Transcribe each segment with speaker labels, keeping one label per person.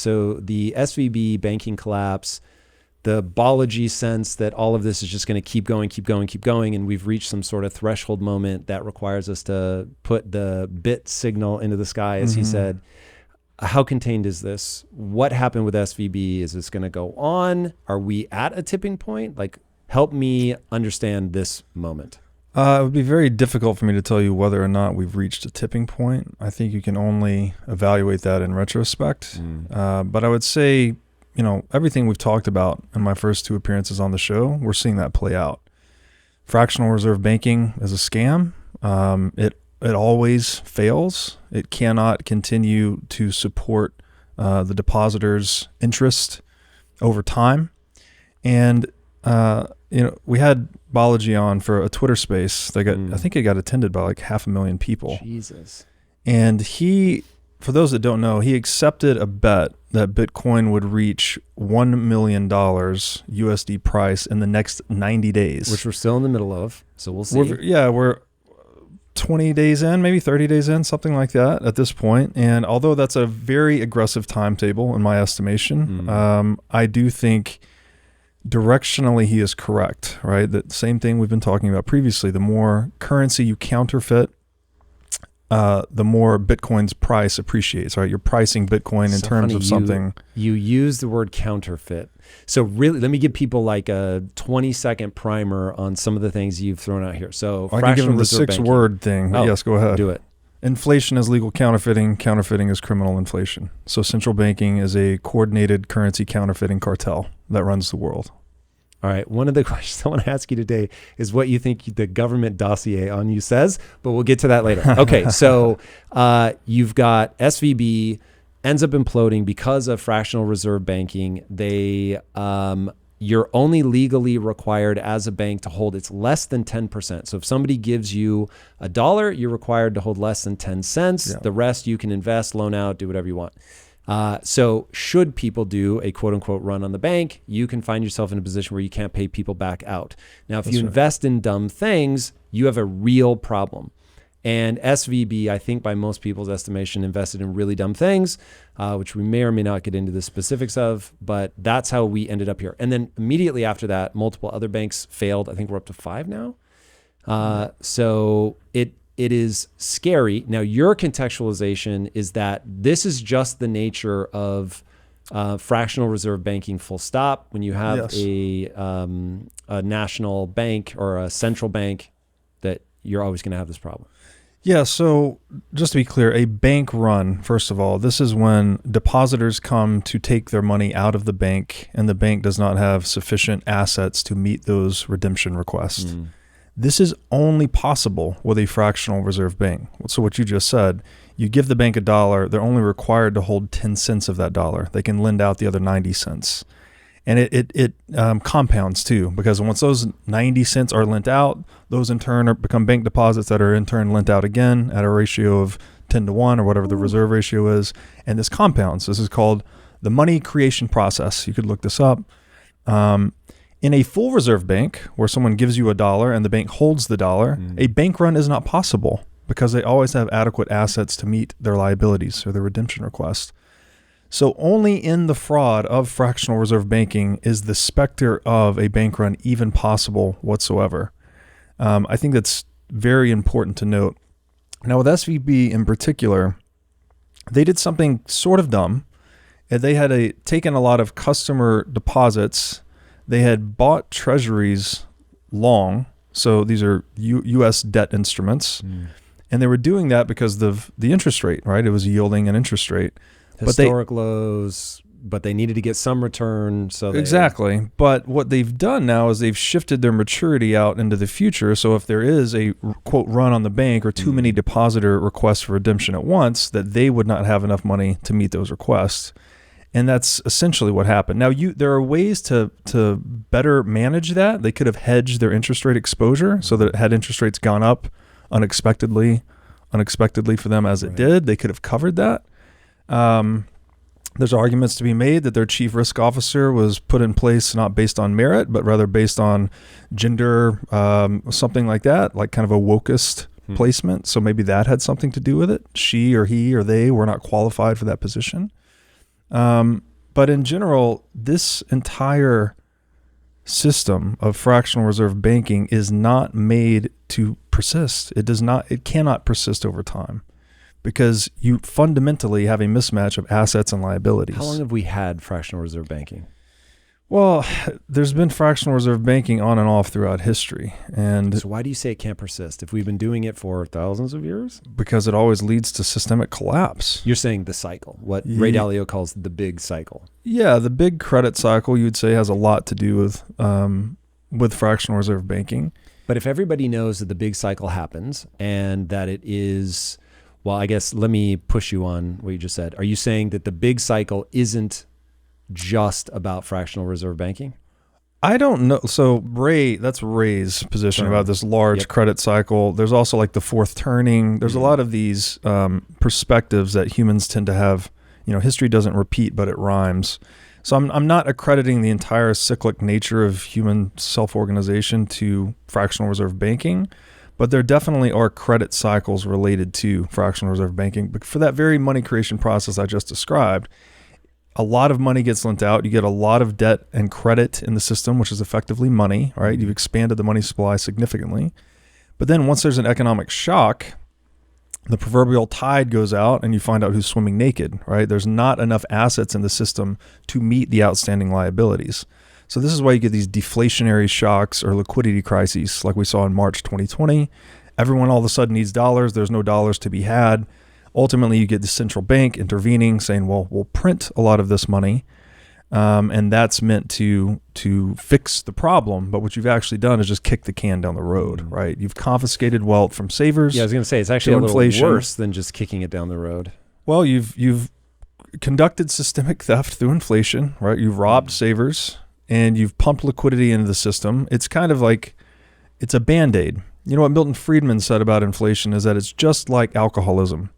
Speaker 1: So the SVB banking collapse, the biology sense that all of this is just going to keep going, and we've reached some sort of threshold moment that requires us to put the bit signal into the sky, as he said. How contained is this? What happened with SVB? Is this going to go on? Are we at a tipping point? Like, help me understand this moment.
Speaker 2: It would be very difficult for me to tell you whether or not we've reached a tipping point. I think you can only evaluate that in retrospect. But I would say, everything we've talked about in my first 2 appearances on the show, we're seeing that play out. Fractional reserve banking is a scam. It always fails. It cannot continue to support the depositor's interest over time. And we had Biology on for a Twitter space. I think it got attended by like 500,000 people.
Speaker 1: Jesus.
Speaker 2: And he, for those that don't know, he accepted a bet that Bitcoin would reach $1 million USD price in the next 90 days.
Speaker 1: Which we're still in the middle of, so we'll see.
Speaker 2: We're 20 days in, maybe 30 days in, something like that at this point. And although that's a very aggressive timetable in my estimation, I do think directionally he is correct, right? That same thing we've been talking about previously. The more currency you counterfeit, the more Bitcoin's price appreciates, right? You're pricing Bitcoin in terms of something.
Speaker 1: You use the word counterfeit. So really, let me give people like a 20-second primer on some of the things you've thrown out here. So
Speaker 2: I can give them the 6-word thing.
Speaker 1: Oh,
Speaker 2: yes, go ahead.
Speaker 1: Do it.
Speaker 2: Inflation is legal counterfeiting. Counterfeiting is criminal inflation. So central banking is a coordinated currency counterfeiting cartel that runs the world.
Speaker 1: All right. One of the questions I want to ask you today is what you think the government dossier on you says, but we'll get to that later. Okay. So you've got SVB ends up imploding because of fractional reserve banking. You're only legally required as a bank to hold, it's less than 10%. So if somebody gives you $1, you're required to hold less than 10 cents. Yeah. The rest you can invest, loan out, do whatever you want. So should people do a quote unquote run on the bank, you can find yourself in a position where you can't pay people back out. Now, if you invest in dumb things, you have a real problem. And SVB, I think by most people's estimation, invested in really dumb things, which we may or may not get into the specifics of, but that's how we ended up here. And then immediately after that, multiple other banks failed. I think we're up to 5 now. So it is scary. Now, your contextualization is that this is just the nature of fractional reserve banking, full stop. When you have a national bank or a central bank, that you're always going to have this problem.
Speaker 2: Yeah, so just to be clear, a bank run, first of all, this is when depositors come to take their money out of the bank and the bank does not have sufficient assets to meet those redemption requests. This is only possible with a fractional reserve bank. So what you just said, you give the bank $1, they're only required to hold 10 cents of that dollar. They can lend out the other 90 cents. And it compounds too, because once those 90 cents are lent out, those in turn become bank deposits that are in turn lent out again at a ratio of 10 to 1 or whatever the reserve ratio is. And this compounds. This is called the money creation process. You could look this up. In a full reserve bank where someone gives you $1 and the bank holds the dollar, a bank run is not possible because they always have adequate assets to meet their liabilities or their redemption request. So only in the fraud of fractional reserve banking is the specter of a bank run even possible whatsoever. I think that's very important to note. Now with SVB in particular, they did something sort of dumb. They had taken a lot of customer deposits. They had bought treasuries long. So these are U.S. debt instruments. And they were doing that because of the interest rate, right? It was yielding an interest rate.
Speaker 1: Historic lows, but they needed to get some return.
Speaker 2: Exactly. But what they've done now is they've shifted their maturity out into the future. So if there is a, quote, run on the bank or too many depositor requests for redemption at once, that they would not have enough money to meet those requests. And that's essentially what happened. Now, there are ways to better manage that. They could have hedged their interest rate exposure so that had interest rates gone up unexpectedly for them as it did, they could have covered that. There's arguments to be made that their chief risk officer was put in place not based on merit, but rather based on gender, something like that, like kind of a wokist placement. So maybe that had something to do with it. She or he or they were not qualified for that position. But in general, this entire system of fractional reserve banking is not made to persist. It cannot persist over time because you fundamentally have a mismatch of assets and liabilities.
Speaker 1: How long have we had fractional reserve banking?
Speaker 2: Well, there's been fractional reserve banking on and off throughout history. And
Speaker 1: so why do you say it can't persist if we've been doing it for thousands of years?
Speaker 2: Because it always leads to systemic collapse.
Speaker 1: You're saying the cycle, what Ray Dalio calls the big cycle.
Speaker 2: Yeah, the big credit cycle, you would say, has a lot to do with fractional reserve banking.
Speaker 1: But if everybody knows that the big cycle happens and that it is, well, I guess let me push you on what you just said. Are you saying that the big cycle isn't just about fractional reserve banking?
Speaker 2: I don't know. So that's Ray's position about this large credit cycle. There's also like the fourth turning. There's a lot of these perspectives that humans tend to have. History doesn't repeat, but it rhymes. So I'm not accrediting the entire cyclic nature of human self-organization to fractional reserve banking, but there definitely are credit cycles related to fractional reserve banking. But for that very money creation process I just described, a lot of money gets lent out. You get a lot of debt and credit in the system, which is effectively money, right? You've expanded the money supply significantly. But then once there's an economic shock, the proverbial tide goes out and you find out who's swimming naked, right? There's not enough assets in the system to meet the outstanding liabilities. So this is why you get these deflationary shocks or liquidity crises like we saw in March 2020. Everyone all of a sudden needs dollars. There's no dollars to be had. Ultimately, you get the central bank intervening, saying, well, we'll print a lot of this money, and that's meant to fix the problem. But what you've actually done is just kick the can down the road, right? You've confiscated wealth from savers.
Speaker 1: Yeah, I was going to say, it's actually a little worse than just kicking it down the road.
Speaker 2: Well, you've conducted systemic theft through inflation, right? You've robbed savers, and you've pumped liquidity into the system. It's kind of like it's a Band-Aid. You know what Milton Friedman said about inflation is that it's just like alcoholism.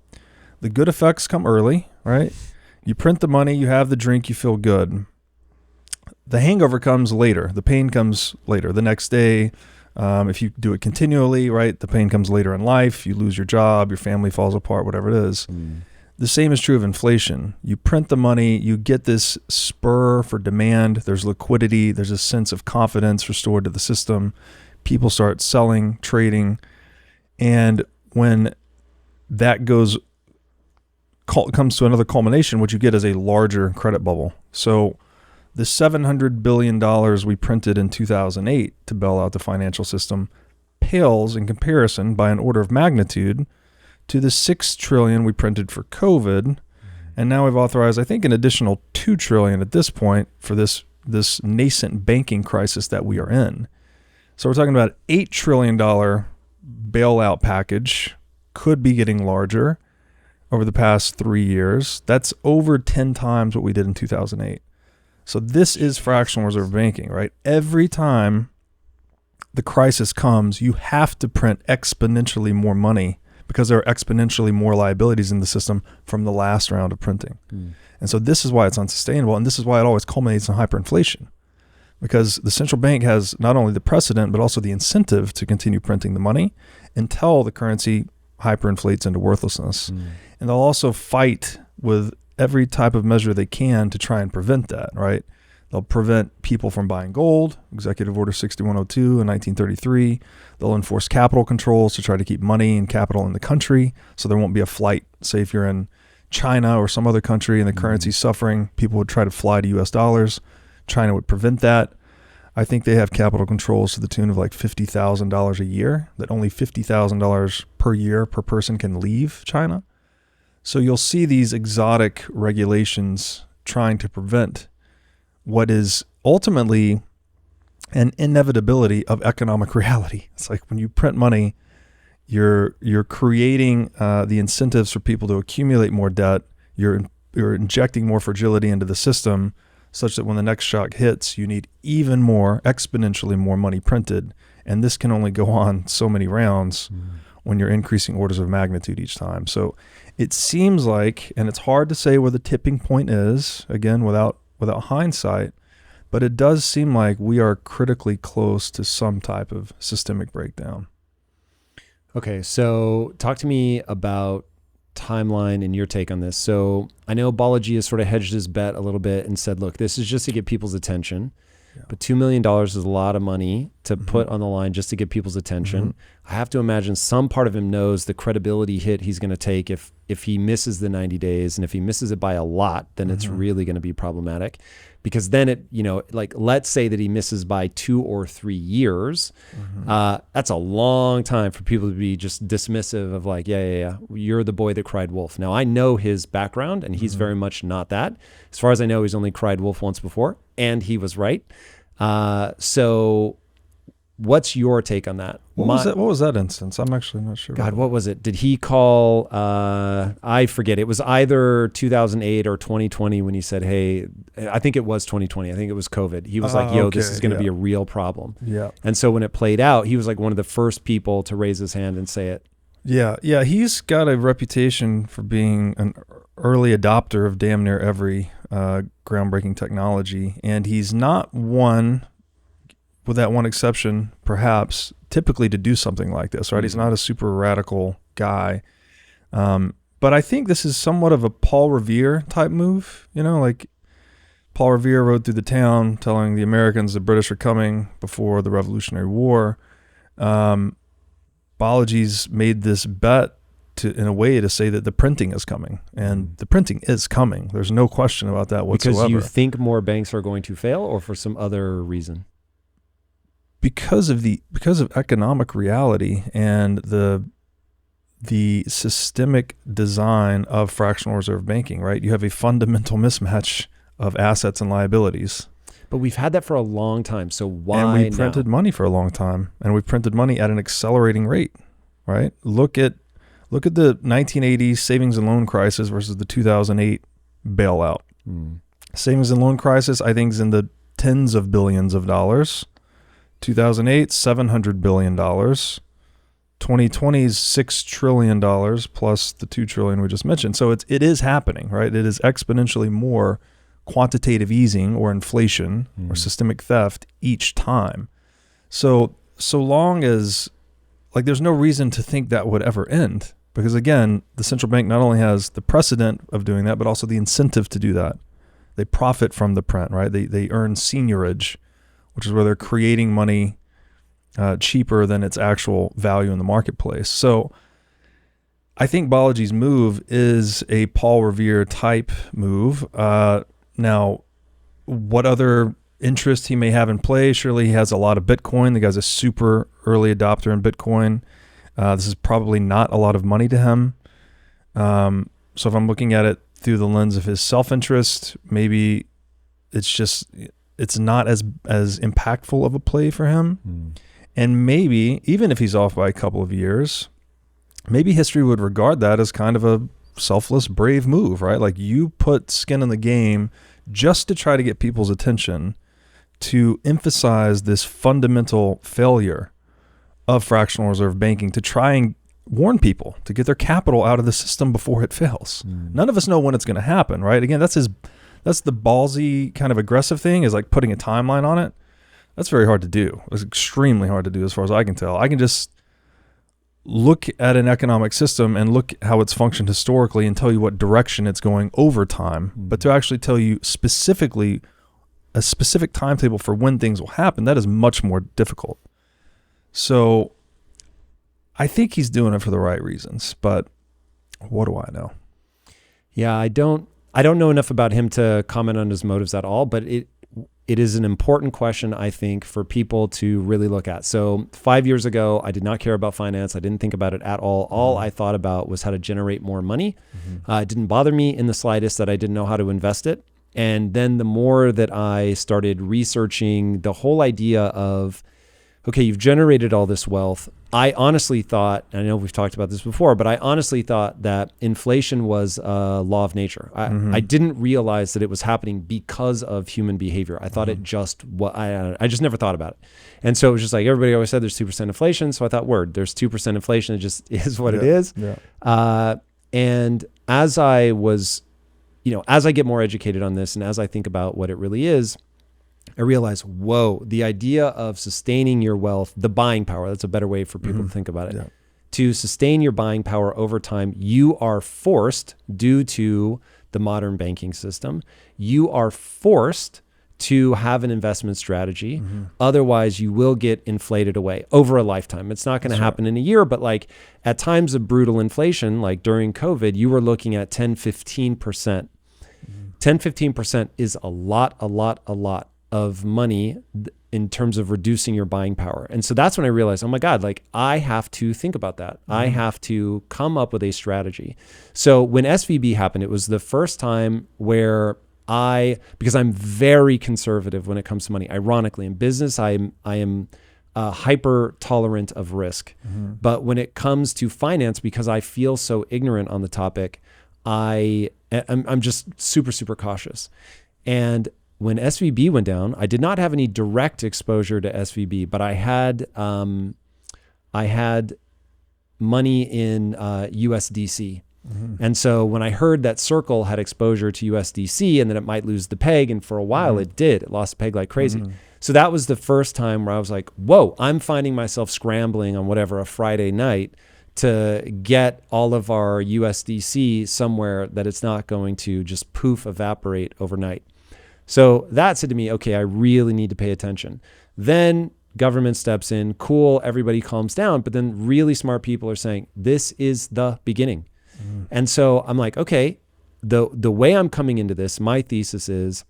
Speaker 2: The good effects come early, right? You print the money, you have the drink, you feel good. The hangover comes later. The pain comes later. The next day, if you do it continually, right, the pain comes later in life. You lose your job, your family falls apart, whatever it is. The same is true of inflation. You print the money, you get this spur for demand. There's liquidity. There's a sense of confidence restored to the system. People start selling, trading. And when that comes to another culmination, what you get is a larger credit bubble. So the $700 billion we printed in 2008 to bail out the financial system pales in comparison by an order of magnitude to the $6 trillion we printed for COVID. And now we've authorized, I think, an additional $2 trillion at this point for this nascent banking crisis that we are in. So we're talking about $8 trillion bailout package, could be getting larger over the past 3 years. That's over 10 times what we did in 2008. So this is fractional reserve banking, right? Every time the crisis comes, you have to print exponentially more money because there are exponentially more liabilities in the system from the last round of printing. And so this is why it's unsustainable, and this is why it always culminates in hyperinflation, because the central bank has not only the precedent, but also the incentive to continue printing the money until the currency hyperinflates into worthlessness. And they'll also fight with every type of measure they can to try and prevent that, right? They'll prevent people from buying gold, Executive Order 6102 in 1933. They'll enforce capital controls to try to keep money and capital in the country so there won't be a flight. Say if you're in China or some other country and the currency's suffering, people would try to fly to US dollars. China would prevent that. I think they have capital controls to the tune of like $50,000 a year, that only $50,000 per year per person can leave China. So you'll see these exotic regulations trying to prevent what is ultimately an inevitability of economic reality. It's like when you print money, you're creating the incentives for people to accumulate more debt. You're injecting more fragility into the system such that when the next shock hits, you need even more, exponentially more money printed. And this can only go on so many rounds when you're increasing orders of magnitude each time. So it seems like, and it's hard to say where the tipping point is, again, without hindsight, but it does seem like we are critically close to some type of systemic breakdown.
Speaker 1: Okay, so talk to me about timeline and your take on this. So I know Bilyeu has sort of hedged his bet a little bit and said, look, this is just to get people's attention. Yeah. But $2 million is a lot of money to put on the line just to get people's attention. I have to imagine some part of him knows the credibility hit he's going to take if he misses the 90 days. And if he misses it by a lot, then it's really going to be problematic. Because then it, like let's say that he misses by 2 or 3 years. That's a long time for people to be just dismissive of like, yeah, you're the boy that cried wolf. Now I know his background and he's very much not that. As far as I know, he's only cried wolf once before and he was right. So what's your take on that?
Speaker 2: What was that instance? I'm actually not sure.
Speaker 1: God, what was it? Did he call, I forget. It was either 2008 or 2020 when he said, hey, I think it was 2020. I think it was COVID. He was like, yo, this is going to be a real problem. Yeah. And so when it played out, he was like one of the first people to raise his hand and say it.
Speaker 2: Yeah. Yeah. He's got a reputation for being an early adopter of damn near every groundbreaking technology. And he's not one, with that one exception, perhaps, typically to do something like this, right? He's not a super radical guy. But I think this is somewhat of a Paul Revere type move. Like Paul Revere rode through the town telling the Americans the British are coming before the Revolutionary War. Bilyeu's made this bet in a way to say that the printing is coming, and the printing is coming. There's no question about that whatsoever.
Speaker 1: Because you think more banks are going to fail, or for some other reason?
Speaker 2: Because of economic reality and the systemic design of fractional reserve banking, right? You have a fundamental mismatch of assets and liabilities.
Speaker 1: But we've had that for a long time. So why
Speaker 2: And we printed money for a long time, and we printed money at an accelerating rate, right? Look at the 1980s savings and loan crisis versus the 2008 bailout. Savings and loan crisis, I think, is in the tens of billions of dollars. 2008, $700 billion. 2020's $6 trillion plus the $2 trillion we just mentioned. So it is happening, right? It is exponentially more quantitative easing or inflation or systemic theft each time. So long as, like, there's no reason to think that would ever end, because again, the central bank not only has the precedent of doing that, but also the incentive to do that. They profit from the print, right? They earn seigniorage, which is where they're creating money cheaper than its actual value in the marketplace. So I think Bilyeu's move is a Paul Revere type move. Now, what other interest he may have in play? Surely he has a lot of Bitcoin. The guy's a super early adopter in Bitcoin. This is probably not a lot of money to him. So if I'm looking at it through the lens of his self-interest, maybe it's not as impactful of a play for him. And maybe, even if he's off by a couple of years, maybe history would regard that as kind of a selfless, brave move, right? Like, you put skin in the game just to try to get people's attention, to emphasize this fundamental failure of fractional reserve banking, to try and warn people to get their capital out of the system before it fails. None of us know when it's going to happen, right? Again, that's the ballsy kind of aggressive thing, is like putting a timeline on it. That's very hard to do. It's extremely hard to do as far as I can tell. I can just look at an economic system and look how it's functioned historically and tell you what direction it's going over time. But to actually tell you specifically a specific timetable for when things will happen, that is much more difficult. So I think he's doing it for the right reasons, but what do I know?
Speaker 1: Yeah, I don't know enough about him to comment on his motives at all, but it is an important question, I think, for people to really look at. So 5 years ago, I did not care about finance. I didn't think about it at all. All I thought about was how to generate more money. It didn't bother me in the slightest that I didn't know how to invest it. And then the more that I started researching the whole idea of, okay, you've generated all this wealth. I honestly thought, and I know we've talked about this before, but I honestly thought that inflation was a law of nature. I didn't realize that it was happening because of human behavior. I thought it just, I just never thought about it. And so it was just like, everybody always said there's 2% inflation. So I thought, there's 2% inflation. It just is what it is. Yeah. And as I was, as I get more educated on this and as I think about what it really is, I realized, the idea of sustaining your wealth, the buying power, that's a better way for people to think about it. Yeah. to sustain your buying power over time, you are forced, due to the modern banking system, you are forced to have an investment strategy. Otherwise, you will get inflated away over a lifetime. It's not going to happen in a year, but like at times of brutal inflation, like during COVID, you were looking at 10, 15%. 10, 15% is a lot of money in terms of reducing your buying power. And so that's when I realized, oh my God, like I have to think about that. I have to come up with a strategy. So when SVB happened, it was the first time where because I'm very conservative when it comes to money. Ironically, in business, I am hyper tolerant of risk. But when it comes to finance, because I feel so ignorant on the topic, I'm just super cautious. And when SVB went down, I did not have any direct exposure to SVB, but I had money in USDC. And so when I heard that Circle had exposure to USDC and that it might lose the peg, and for a while it did, it lost the peg like crazy. So that was the first time where I was like, whoa, I'm finding myself scrambling on whatever, a Friday night to get all of our USDC somewhere that it's not going to just poof evaporate overnight. So that said to me, okay, I really need to pay attention. Then government steps in, cool, everybody calms down, but then really smart people are saying, this is the beginning. And so I'm like, okay, the way I'm coming into this, my thesis is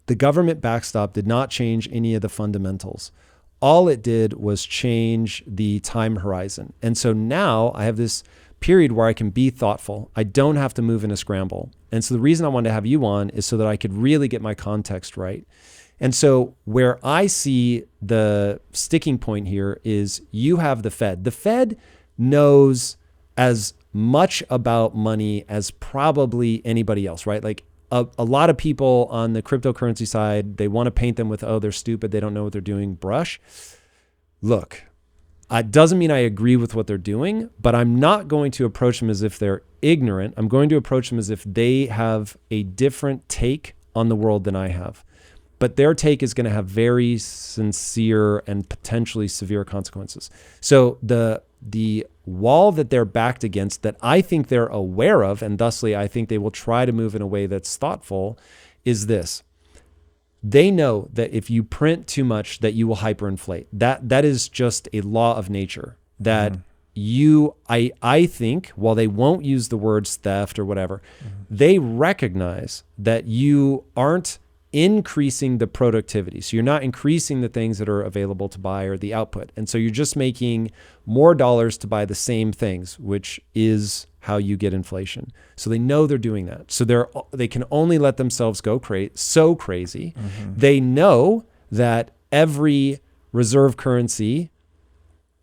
Speaker 1: the government backstop did not change any of the fundamentals. All it did was change the time horizon. And so now I have this period where I can be thoughtful. I don't have to move in a scramble. And so the reason I wanted to have you on is so that I could really get my context right. And so where I see the sticking point here is you have the Fed. The Fed knows as much about money as probably anybody else, right? Like a lot of people on the cryptocurrency side, they want to paint them with, oh, they're stupid, they don't know what they're doing, brush. Look, it doesn't mean I agree with what they're doing, but I'm not going to approach them as if they're ignorant. I'm going to approach them as if they have a different take on the world than I have. But their take is going to have very sincere and potentially severe consequences. So the wall that they're backed against, that I think they're aware of, and thusly I think they will try to move in a way that's thoughtful, is this. They know that if you print too much, that you will hyperinflate. That is just a law of nature. That I think, while they won't use the words theft or whatever, they recognize that you aren't increasing the productivity. So you're not increasing the things that are available to buy or the output. And so you're just making more dollars to buy the same things, which is how you get inflation. So they know they're doing that. So they can only let themselves go so crazy. They know that every reserve currency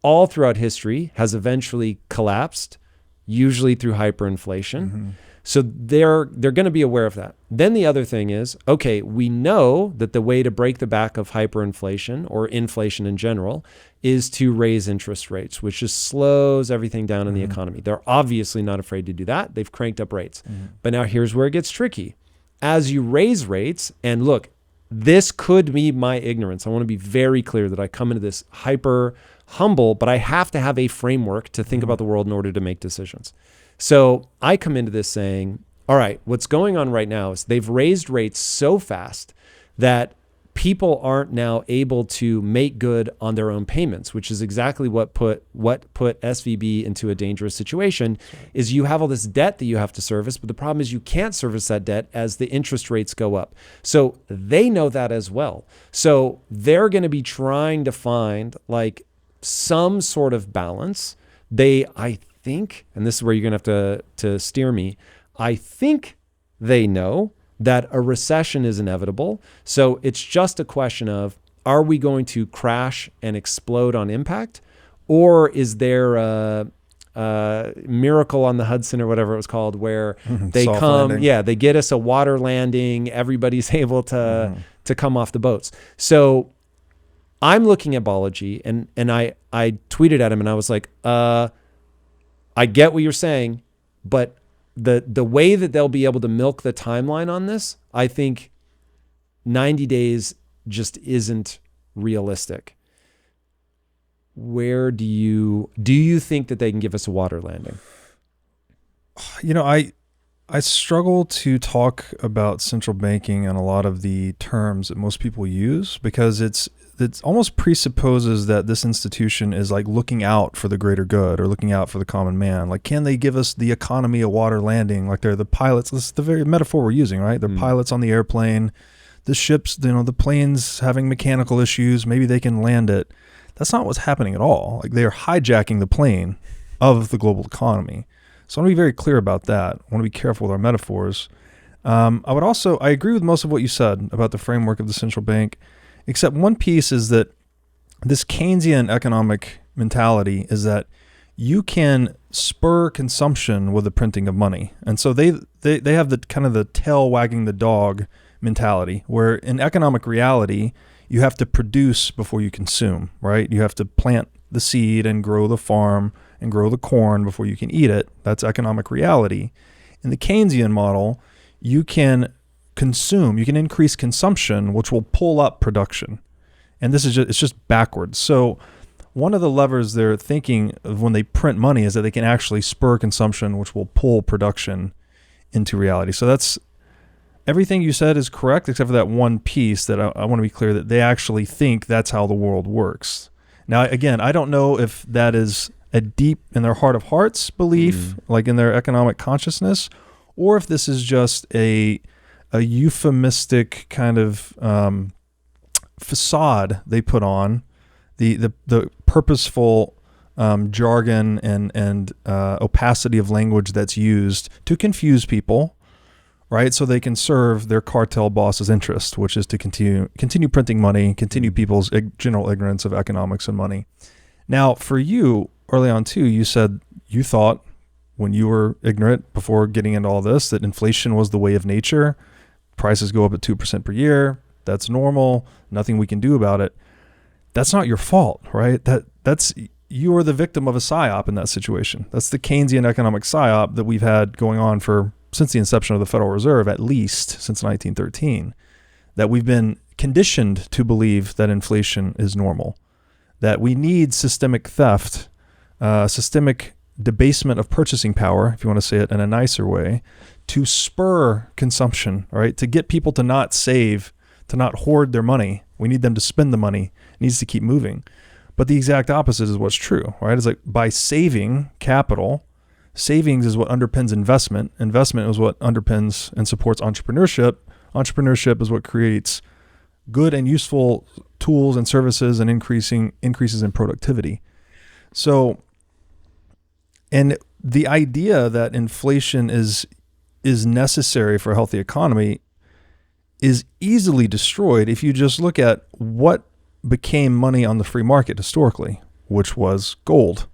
Speaker 1: all throughout history has eventually collapsed, usually through hyperinflation. So they're going to be aware of that. Then the other thing is, okay, we know that the way to break the back of hyperinflation or inflation in general is to raise interest rates, which just slows everything down in the economy. They're obviously not afraid to do that. They've cranked up rates. But now here's where it gets tricky. As you raise rates, and look, this could be my ignorance. I want to be very clear that I come into this hyper humble, but I have to have a framework to think about the world in order to make decisions. So I come into this saying, all right, what's going on right now is they've raised rates so fast that people aren't now able to make good on their own payments, which is exactly what put SVB into a dangerous situation. Is you have all this debt that you have to service, but the problem is you can't service that debt as the interest rates go up. So they know that as well. So they're going to be trying to find like some sort of balance. I think, and this is where you're going to have to steer me, I think they know that a recession is inevitable. So it's just a question of, are we going to crash and explode on impact? Or is there a miracle on the Hudson or whatever it was called, where they come, landing. They get us a water landing, everybody's able to come off the boats. So I'm looking at Bilyeu, and I tweeted at him and I was like, I get what you're saying, but the way that they'll be able to milk the timeline on this, I think 90 days just isn't realistic. where do you think that they can give us a water landing?
Speaker 2: I struggle to talk about central banking and a lot of the terms that most people use because it almost presupposes that this institution is like looking out for the greater good or looking out for the common man. Like, can they give us the economy a water landing? Like they're the pilots. This is the very metaphor we're using, right? They're pilots on the airplane, the ships, the plane's having mechanical issues. Maybe they can land it. That's not what's happening at all. Like they are hijacking the plane of the global economy. So I want to be very clear about that. I want to be careful with our metaphors. I agree with most of what you said about the framework of the central bank, except one piece is that this Keynesian economic mentality is that you can spur consumption with the printing of money. And so they have the kind of the tail wagging the dog mentality, where in economic reality, you have to produce before you consume, right? You have to plant the seed and grow the farm and grow the corn before you can eat it. That's economic reality. In the Keynesian model, you can consume, you can increase consumption, which will pull up production. And it's just backwards. So one of the levers they're thinking of when they print money is that they can actually spur consumption, which will pull production into reality. So that's everything you said is correct, except for that one piece that I want to be clear that they actually think that's how the world works. Now, again, I don't know if that is a deep in their heart of hearts belief, like in their economic consciousness, or if this is just a euphemistic kind of facade they put on, the purposeful jargon and opacity of language that's used to confuse people, right? So they can serve their cartel boss's interest, which is to continue printing money, continue people's general ignorance of economics and money. Now, for you, early on too, you said you thought when you were ignorant before getting into all this that inflation was the way of nature. Prices go up at 2% per year. That's normal. Nothing we can do about it. That's not your fault, right? That's you are the victim of a psyop in that situation. That's the Keynesian economic psyop that we've had going on since the inception of the Federal Reserve, at least since 1913, that we've been conditioned to believe that inflation is normal, that we need systemic theft, systemic debasement of purchasing power, if you want to say it in a nicer way, to spur consumption, right? To get people to not save, to not hoard their money. We need them to spend the money. It needs to keep moving. But the exact opposite is what's true, right? It's like by saving capital, savings is what underpins investment. Investment is what underpins and supports entrepreneurship. Entrepreneurship is what creates good and useful tools and services and increases in productivity. So, and the idea that inflation is necessary for a healthy economy is easily destroyed if you just look at what became money on the free market historically, which was gold.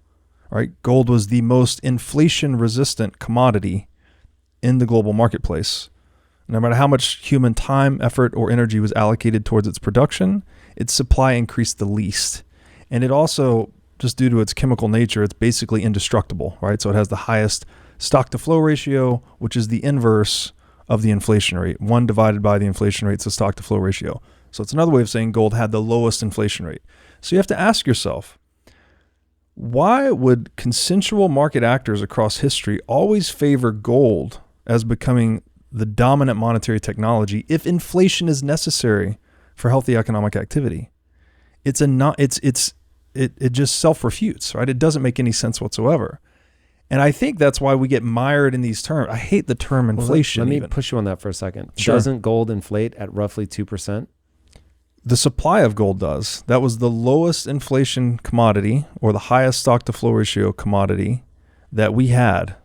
Speaker 2: Right? Gold was the most inflation-resistant commodity in the global marketplace. No matter how much human time, effort, or energy was allocated towards its production, its supply increased the least. And it also, just due to its chemical nature, it's basically indestructible, right? So it has the highest stock-to-flow ratio, which is the inverse of the inflation rate. 1 divided by the inflation rate is the stock-to-flow ratio. So it's another way of saying gold had the lowest inflation rate. So you have to ask yourself, why would consensual market actors across history always favor gold as becoming the dominant monetary technology if inflation is necessary for healthy economic activity? It just self-refutes, right? It doesn't make any sense whatsoever. And I think that's why we get mired in these terms. I hate the term inflation.
Speaker 1: Let me push you on that for a second.
Speaker 2: Sure.
Speaker 1: Doesn't gold inflate at roughly 2%?
Speaker 2: The supply of gold does. That was the lowest inflation commodity, or the highest stock to flow ratio commodity that we had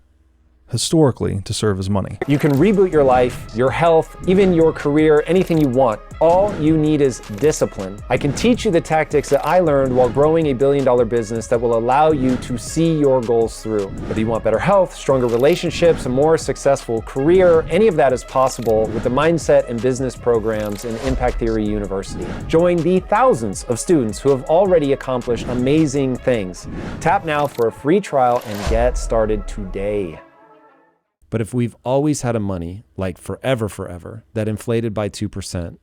Speaker 2: historically to serve as money.
Speaker 3: You can reboot your life, your health, even your career, anything you want. All you need is discipline. I can teach you the tactics that I learned while growing a billion-dollar business that will allow you to see your goals through. Whether you want better health, stronger relationships, a more successful career, any of that is possible with the mindset and business programs in Impact Theory University. Join the thousands of students who have already accomplished amazing things. Tap now for a free trial and get started today.
Speaker 1: But if we've always had a money, like forever, that inflated by 2%,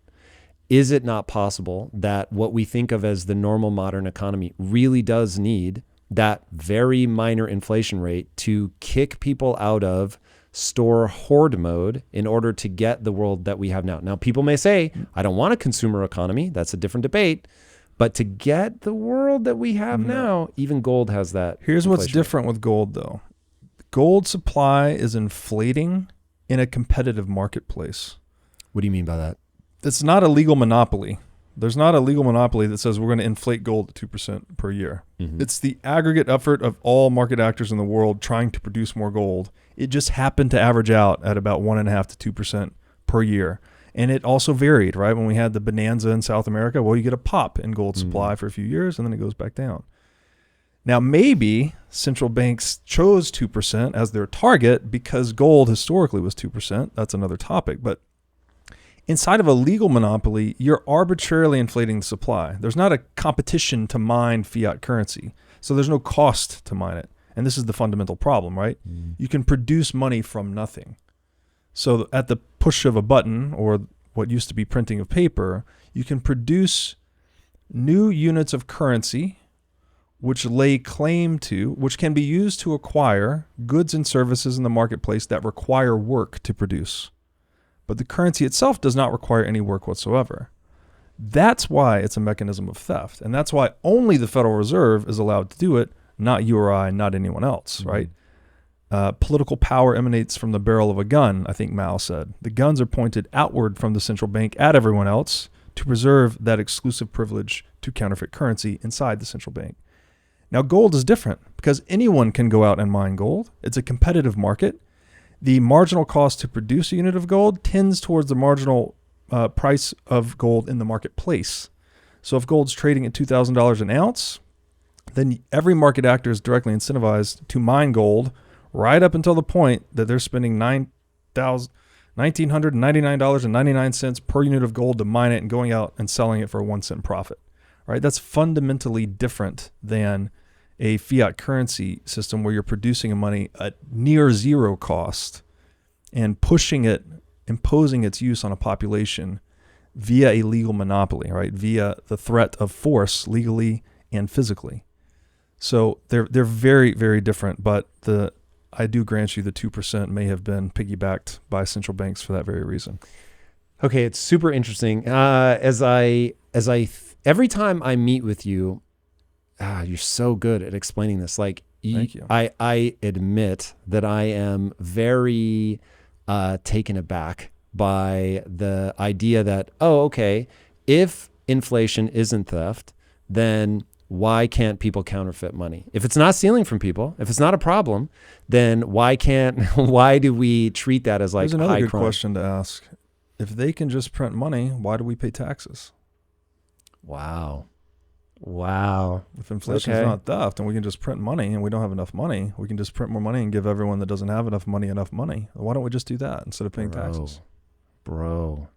Speaker 1: is it not possible that what we think of as the normal modern economy really does need that very minor inflation rate to kick people out of store hoard mode in order to get the world that we have now? Now, people may say, I don't want a consumer economy. That's a different debate. But to get the world that we have now, even gold has that.
Speaker 2: Here's what's different with gold, though. Gold supply is inflating in a competitive marketplace.
Speaker 1: What do you mean by that?
Speaker 2: It's not a legal monopoly. There's not a legal monopoly that says we're going to inflate gold at 2% per year. It's the aggregate effort of all market actors in the world trying to produce more gold. It just happened to average out at about 1.5 to 2% per year. And it also varied, right? When we had the bonanza in South America, well, you get a pop in gold supply for a few years, and then it goes back down. Now, maybe central banks chose 2% as their target because gold historically was 2%. That's another topic. But inside of a legal monopoly, you're arbitrarily inflating the supply. There's not a competition to mine fiat currency. So there's no cost to mine it. And this is the fundamental problem, right? You can produce money from nothing. So at the push of a button, or what used to be printing of paper, you can produce new units of currency which lay claim to, which can be used to acquire goods and services in the marketplace that require work to produce. But the currency itself does not require any work whatsoever. That's why it's a mechanism of theft. And that's why only the Federal Reserve is allowed to do it, not you or I, not anyone else, right? Political power emanates from the barrel of a gun, I think Mao said. The guns are pointed outward from the central bank at everyone else to preserve that exclusive privilege to counterfeit currency inside the central bank. Now, gold is different because anyone can go out and mine gold. It's a competitive market. The marginal cost to produce a unit of gold tends towards the marginal price of gold in the marketplace. So if gold's trading at $2,000 an ounce, then every market actor is directly incentivized to mine gold right up until the point that they're spending $1,999.99 per unit of gold to mine it and going out and selling it for a 1 cent profit. Right? That's fundamentally different than a fiat currency system where you're producing a money at near zero cost and pushing it, imposing its use on a population via a legal monopoly, right? Via the threat of force legally and physically. So they're very, very different, but I do grant you the 2% may have been piggybacked by central banks for that very reason.
Speaker 1: Okay, it's super interesting. Every time I meet with you, you're so good at explaining this. Like,
Speaker 2: Thank you.
Speaker 1: I admit that I am very taken aback by the idea that, okay, if inflation isn't theft, then why can't people counterfeit money? If it's not stealing from people, if it's not a problem, then why do we treat that as like
Speaker 2: Here's another
Speaker 1: high
Speaker 2: good
Speaker 1: crime?
Speaker 2: question to ask. If they can just print money, why do we pay taxes?
Speaker 1: Wow.
Speaker 2: If inflation is not theft and we can just print money and we don't have enough money, we can just print more money and give everyone that doesn't have enough money. Why don't we just do that instead of paying taxes?
Speaker 1: Bro,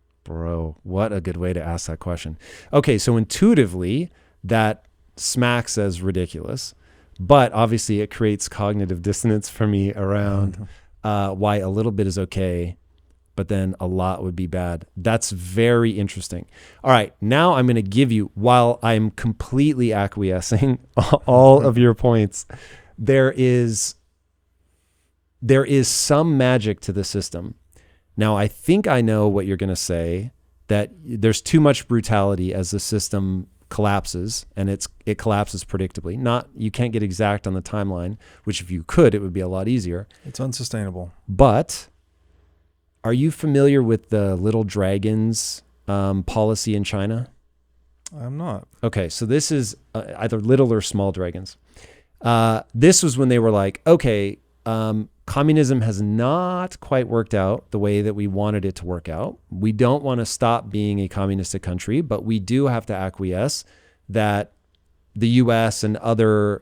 Speaker 1: what a good way to ask that question. Okay, so intuitively, that smacks as ridiculous, but obviously it creates cognitive dissonance for me around why a little bit is okay, but then a lot would be bad. That's very interesting. All right, now I'm going to give you, while I'm completely acquiescing all of your points, there is some magic to the system. Now, I think I know what you're going to say, that there's too much brutality as the system collapses, and it collapses predictably. You can't get exact on the timeline, which if you could, it would be a lot easier.
Speaker 2: It's unsustainable.
Speaker 1: But are you familiar with the little dragons policy in China?
Speaker 2: I'm not.
Speaker 1: Okay, so this is either little or small dragons. This was when they were like, okay, communism has not quite worked out the way that we wanted it to work out. We don't want to stop being a communistic country, but we do have to acquiesce that the US and other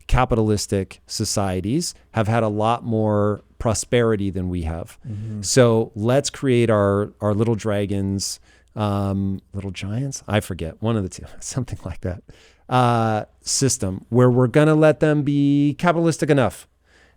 Speaker 1: capitalistic societies have had a lot more prosperity than we have. Mm-hmm. So let's create our little dragons, little giants, I forget, one of the two, something like that, system where we're going to let them be capitalistic enough.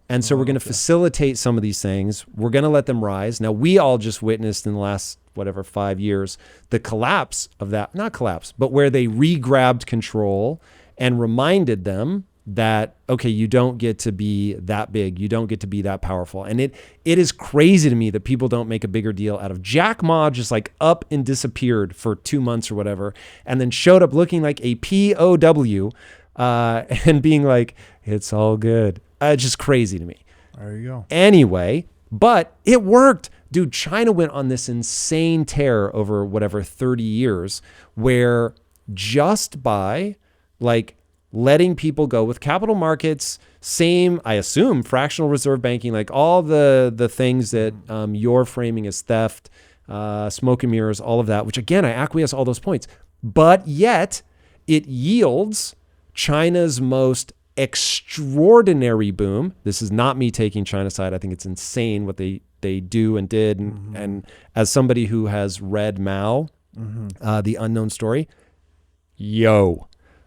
Speaker 1: And so we're going to facilitate some of these things. We're going to let them rise. Now, we all just witnessed in the last, 5 years, the collapse of that, not collapse, but where they re-grabbed control and reminded them that, okay, you don't get to be that big. You don't get to be that powerful. And it is crazy to me that people don't make a bigger deal out of Jack Ma just like up and disappeared for 2 months or whatever, and then showed up looking like a POW and being like, it's all good. It's just crazy to me.
Speaker 2: There you go.
Speaker 1: Anyway, but it worked. Dude, China went on this insane tear over 30 years where just by like letting people go with capital markets, same, I assume, fractional reserve banking, like all the things that you're framing as theft, smoke and mirrors, all of that, which again, I acquiesce all those points, but yet it yields China's most extraordinary boom. This is not me taking China's side. I think it's insane what they do and did. And as somebody who has read Mao, The Unknown Story,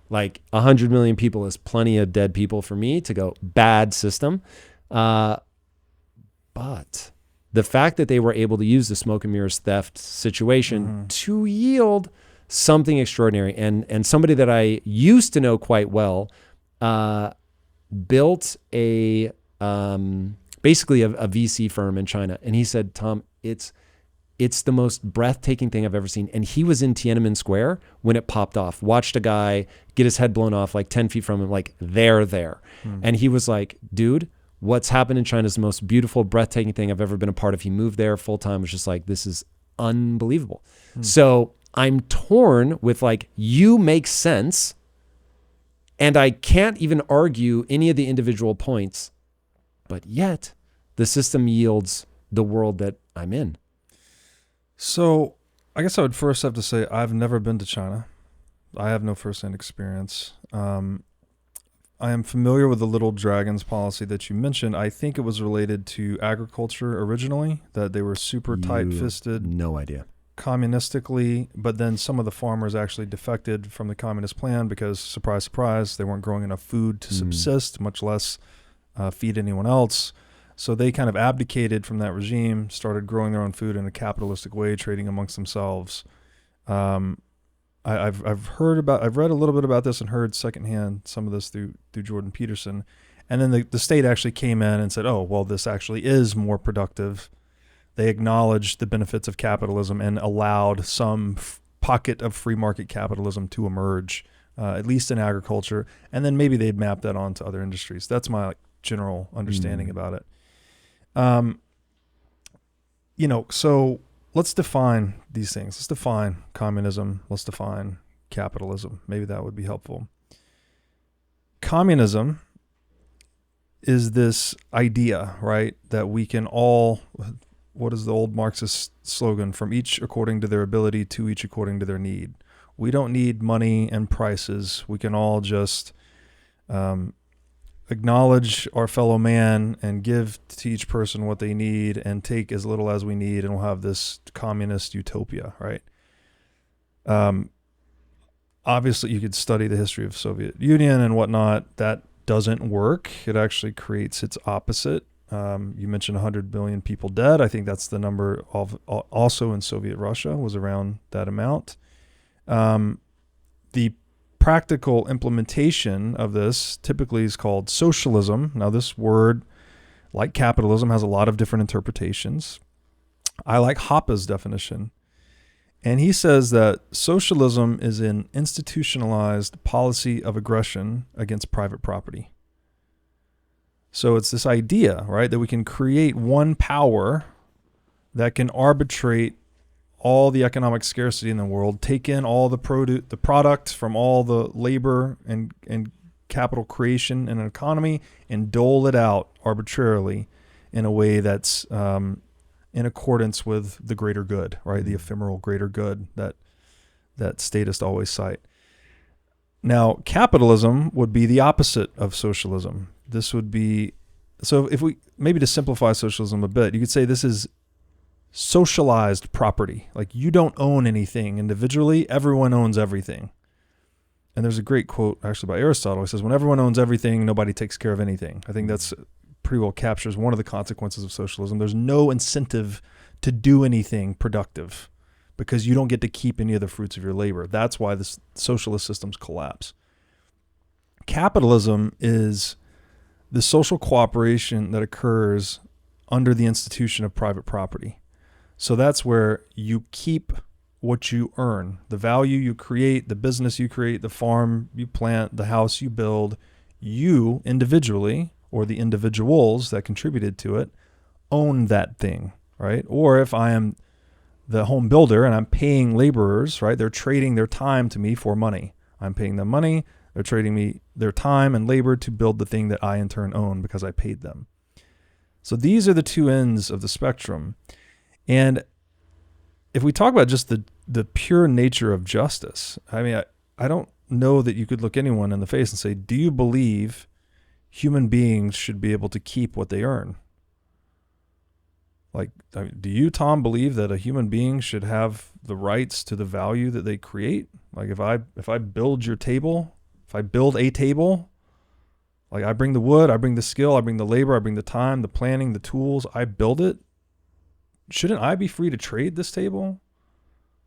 Speaker 1: like 100 million people is plenty of dead people for me to go, bad system. But the fact that they were able to use the smoke and mirrors theft situation to yield something extraordinary. And somebody that I used to know quite well built a basically a VC firm in China. And he said, Tom, it's the most breathtaking thing I've ever seen. And he was in Tiananmen Square when it popped off, watched a guy get his head blown off like 10 feet from him, like there. And he was like, dude, what's happened in China is the most beautiful, breathtaking thing I've ever been a part of. He moved there full time, was just like, this is unbelievable. So I'm torn with like, you make sense. And I can't even argue any of the individual points, but yet the system yields the world that I'm in.
Speaker 2: So I guess I would first have to say I've never been to China. I have no firsthand experience. I am familiar with the Little Dragons policy that you mentioned. I think it was related to agriculture originally, that they were super tight-fisted.
Speaker 1: No idea.
Speaker 2: Communistically, but then some of the farmers actually defected from the communist plan because, surprise, surprise, they weren't growing enough food to subsist, much less feed anyone else. So they kind of abdicated from that regime, started growing their own food in a capitalistic way, trading amongst themselves. I've read a little bit about this and heard secondhand some of this through Jordan Peterson. And then the state actually came in and said, oh, well, this actually is more productive. They acknowledged the benefits of capitalism and allowed some pocket of free market capitalism to emerge, at least in agriculture. And then maybe they'd map that onto other industries. That's my general understanding about it. So let's define these things. Let's define communism. Let's define capitalism. Maybe that would be helpful. Communism is this idea, right, that we can all, what is the old Marxist slogan? From each according to their ability, to each according to their need. We don't need money and prices. We can all just acknowledge our fellow man and give to each person what they need and take as little as we need, and we'll have this communist utopia, right? Obviously, you could study the history of Soviet Union and whatnot. That doesn't work. It actually creates its opposite. You mentioned 100 billion people dead. I think that's the number of also in Soviet Russia was around that amount. The practical implementation of this typically is called socialism. Now, this word, like capitalism, has a lot of different interpretations. I like Hoppe's definition. And he says that socialism is an institutionalized policy of aggression against private property. So it's this idea, right, that we can create one power that can arbitrate all the economic scarcity in the world, take in all the product from all the labor and capital creation in an economy, and dole it out arbitrarily in a way that's in accordance with the greater good, right? The ephemeral greater good that statists always cite. Now, capitalism would be the opposite of socialism. This would be, so if we, maybe to simplify socialism a bit, you could say this is socialized property. Like, you don't own anything individually, everyone owns everything. And there's a great quote actually by Aristotle. He says, when everyone owns everything, nobody takes care of anything. I think that's pretty well captures one of the consequences of socialism. There's no incentive to do anything productive because you don't get to keep any of the fruits of your labor. That's why the socialist systems collapse. Capitalism is the social cooperation that occurs under the institution of private property. So that's where you keep what you earn, the value you create, the business you create, the farm you plant, the house you build. You individually, or the individuals that contributed to it, own that thing, right? Or if I am the home builder and I'm paying laborers, right? They're trading their time to me for money. I'm paying them money. They're trading me their time and labor to build the thing that I in turn own because I paid them. So these are the two ends of the spectrum. And if we talk about just the pure nature of justice, I mean, I don't know that you could look anyone in the face and say, do you believe human beings should be able to keep what they earn? Like, I mean, do you, Tom, believe that a human being should have the rights to the value that they create? Like if I build your table, if I build a table, like I bring the wood, I bring the skill, I bring the labor, I bring the time, the planning, the tools, I build it. Shouldn't I be free to trade this table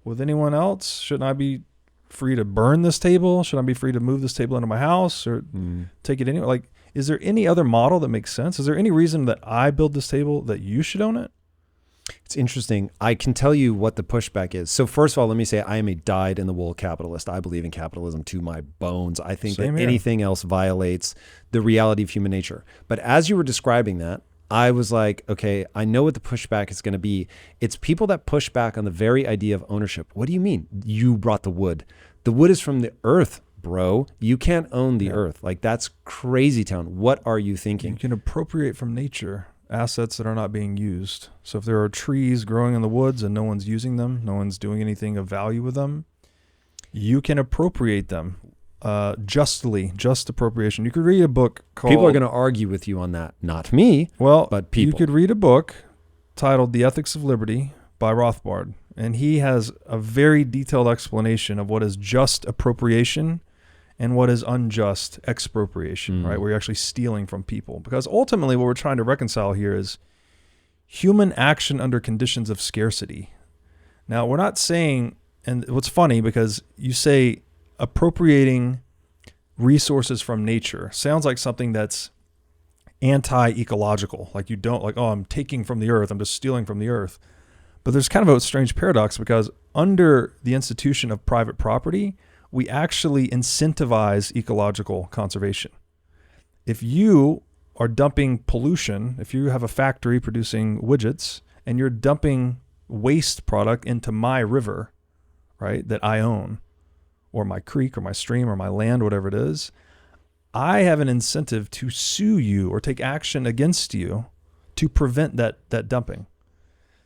Speaker 2: with anyone else? Shouldn't I be free to burn this table? Should I be free to move this table into my house or take it anywhere? Like, is there any other model that makes sense? Is there any reason that I build this table that you should own it?
Speaker 1: It's interesting. I can tell you what the pushback is. So first of all, let me say I am a dyed-in-the-wool capitalist. I believe in capitalism to my bones. I think
Speaker 2: Same
Speaker 1: that
Speaker 2: here.
Speaker 1: anything else violates the reality of human nature. But as you were describing that, I was like, okay, I know what the pushback is going to be. It's people that push back on the very idea of ownership. What do you mean? You brought the wood. The wood is from the earth, bro. You can't own the earth. Like, that's crazy town. What are you thinking?
Speaker 2: You can appropriate from nature assets that are not being used. So if there are trees growing in the woods and no one's using them, no one's doing anything of value with them, you can appropriate them. Just appropriation. You could read a book called...
Speaker 1: People are going to argue with you on that. Not me, but people.
Speaker 2: You could read a book titled The Ethics of Liberty by Rothbard, and he has a very detailed explanation of what is just appropriation and what is unjust expropriation, right? Where you're actually stealing from people. Because ultimately what we're trying to reconcile here is human action under conditions of scarcity. Now, we're not saying, and what's funny because you say appropriating resources from nature sounds like something that's anti-ecological. Like you don't like, oh, I'm taking from the earth, I'm just stealing from the earth. But there's kind of a strange paradox because under the institution of private property, we actually incentivize ecological conservation. If you are dumping pollution, if you have a factory producing widgets and you're dumping waste product into my river, right, that I own, or my creek or my stream or my land, whatever it is, I have an incentive to sue you or take action against you to prevent that dumping.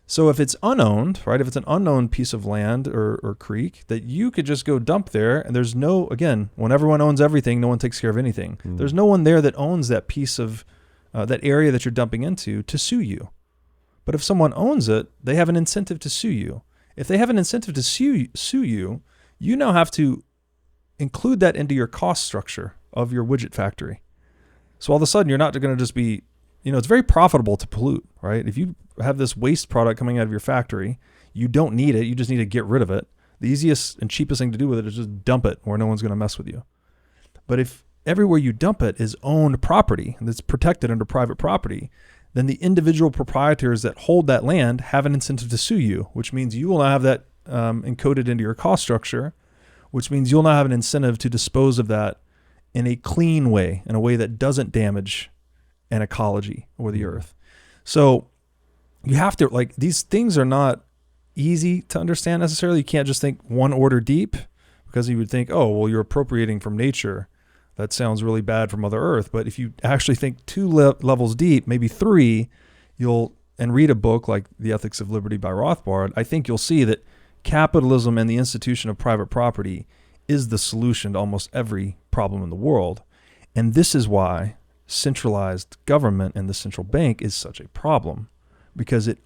Speaker 2: So if it's unowned, right, if it's an unknown piece of land or creek that you could just go dump there, and there's no, again, when everyone owns everything, no one takes care of anything. There's no one there that owns that piece of, that area that you're dumping into to sue you. But if someone owns it, they have an incentive to sue you. If they have an incentive to sue you, you now have to include that into your cost structure of your widget factory. So all of a sudden, you're not going to just be, it's very profitable to pollute, right? If you have this waste product coming out of your factory, you don't need it. You just need to get rid of it. The easiest and cheapest thing to do with it is just dump it where no one's going to mess with you. But if everywhere you dump it is owned property that's protected under private property, then the individual proprietors that hold that land have an incentive to sue you, which means you will now have that encoded into your cost structure, which means you'll now have an incentive to dispose of that in a clean way, in a way that doesn't damage an ecology or the earth. So you have to, like, these things are not easy to understand necessarily. You can't just think one order deep, because you would think, oh, well, you're appropriating from nature. That sounds really bad for Mother Earth. But if you actually think two levels deep, maybe three, and read a book like The Ethics of Liberty by Rothbard, I think you'll see that capitalism and the institution of private property is the solution to almost every problem in the world. And this is why centralized government and the central bank is such a problem, because it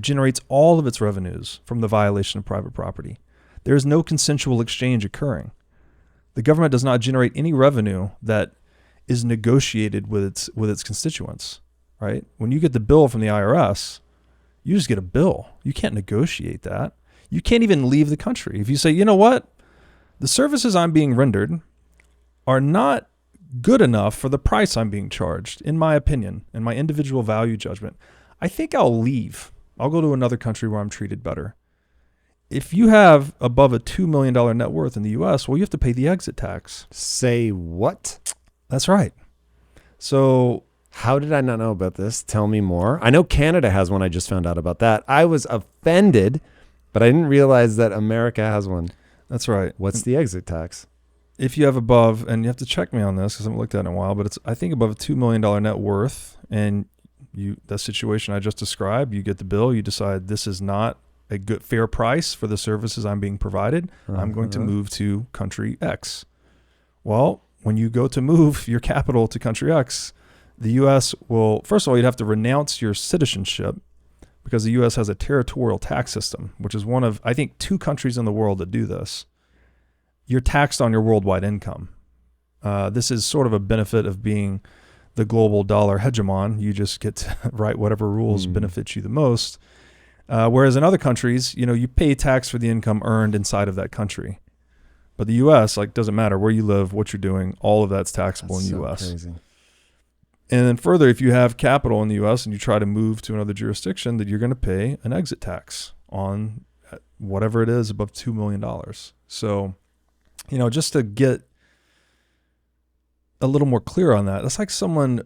Speaker 2: generates all of its revenues from the violation of private property. There is no consensual exchange occurring. The government does not generate any revenue that is negotiated with its constituents. right? When you get the bill from the IRS, you just get a bill. You can't negotiate that. You can't even leave the country. If you say, you know what, the services I'm being rendered are not good enough for the price I'm being charged, in my opinion, in my individual value judgment, I think I'll leave. I'll go to another country where I'm treated better. If you have above a $2 million net worth in the US, well, you have to pay the exit tax.
Speaker 1: Say what?
Speaker 2: That's right. So
Speaker 1: how did I not know about this? Tell me more. I know Canada has one. I just found out about that. I was offended, but I didn't realize that America has one.
Speaker 2: That's right.
Speaker 1: What's the exit tax?
Speaker 2: If you have above, and you have to check me on this because I haven't looked at it in a while, but it's, I think, above a $2 million net worth, and that situation I just described, you get the bill, you decide this is not a good fair price for the services I'm being provided. I'm going to move to country X. Well, when you go to move your capital to country X, the U.S. will, first of all, you'd have to renounce your citizenship because the U.S. has a territorial tax system, which is one of, I think, 2 countries in the world that do this. You're taxed on your worldwide income. This is sort of a benefit of being the global dollar hegemon. You just get to write whatever rules benefit you the most. Whereas in other countries, you pay tax for the income earned inside of that country. But the U.S., doesn't matter where you live, what you're doing, all of that's taxable in the U.S.
Speaker 1: Crazy.
Speaker 2: And then further, if you have capital in the U.S. and you try to move to another jurisdiction, that you're going to pay an exit tax on whatever it is above $2 million. So, just to get a little more clear on that, that's like someone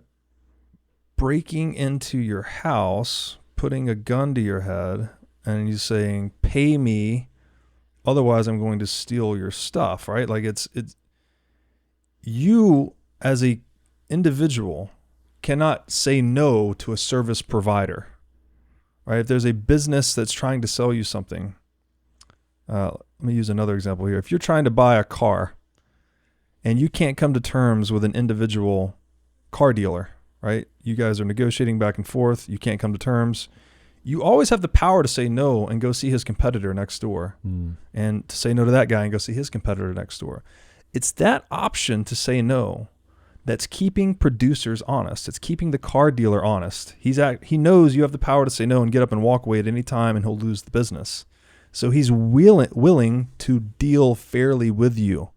Speaker 2: breaking into your house, putting a gun to your head, and you saying, pay me, otherwise I'm going to steal your stuff, right? It's you as a individual cannot say no to a service provider, right? If there's a business that's trying to sell you something, let me use another example here. If you're trying to buy a car and you can't come to terms with an individual car dealer, right? You guys are negotiating back and forth. You can't come to terms. You always have the power to say no and go see his competitor next door, and to say no to that guy and go see his competitor next door. It's that option to say no that's keeping producers honest. It's keeping the car dealer honest. He knows you have the power to say no and get up and walk away at any time, and he'll lose the business. So he's willing to deal fairly with you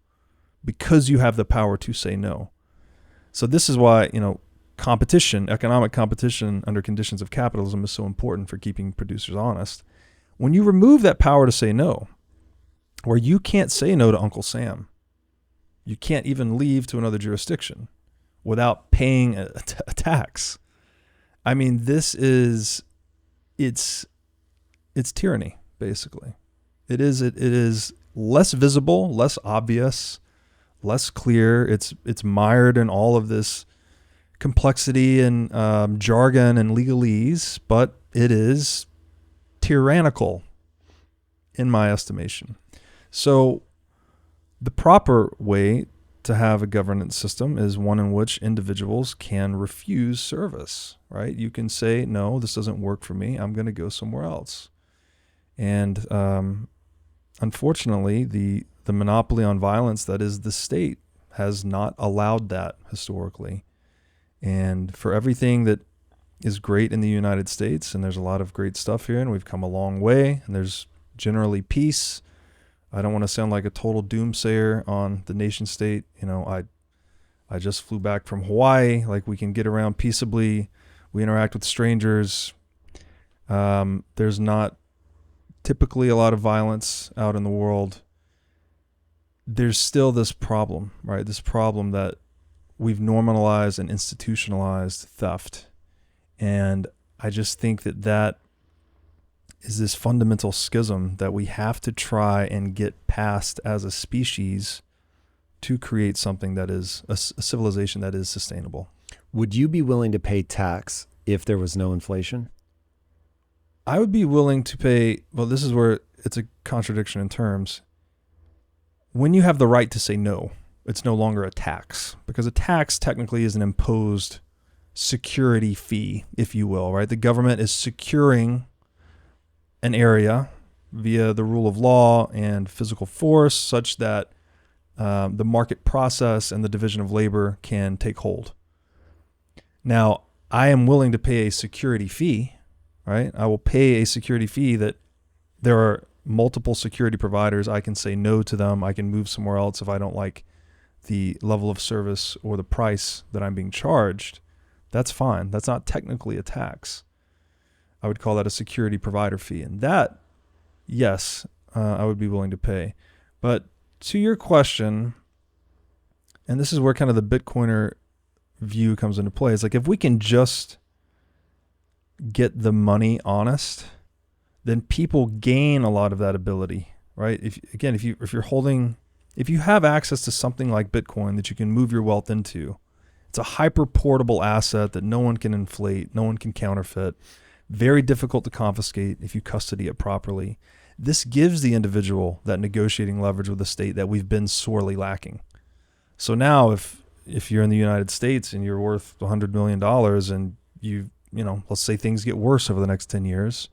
Speaker 2: because you have the power to say no. So this is why, competition, economic competition under conditions of capitalism is so important for keeping producers honest. When you remove that power to say no, where you can't say no to Uncle Sam, you can't even leave to another jurisdiction without paying a tax. I mean, it's tyranny, basically. It is less visible, less obvious, less clear. It's mired in all of this complexity and jargon and legalese, but it is tyrannical in my estimation. So the proper way to have a governance system is one in which individuals can refuse service, right? You can say, no, this doesn't work for me. I'm going to go somewhere else. And unfortunately, the monopoly on violence that is the state has not allowed that historically. And for everything that is great in the United States, and there's a lot of great stuff here, and we've come a long way, and there's generally peace. I don't want to sound like a total doomsayer on the nation state. I just flew back from Hawaii. We can get around peaceably. We interact with strangers. There's not typically a lot of violence out in the world. There's still this problem, right? This problem that we've normalized and institutionalized theft. And I just think that is this fundamental schism that we have to try and get past as a species to create something that is a civilization that is sustainable.
Speaker 1: Would you be willing to pay tax if there was no inflation?
Speaker 2: I would be willing to pay, well, this is where it's a contradiction in terms. When you have the right to say no, it's no longer a tax, because a tax technically is an imposed security fee, if you will, right? The government is securing an area via the rule of law and physical force such that the market process and the division of labor can take hold. Now, I am willing to pay a security fee, right? I will pay a security fee that there are multiple security providers. I can say no to them. I can move somewhere else if I don't like the level of service or the price that I'm being charged. That's fine. That's not technically a tax. I would call that a security provider fee. And that, yes, I would be willing to pay. But to your question, and this is where kind of the Bitcoiner view comes into play, is like if we can just get the money honest, then people gain a lot of that ability, right? If you have access to something like Bitcoin that you can move your wealth into, it's a hyper portable asset that no one can inflate, no one can counterfeit, very difficult to confiscate if you custody it properly. This gives the individual that negotiating leverage with the state that we've been sorely lacking. So now if you're in the United States and you're worth $100 million and let's say things get worse over the next 10 years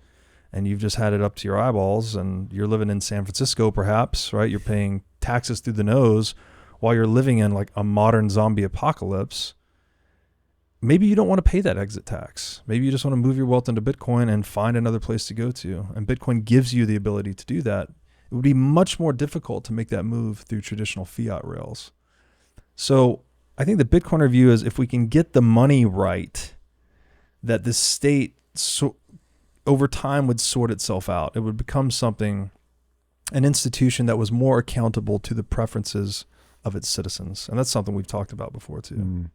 Speaker 2: and you've just had it up to your eyeballs and you're living in San Francisco perhaps, right? You're paying taxes through the nose while you're living in like a modern zombie apocalypse. Maybe you don't want to pay that exit tax. Maybe you just want to move your wealth into Bitcoin and find another place to go to. And Bitcoin gives you the ability to do that. It would be much more difficult to make that move through traditional fiat rails. So I think the Bitcoiner view is if we can get the money right, that the state over time would sort itself out. It would become an institution that was more accountable to the preferences of its citizens. And that's something we've talked about before too.
Speaker 1: Mm.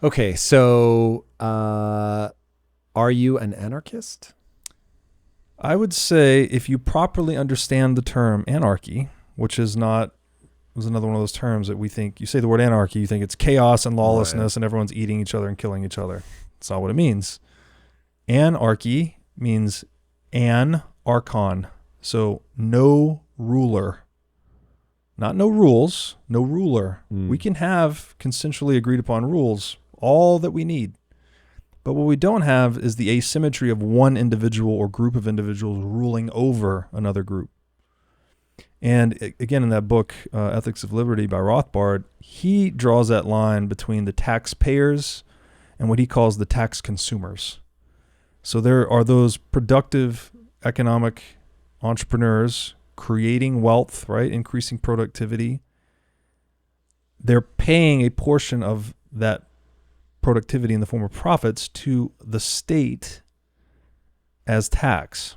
Speaker 1: Okay, so are you an anarchist?
Speaker 2: I would say if you properly understand the term anarchy, which was another one of those terms that we think, you say the word anarchy, you think it's chaos and lawlessness and everyone's eating each other and killing each other. That's not what it means. Anarchy means an archon. So no ruler. Not no rules, no ruler. We can have consensually agreed upon rules, all that we need. But what we don't have is the asymmetry of one individual or group of individuals ruling over another group. And again, in that book, Ethics of Liberty by Rothbard, he draws that line between the taxpayers and what he calls the tax consumers. So there are those productive economic entrepreneurs creating wealth, right? Increasing productivity. They're paying a portion of that productivity in the form of profits to the state as tax.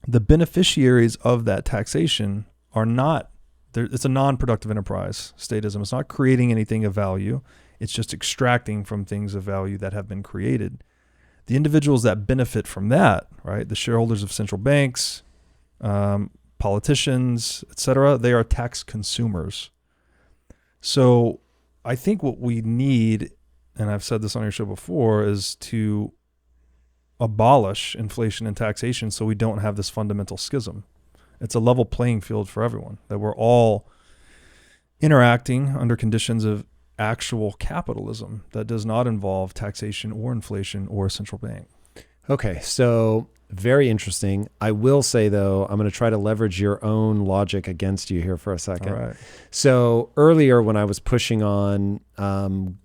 Speaker 2: The beneficiaries of that taxation are not, it's a non-productive enterprise, statism. It's not creating anything of value. It's just extracting from things of value that have been created. The individuals that benefit from that, right? The shareholders of central banks, politicians, etc., they are tax consumers. So I think what we need, and I've said this on your show before, is to abolish inflation and taxation so we don't have this fundamental schism. It's a level playing field for everyone, that we're all interacting under conditions of actual capitalism that does not involve taxation or inflation or a central bank.
Speaker 1: Okay, so very interesting. I will say, though, I'm going to try to leverage your own logic against you here for a second.
Speaker 2: All right.
Speaker 1: So earlier when I was pushing on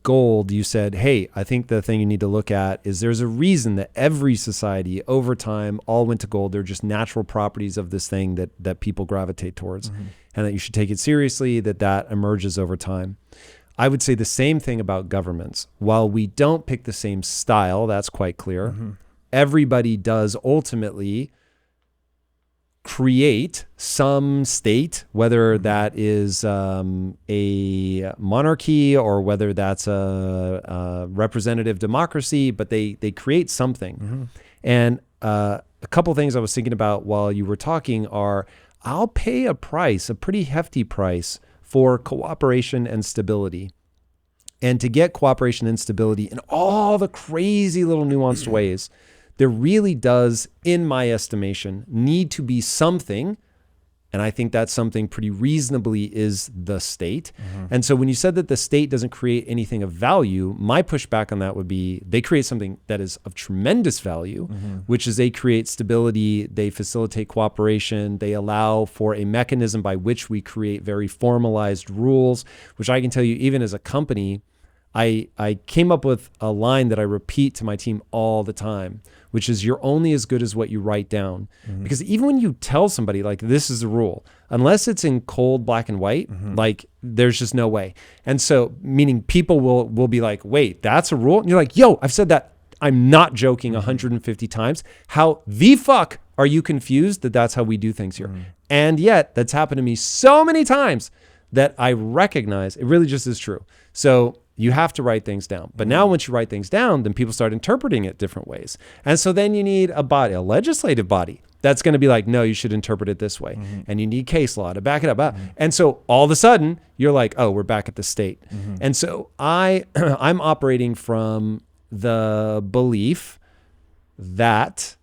Speaker 1: gold, you said, hey, I think the thing you need to look at is there's a reason that every society over time all went to gold. They're just natural properties of this thing that people gravitate towards, and that you should take it seriously, that emerges over time. I would say the same thing about governments. While we don't pick the same style, that's quite clear. Everybody does ultimately create some state, whether that is a monarchy or whether that's a representative democracy, but they create something. And a couple things I was thinking about while you were talking are, I'll pay a price, a pretty hefty price, for cooperation and stability. And to get cooperation and stability in all the crazy little nuanced ways, there really does, in my estimation, need to be something, and I think that something pretty reasonably is the state. And so when you said that the state doesn't create anything of value, my pushback on that would be they create something that is of tremendous value, which is they create stability, they facilitate cooperation, they allow for a mechanism by which we create very formalized rules, which I can tell you, even as a company, I came up with a line that I repeat to my team all the time, which is you're only as good as what you write down. Because even when you tell somebody like this is the rule, unless it's in cold black and white, like there's just no way. And so meaning people will be like, wait, that's a rule? And you're like, yo, I've said that. I'm not joking 150 times. How the fuck are you confused that that's how we do things here? And yet that's happened to me so many times that I recognize it really just is true. So you have to write things down. But now once you write things down, then people start interpreting it different ways. And so then you need a legislative body that's going to be like, no, you should interpret it this way. And you need case law to back it up. And so all of a sudden you're like, oh, we're back at the state. And so I'm operating from the belief that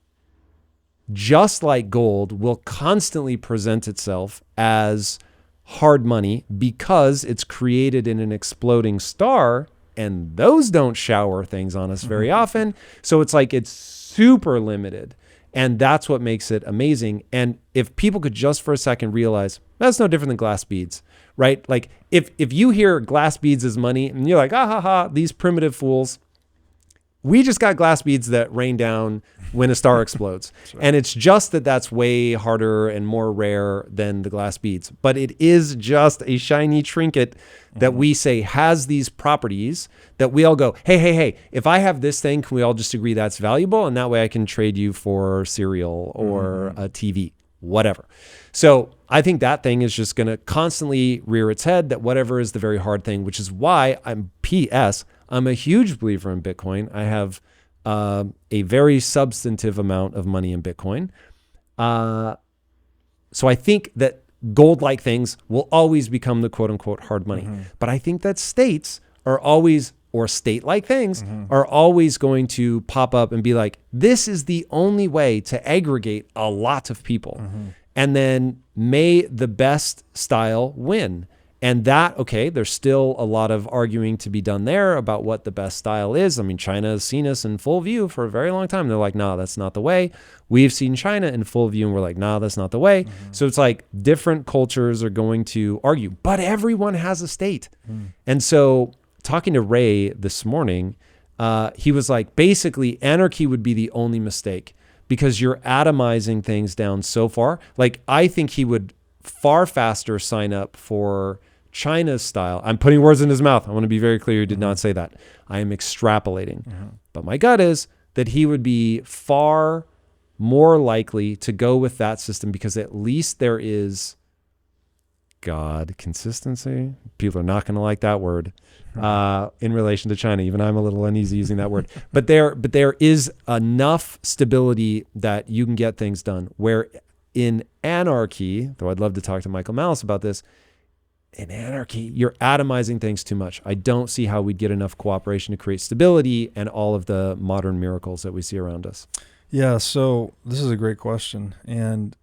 Speaker 1: just like gold will constantly present itself as hard money because it's created in an exploding star, and those don't shower things on us very often. So it's like it's super limited, and that's what makes it amazing. And if people could just for a second realize that's no different than glass beads, right? Like if you hear glass beads as money and you're like, ah ha ha, these primitive fools. We just got glass beads that rain down when a star explodes. Right. And it's just that's way harder and more rare than the glass beads. But it is just a shiny trinket that we say has these properties that we all go, hey, if I have this thing, can we all just agree that's valuable? And that way I can trade you for cereal or a TV, whatever. So I think that thing is just going to constantly rear its head, that whatever is the very hard thing, which is why I'm a huge believer in Bitcoin. I have a very substantive amount of money in Bitcoin. So I think that gold-like things will always become the quote-unquote hard money. But I think that states are always, or state-like things, are always going to pop up and be like, this is the only way to aggregate a lot of people. And then may the best style win. And that, okay, there's still a lot of arguing to be done there about what the best style is. I mean, China has seen us in full view for a very long time. They're like, no, that's not the way. We've seen China in full view and we're like, no, that's not the way. So it's like different cultures are going to argue, but everyone has a state. And so talking to Ray this morning, he was like, basically anarchy would be the only mistake because you're atomizing things down so far. Like I think he would far faster sign up for China's style. I'm putting words in his mouth. I want to be very clear. He did not say that. I am extrapolating. But my gut is that he would be far more likely to go with that system because at least there is consistency. People are not going to like that word in relation to China. Even I'm a little uneasy using that word. But there is enough stability that you can get things done. Where in anarchy, though I'd love to talk to Michael Malice about this, in anarchy, you're atomizing things too much. I don't see how we'd get enough cooperation to create stability and all of the modern miracles that we see around us.
Speaker 2: Yeah, so this is a great question. And,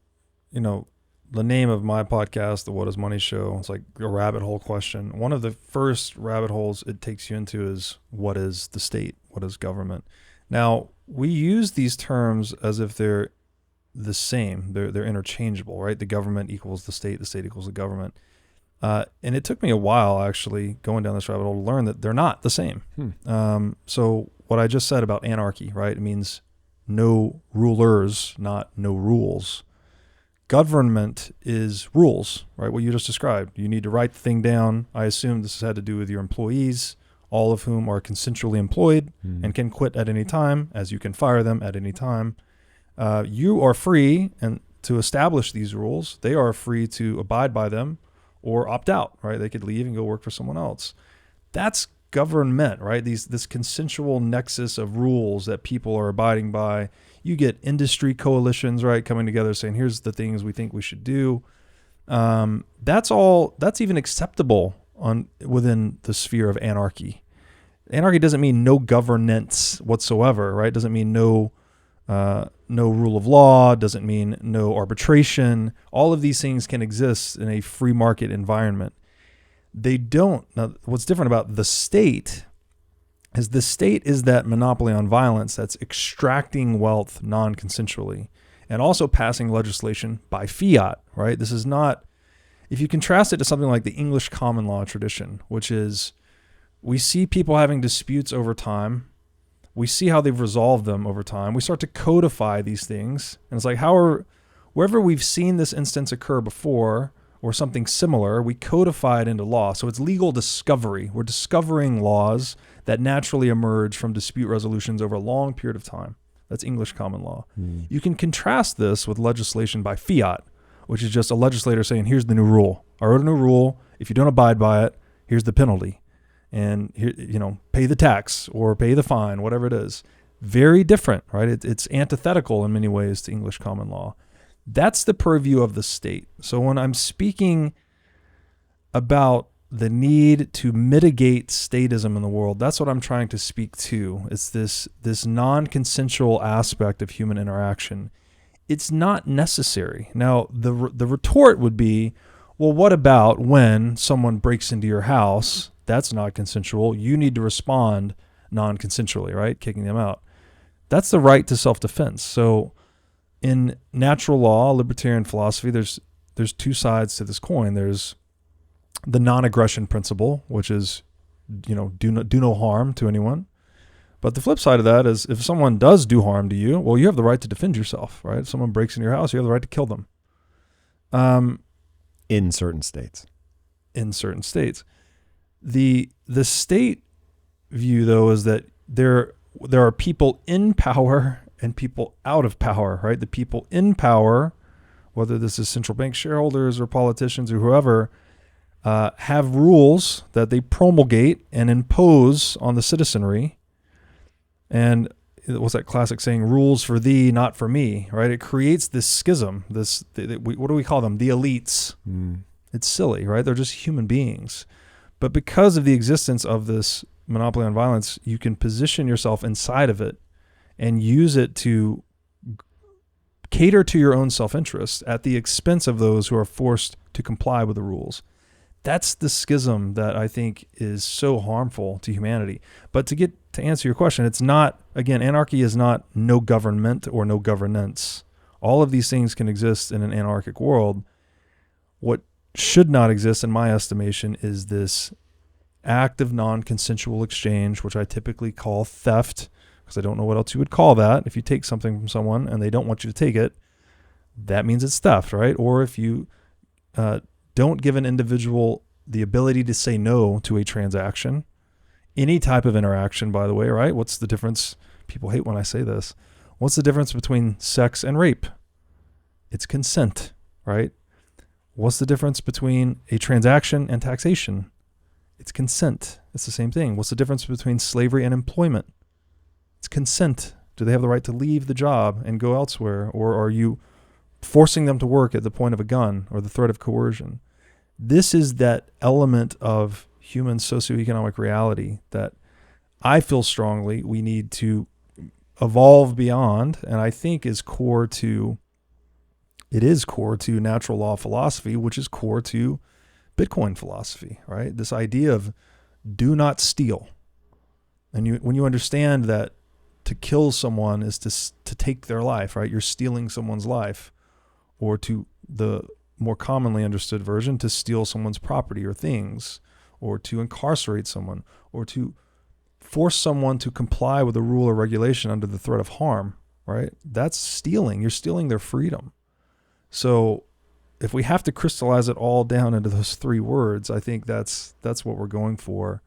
Speaker 2: you know, the name of my podcast, the What is Money Show, it's like a rabbit hole question. One of the first rabbit holes it takes you into is what is the state? What is government? Now, we use these terms as if they're the same. They're interchangeable, right? The government equals the state equals the government. And it took me a while actually going down this rabbit hole to learn that they're not the same. So what I just said about anarchy, right? It means no rulers, not no rules. Government is rules, right? What you just described. You need to write the thing down. I assume this has had to do with your employees, all of whom are consensually employed and can quit at any time, as you can fire them at any time. You are free and to establish these rules. They are free to abide by them or opt out, right? They could leave and go work for someone else. That's government, right? This consensual nexus of rules that people are abiding by. You get industry coalitions, right, coming together saying, here's the things we think we should do. That's even acceptable within the sphere of anarchy. Anarchy doesn't mean no governance whatsoever, right? Doesn't mean no rule of law, doesn't mean no arbitration. All of these things can exist in a free market environment. They don't. Now, what's different about the state is that monopoly on violence that's extracting wealth non-consensually and also passing legislation by fiat, right? This is not, if you contrast it to something like the English common law tradition, which is we see people having disputes over time. We see how they've resolved them over time. We start to codify these things. And it's like, wherever we've seen this instance occur before or something similar, we codify it into law. So it's legal discovery. We're discovering laws that naturally emerge from dispute resolutions over a long period of time. That's English common law. You can contrast this with legislation by fiat, which is just a legislator saying, here's the new rule. I wrote a new rule. If you don't abide by it, here's the penalty. And here, pay the tax or pay the fine, whatever it is. Very different, right? It's antithetical in many ways to English common law. That's the purview of the state. So when I'm speaking about the need to mitigate statism in the world, that's what I'm trying to speak to. It's this non-consensual aspect of human interaction. It's not necessary. Now, the retort would be, well, what about when someone breaks into your house? That's not consensual. You need to respond non-consensually, right? Kicking them out. That's the right to self-defense. So in natural law, libertarian philosophy, there's two sides to this coin. There's the non-aggression principle, which is, do no harm to anyone. But the flip side of that is if someone does do harm to you, well, you have the right to defend yourself, right? If someone breaks into your house, you have the right to kill them.
Speaker 1: In certain states.
Speaker 2: In certain states. The state view, though, is that there are people in power and people out of power, right? The people in power, whether this is central bank shareholders or politicians or whoever, have rules that they promulgate and impose on the citizenry. And what's that classic saying? Rules for thee, not for me, right? It creates this schism. What do we call them? The elites. It's silly, right? They're just human beings. But because of the existence of this monopoly on violence, you can position yourself inside of it and use it to cater to your own self-interest at the expense of those who are forced to comply with the rules. That's the schism that I think is so harmful to humanity. But to answer your question, it's not, again, anarchy is not no government or no governance. All of these things can exist in an anarchic world. What should not exist, in my estimation, is this act of non-consensual exchange, which I typically call theft, because I don't know what else you would call that. If you take something from someone and they don't want you to take it, that means it's theft, right? Or if you don't give an individual the ability to say no to a transaction, any type of interaction, by the way, right? What's the difference? People hate when I say this. What's the difference between sex and rape? It's consent, right? What's the difference between a transaction and taxation? It's consent. It's the same thing. What's the difference between slavery and employment? It's consent. Do they have the right to leave the job and go elsewhere? Or are you forcing them to work at the point of a gun or the threat of coercion? This is that element of human socioeconomic reality that I feel strongly we need to evolve beyond, and I think is core to natural law philosophy, which is core to Bitcoin philosophy, right? This idea of do not steal. And when you understand that to kill someone is to take their life, right? You're stealing someone's life. Or to the more commonly understood version, to steal someone's property or things, or to incarcerate someone, or to force someone to comply with a rule or regulation under the threat of harm, right? That's stealing. You're stealing their freedom. So if we have to crystallize it all down into those three words, I think that's what we're going for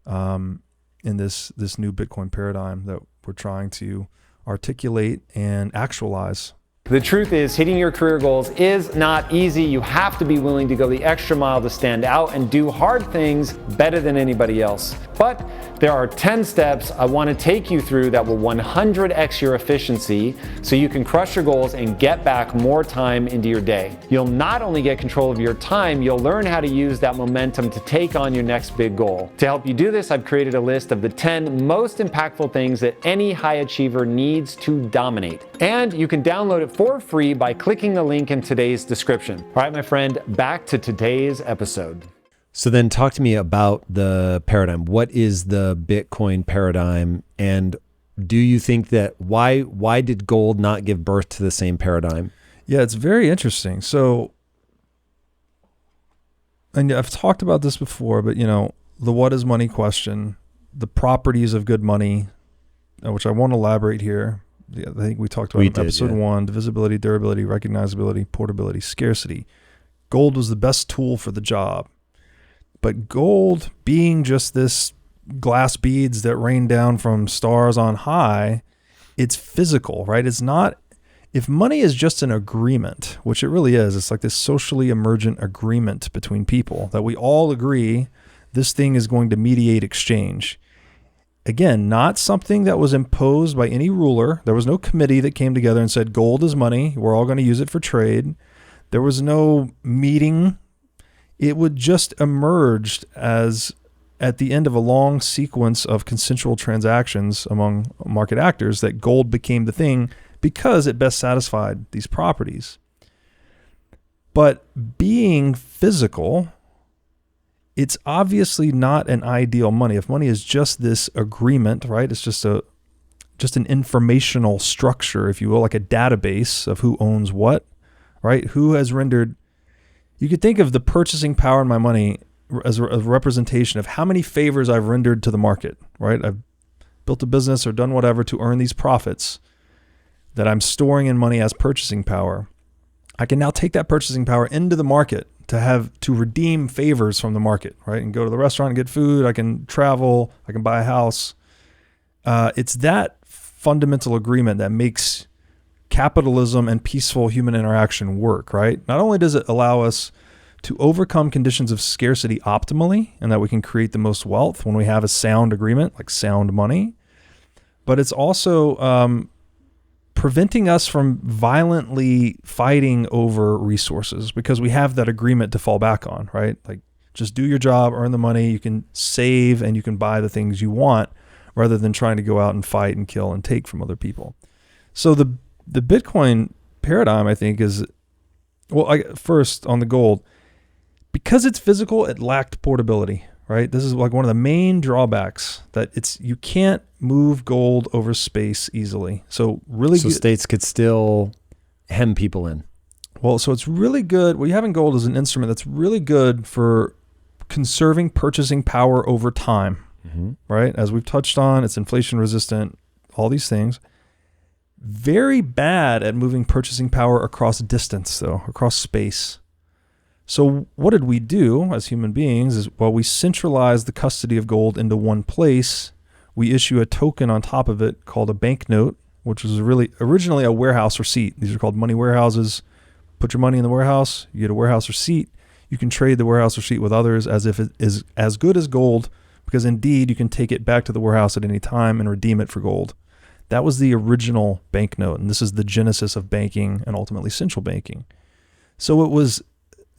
Speaker 2: in this new Bitcoin paradigm that we're trying to articulate and actualize.
Speaker 3: The truth is, hitting your career goals is not easy. You have to be willing to go the extra mile to stand out and do hard things better than anybody else. But there are 10 steps I want to take you through that will 100x your efficiency so you can crush your goals and get back more time into your day. You'll not only get control of your time, you'll learn how to use that momentum to take on your next big goal. To help you do this, I've created a list of the 10 most impactful things that any high achiever needs to dominate. And you can download it for free by clicking the link in today's description. All right, my friend, back to today's episode.
Speaker 1: So then talk to me about the paradigm. What is the Bitcoin paradigm? And do you think that why did gold not give birth to the same paradigm?
Speaker 2: Yeah, it's very interesting. So, and I've talked about this before, but the what is money question, the properties of good money, which I won't elaborate here. I think we talked about in episode 1, divisibility, durability, recognizability, portability, scarcity. Gold was the best tool for the job. But gold, being just this glass beads that rain down from stars on high, it's physical, right? It's not, if money is just an agreement, which it really is, it's like this socially emergent agreement between people that we all agree this thing is going to mediate exchange. Again, not something that was imposed by any ruler. There was no committee that came together and said, gold is money. We're all going to use it for trade. There was no meeting. It would just emerge as at the end of a long sequence of consensual transactions among market actors that gold became the thing because it best satisfied these properties. But being physical, it's obviously not an ideal money. If money is just this agreement, right? It's just an informational structure, if you will, like a database of who owns what, right? Who has rendered. You could think of the purchasing power in my money as a representation of how many favors I've rendered to the market, right? I've built a business or done whatever to earn these profits that I'm storing in money as purchasing power. I can now take that purchasing power into the market to redeem favors from the market, right? And go to the restaurant and get food. I can travel. I can buy a house. It's that fundamental agreement that makes capitalism and peaceful human interaction work, right? Not only does it allow us to overcome conditions of scarcity optimally, and that we can create the most wealth when we have a sound agreement, like sound money, but it's also preventing us from violently fighting over resources because we have that agreement to fall back on, right? Like, just do your job, earn the money, you can save, and you can buy the things you want rather than trying to go out and fight and kill and take from other people. So the Bitcoin paradigm, I think, is, first on the gold, because it's physical, it lacked portability, right? This is like one of the main drawbacks, that you can't move gold over space easily. So
Speaker 1: states could still hem people in.
Speaker 2: Well, so it's really good. What you have in gold is an instrument that's really good for conserving purchasing power over time, right? As we've touched on, it's inflation resistant, all these things. Very bad at moving purchasing power across distance, though, across space. So what did we do as human beings we centralized the custody of gold into one place. We issue a token on top of it called a banknote, which was really originally a warehouse receipt. These are called money warehouses. Put your money in the warehouse, you get a warehouse receipt. You can trade the warehouse receipt with others as if it is as good as gold, because indeed you can take it back to the warehouse at any time and redeem it for gold. That was the original banknote, and this is the genesis of banking and ultimately central banking. So it was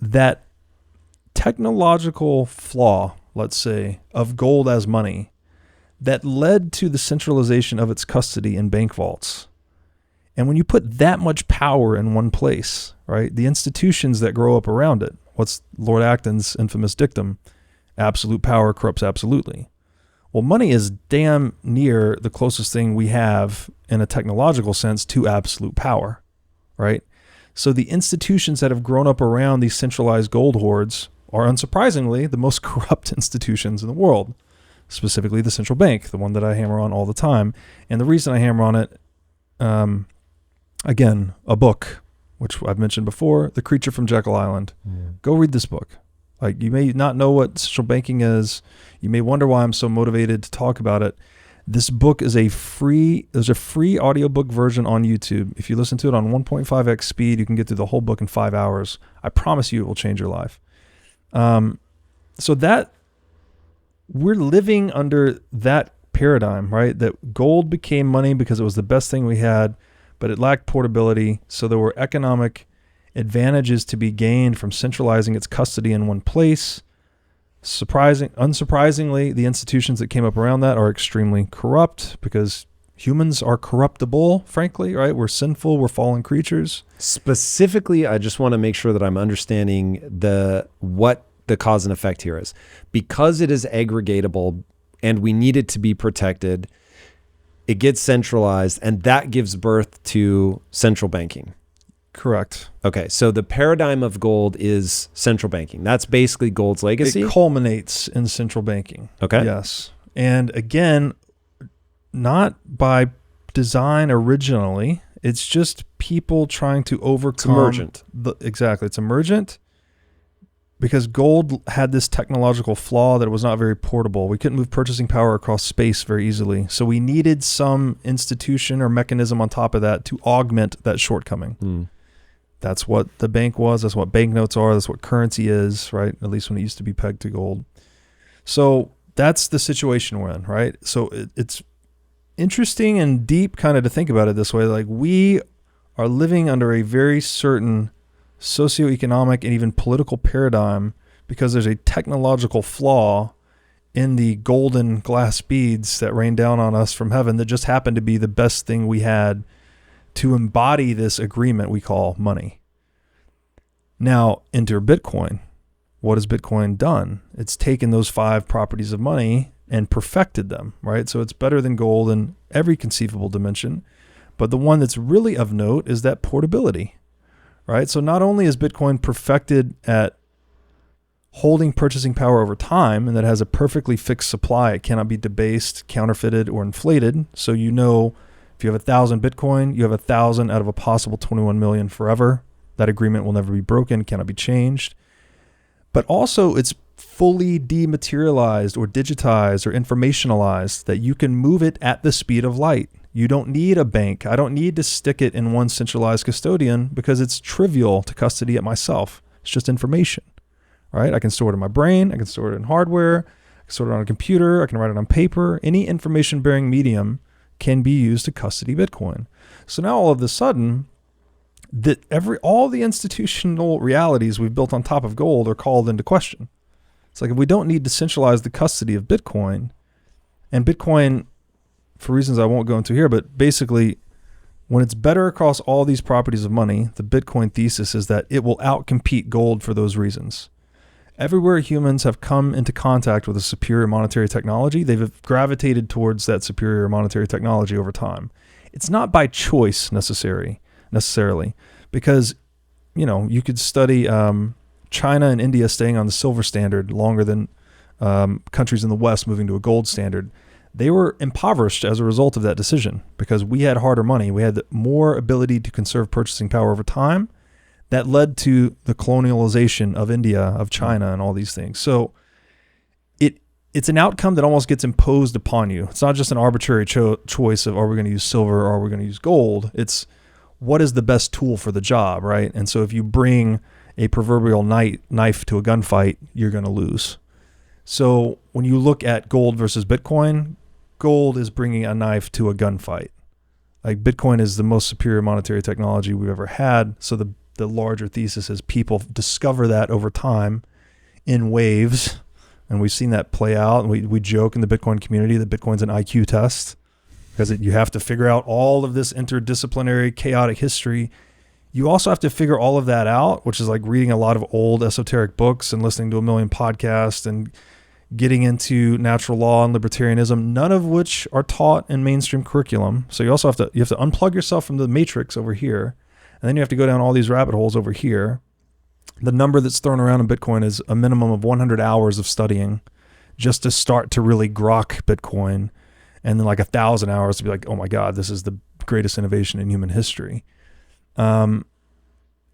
Speaker 2: that technological flaw, let's say, of gold as money that led to the centralization of its custody in bank vaults. And when you put that much power in one place, right, the institutions that grow up around it, what's Lord Acton's infamous dictum? Absolute power corrupts absolutely. Well, money is damn near the closest thing we have in a technological sense to absolute power, right? So the institutions that have grown up around these centralized gold hoards are, unsurprisingly, the most corrupt institutions in the world, specifically the central bank, the one that I hammer on all the time. And the reason I hammer on it, again, a book, which I've mentioned before, The Creature from Jekyll Island. Go read this book. Like, you may not know what central banking is. You may wonder why I'm so motivated to talk about it. This book is there's a free audiobook version on YouTube. If you listen to it on 1.5x speed, you can get through the whole book in 5 hours. I promise you it will change your life. So that we're living under that paradigm, right? That gold became money because it was the best thing we had, but it lacked portability. So there were economic advantages to be gained from centralizing its custody in one place. Unsurprisingly, the institutions that came up around that are extremely corrupt because humans are corruptible, frankly, right? We're sinful, we're fallen creatures.
Speaker 1: Specifically, I just want to make sure that I'm understanding what the cause and effect here is. Because it is aggregatable and we need it to be protected, it gets centralized, and that gives birth to central banking.
Speaker 2: Correct.
Speaker 1: Okay, so the paradigm of gold is central banking. That's basically gold's legacy.
Speaker 2: It culminates in central banking.
Speaker 1: Okay.
Speaker 2: Yes. And again, not by design originally. It's just people trying to overcome.
Speaker 1: It's emergent.
Speaker 2: Exactly. It's emergent because gold had this technological flaw that it was not very portable. We couldn't move purchasing power across space very easily. So we needed some institution or mechanism on top of that to augment that shortcoming. That's what the bank was. That's what banknotes are. That's what currency is, right? At least when it used to be pegged to gold. So that's the situation we're in, right? So it's interesting and deep kind of to think about it this way. Like we are living under a very certain socioeconomic and even political paradigm because there's a technological flaw in the golden glass beads that rain down on us from heaven that just happened to be the best thing we had to embody this agreement we call money. Now, enter Bitcoin. What has Bitcoin done? It's taken those 5 properties of money and perfected them, right? So it's better than gold in every conceivable dimension. But the one that's really of note is that portability, right? So not only is Bitcoin perfected at holding purchasing power over time, and that has a perfectly fixed supply, it cannot be debased, counterfeited, or inflated. So you know, if you have 1,000 Bitcoin, you have 1,000 out of a possible 21 million forever. That agreement will never be broken, cannot be changed. But also it's fully dematerialized or digitized or informationalized that you can move it at the speed of light. You don't need a bank. I don't need to stick it in one centralized custodian because it's trivial to custody it myself. It's just information, right? I can store it in my brain. I can store it in hardware. I can store it on a computer. I can write it on paper. Any information-bearing medium can be used to custody Bitcoin. So now all of a sudden, all the institutional realities we've built on top of gold are called into question. It's like if we don't need to centralize the custody of Bitcoin, and Bitcoin, for reasons I won't go into here, but basically when it's better across all these properties of money, the Bitcoin thesis is that it will outcompete gold for those reasons. Everywhere humans have come into contact with a superior monetary technology, they've gravitated towards that superior monetary technology over time. It's not by choice necessarily, because, you know, you could study China and India staying on the silver standard longer than countries in the West moving to a gold standard. They were impoverished as a result of that decision because we had harder money. We had more ability to conserve purchasing power over time. That led to the colonialization of India, of China, and all these things. So it's an outcome that almost gets imposed upon you. It's not just an arbitrary choice of are we going to use silver or are we going to use gold. It's what is the best tool for the job, right? And so if you bring a proverbial knife to a gunfight, you're going to lose. So when you look at gold versus Bitcoin, gold is bringing a knife to a gunfight. Like Bitcoin is the most superior monetary technology we've ever had. So the larger thesis is people discover that over time in waves. And we've seen that play out. And we joke in the Bitcoin community that Bitcoin's an IQ test because you have to figure out all of this interdisciplinary chaotic history. You also have to figure all of that out, which is like reading a lot of old esoteric books and listening to a million podcasts and getting into natural law and libertarianism, none of which are taught in mainstream curriculum. So you also have to unplug yourself from the matrix over here. And then you have to go down all these rabbit holes over here. The number that's thrown around in Bitcoin is a minimum of 100 hours of studying just to start to really grok Bitcoin. And then like 1,000 hours to be like, oh my God, this is the greatest innovation in human history. And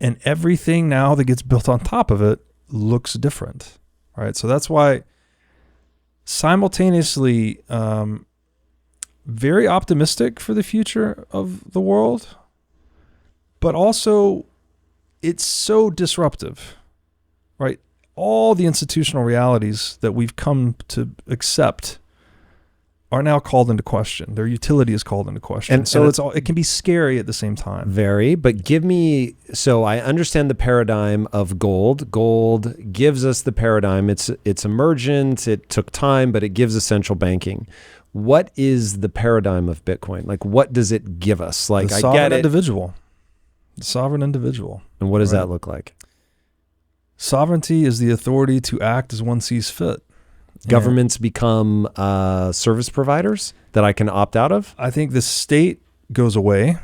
Speaker 2: everything now that gets built on top of it looks different, right? So that's why simultaneously very optimistic for the future of the world, but also it's so disruptive, right? All the institutional realities that we've come to accept are now called into question. Their utility is called into question. And so it can be scary at the same time.
Speaker 1: Very, but so I understand the paradigm of gold. Gold gives us the paradigm. It's emergent. It took time, but it gives us central banking. What is the paradigm of Bitcoin? Like, what does it give us? Like, I get it.
Speaker 2: The sovereign individual.
Speaker 1: And what does that look like?
Speaker 2: Sovereignty is the authority to act as one sees fit.
Speaker 1: Governments become service providers that I can opt out of?
Speaker 2: I think the state goes away.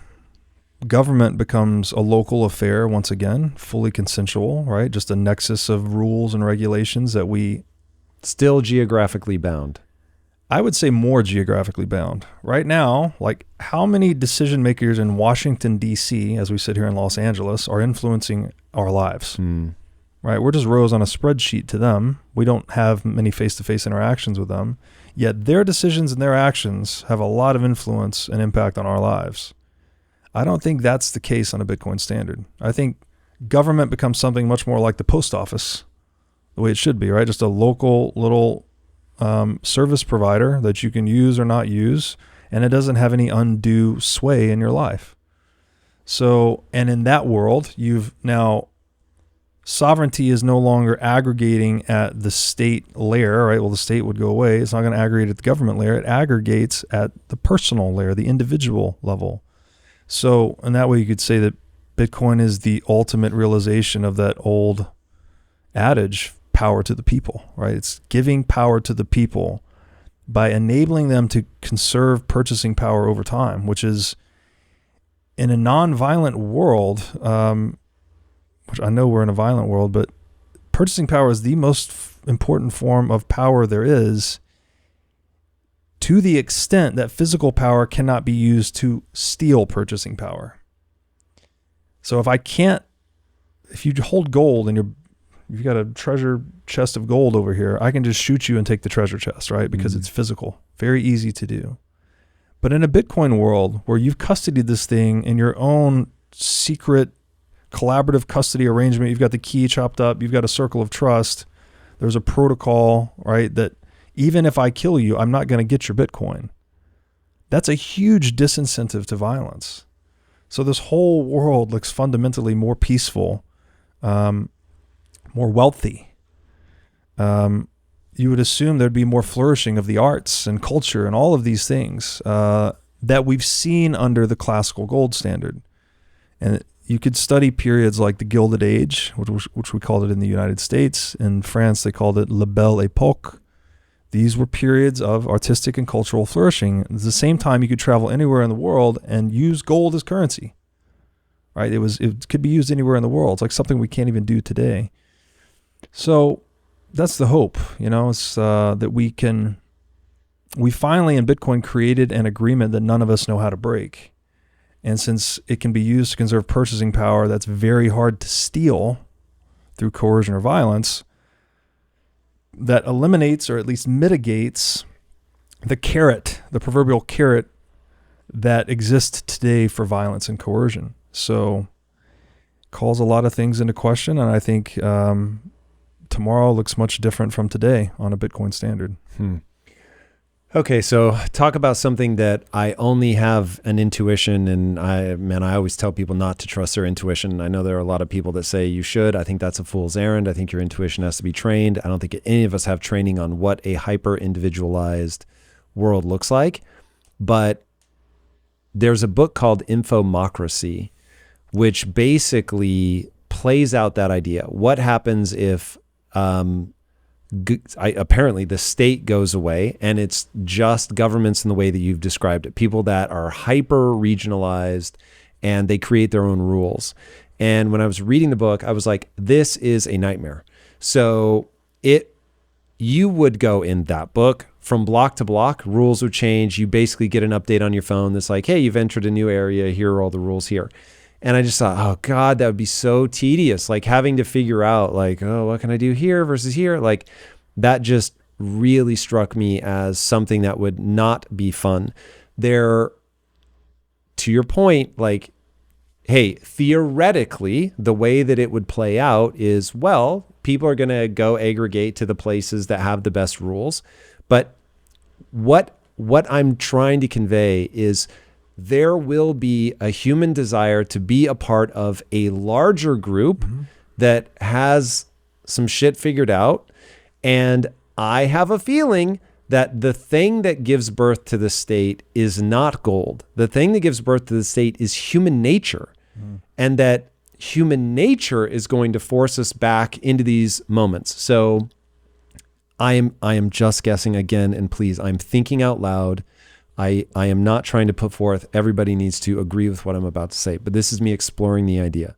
Speaker 2: government becomes a local affair once again, fully consensual, right? Just a nexus of rules and regulations that we...
Speaker 1: Still geographically bound.
Speaker 2: I would say more geographically bound. Right now, like how many decision makers in Washington, D.C., as we sit here in Los Angeles, are influencing our lives? Right? We're just rows on a spreadsheet to them. We don't have many face-to-face interactions with them. Yet their decisions and their actions have a lot of influence and impact on our lives. I don't think that's the case on a Bitcoin standard. I think government becomes something much more like the post office, the way it should be, right? Just a local little service provider that you can use or not use, and it doesn't have any undue sway in your life. So, and in that world, you've now, sovereignty is no longer aggregating at the state layer, right? Well, the state would go away. It's not going to aggregate at the government layer. It aggregates at the personal layer, the individual level. So, in that way, you could say that Bitcoin is the ultimate realization of that old adage, power to the people, right? It's giving power to the people by enabling them to conserve purchasing power over time, which is in a non-violent world, which I know we're in a violent world, but purchasing power is the most important form of power there is, to the extent that physical power cannot be used to steal purchasing power. So if you hold gold and you've got a treasure chest of gold over here, I can just shoot you and take the treasure chest, right? Because it's physical, very easy to do. But in a Bitcoin world where you've custodied this thing in your own secret collaborative custody arrangement, you've got the key chopped up, you've got a circle of trust, there's a protocol, right? That even if I kill you, I'm not going to get your Bitcoin. That's a huge disincentive to violence. So this whole world looks fundamentally more peaceful, more wealthy. You would assume there'd be more flourishing of the arts and culture and all of these things that we've seen under the classical gold standard. And you could study periods like the Gilded Age, which we called it in the United States. In France, they called it La Belle Époque. These were periods of artistic and cultural flourishing. At the same time, you could travel anywhere in the world and use gold as currency, right? It could be used anywhere in the world. It's like something we can't even do today. So that's the hope, it's that we finally in Bitcoin created an agreement that none of us know how to break. And since it can be used to conserve purchasing power, that's very hard to steal through coercion or violence, that eliminates or at least mitigates the proverbial carrot that exists today for violence and coercion. So calls a lot of things into question. And I think tomorrow looks much different from today on a Bitcoin standard.
Speaker 1: Okay, so talk about something that I only have an intuition, and I always tell people not to trust their intuition. I know there are a lot of people that say you should. I think that's a fool's errand. I think your intuition has to be trained. I don't think any of us have training on what a hyper-individualized world looks like. But there's a book called Infomocracy, which basically plays out that idea. What happens if apparently the state goes away and it's just governments in the way that you've described it, people that are hyper regionalized and they create their own rules. And when I was reading the book, I was like, this is a nightmare. So you would go in that book from block to block, rules would change. You basically get an update on your phone that's like, hey, you've entered a new area. Here are all the rules here. And I just thought, oh God, that would be so tedious. Like having to figure out like, oh, what can I do here versus here? Like that just really struck me as something that would not be fun. To your point, like, hey, theoretically, the way that it would play out is, well, people are going to go aggregate to the places that have the best rules. But what I'm trying to convey is there will be a human desire to be a part of a larger group that has some shit figured out. And I have a feeling that the thing that gives birth to the state is not gold. The thing that gives birth to the state is human nature. And that human nature is going to force us back into these moments. So I am just guessing again, and please, I'm thinking out loud. I am not trying to put forth everybody needs to agree with what I'm about to say, but this is me exploring the idea.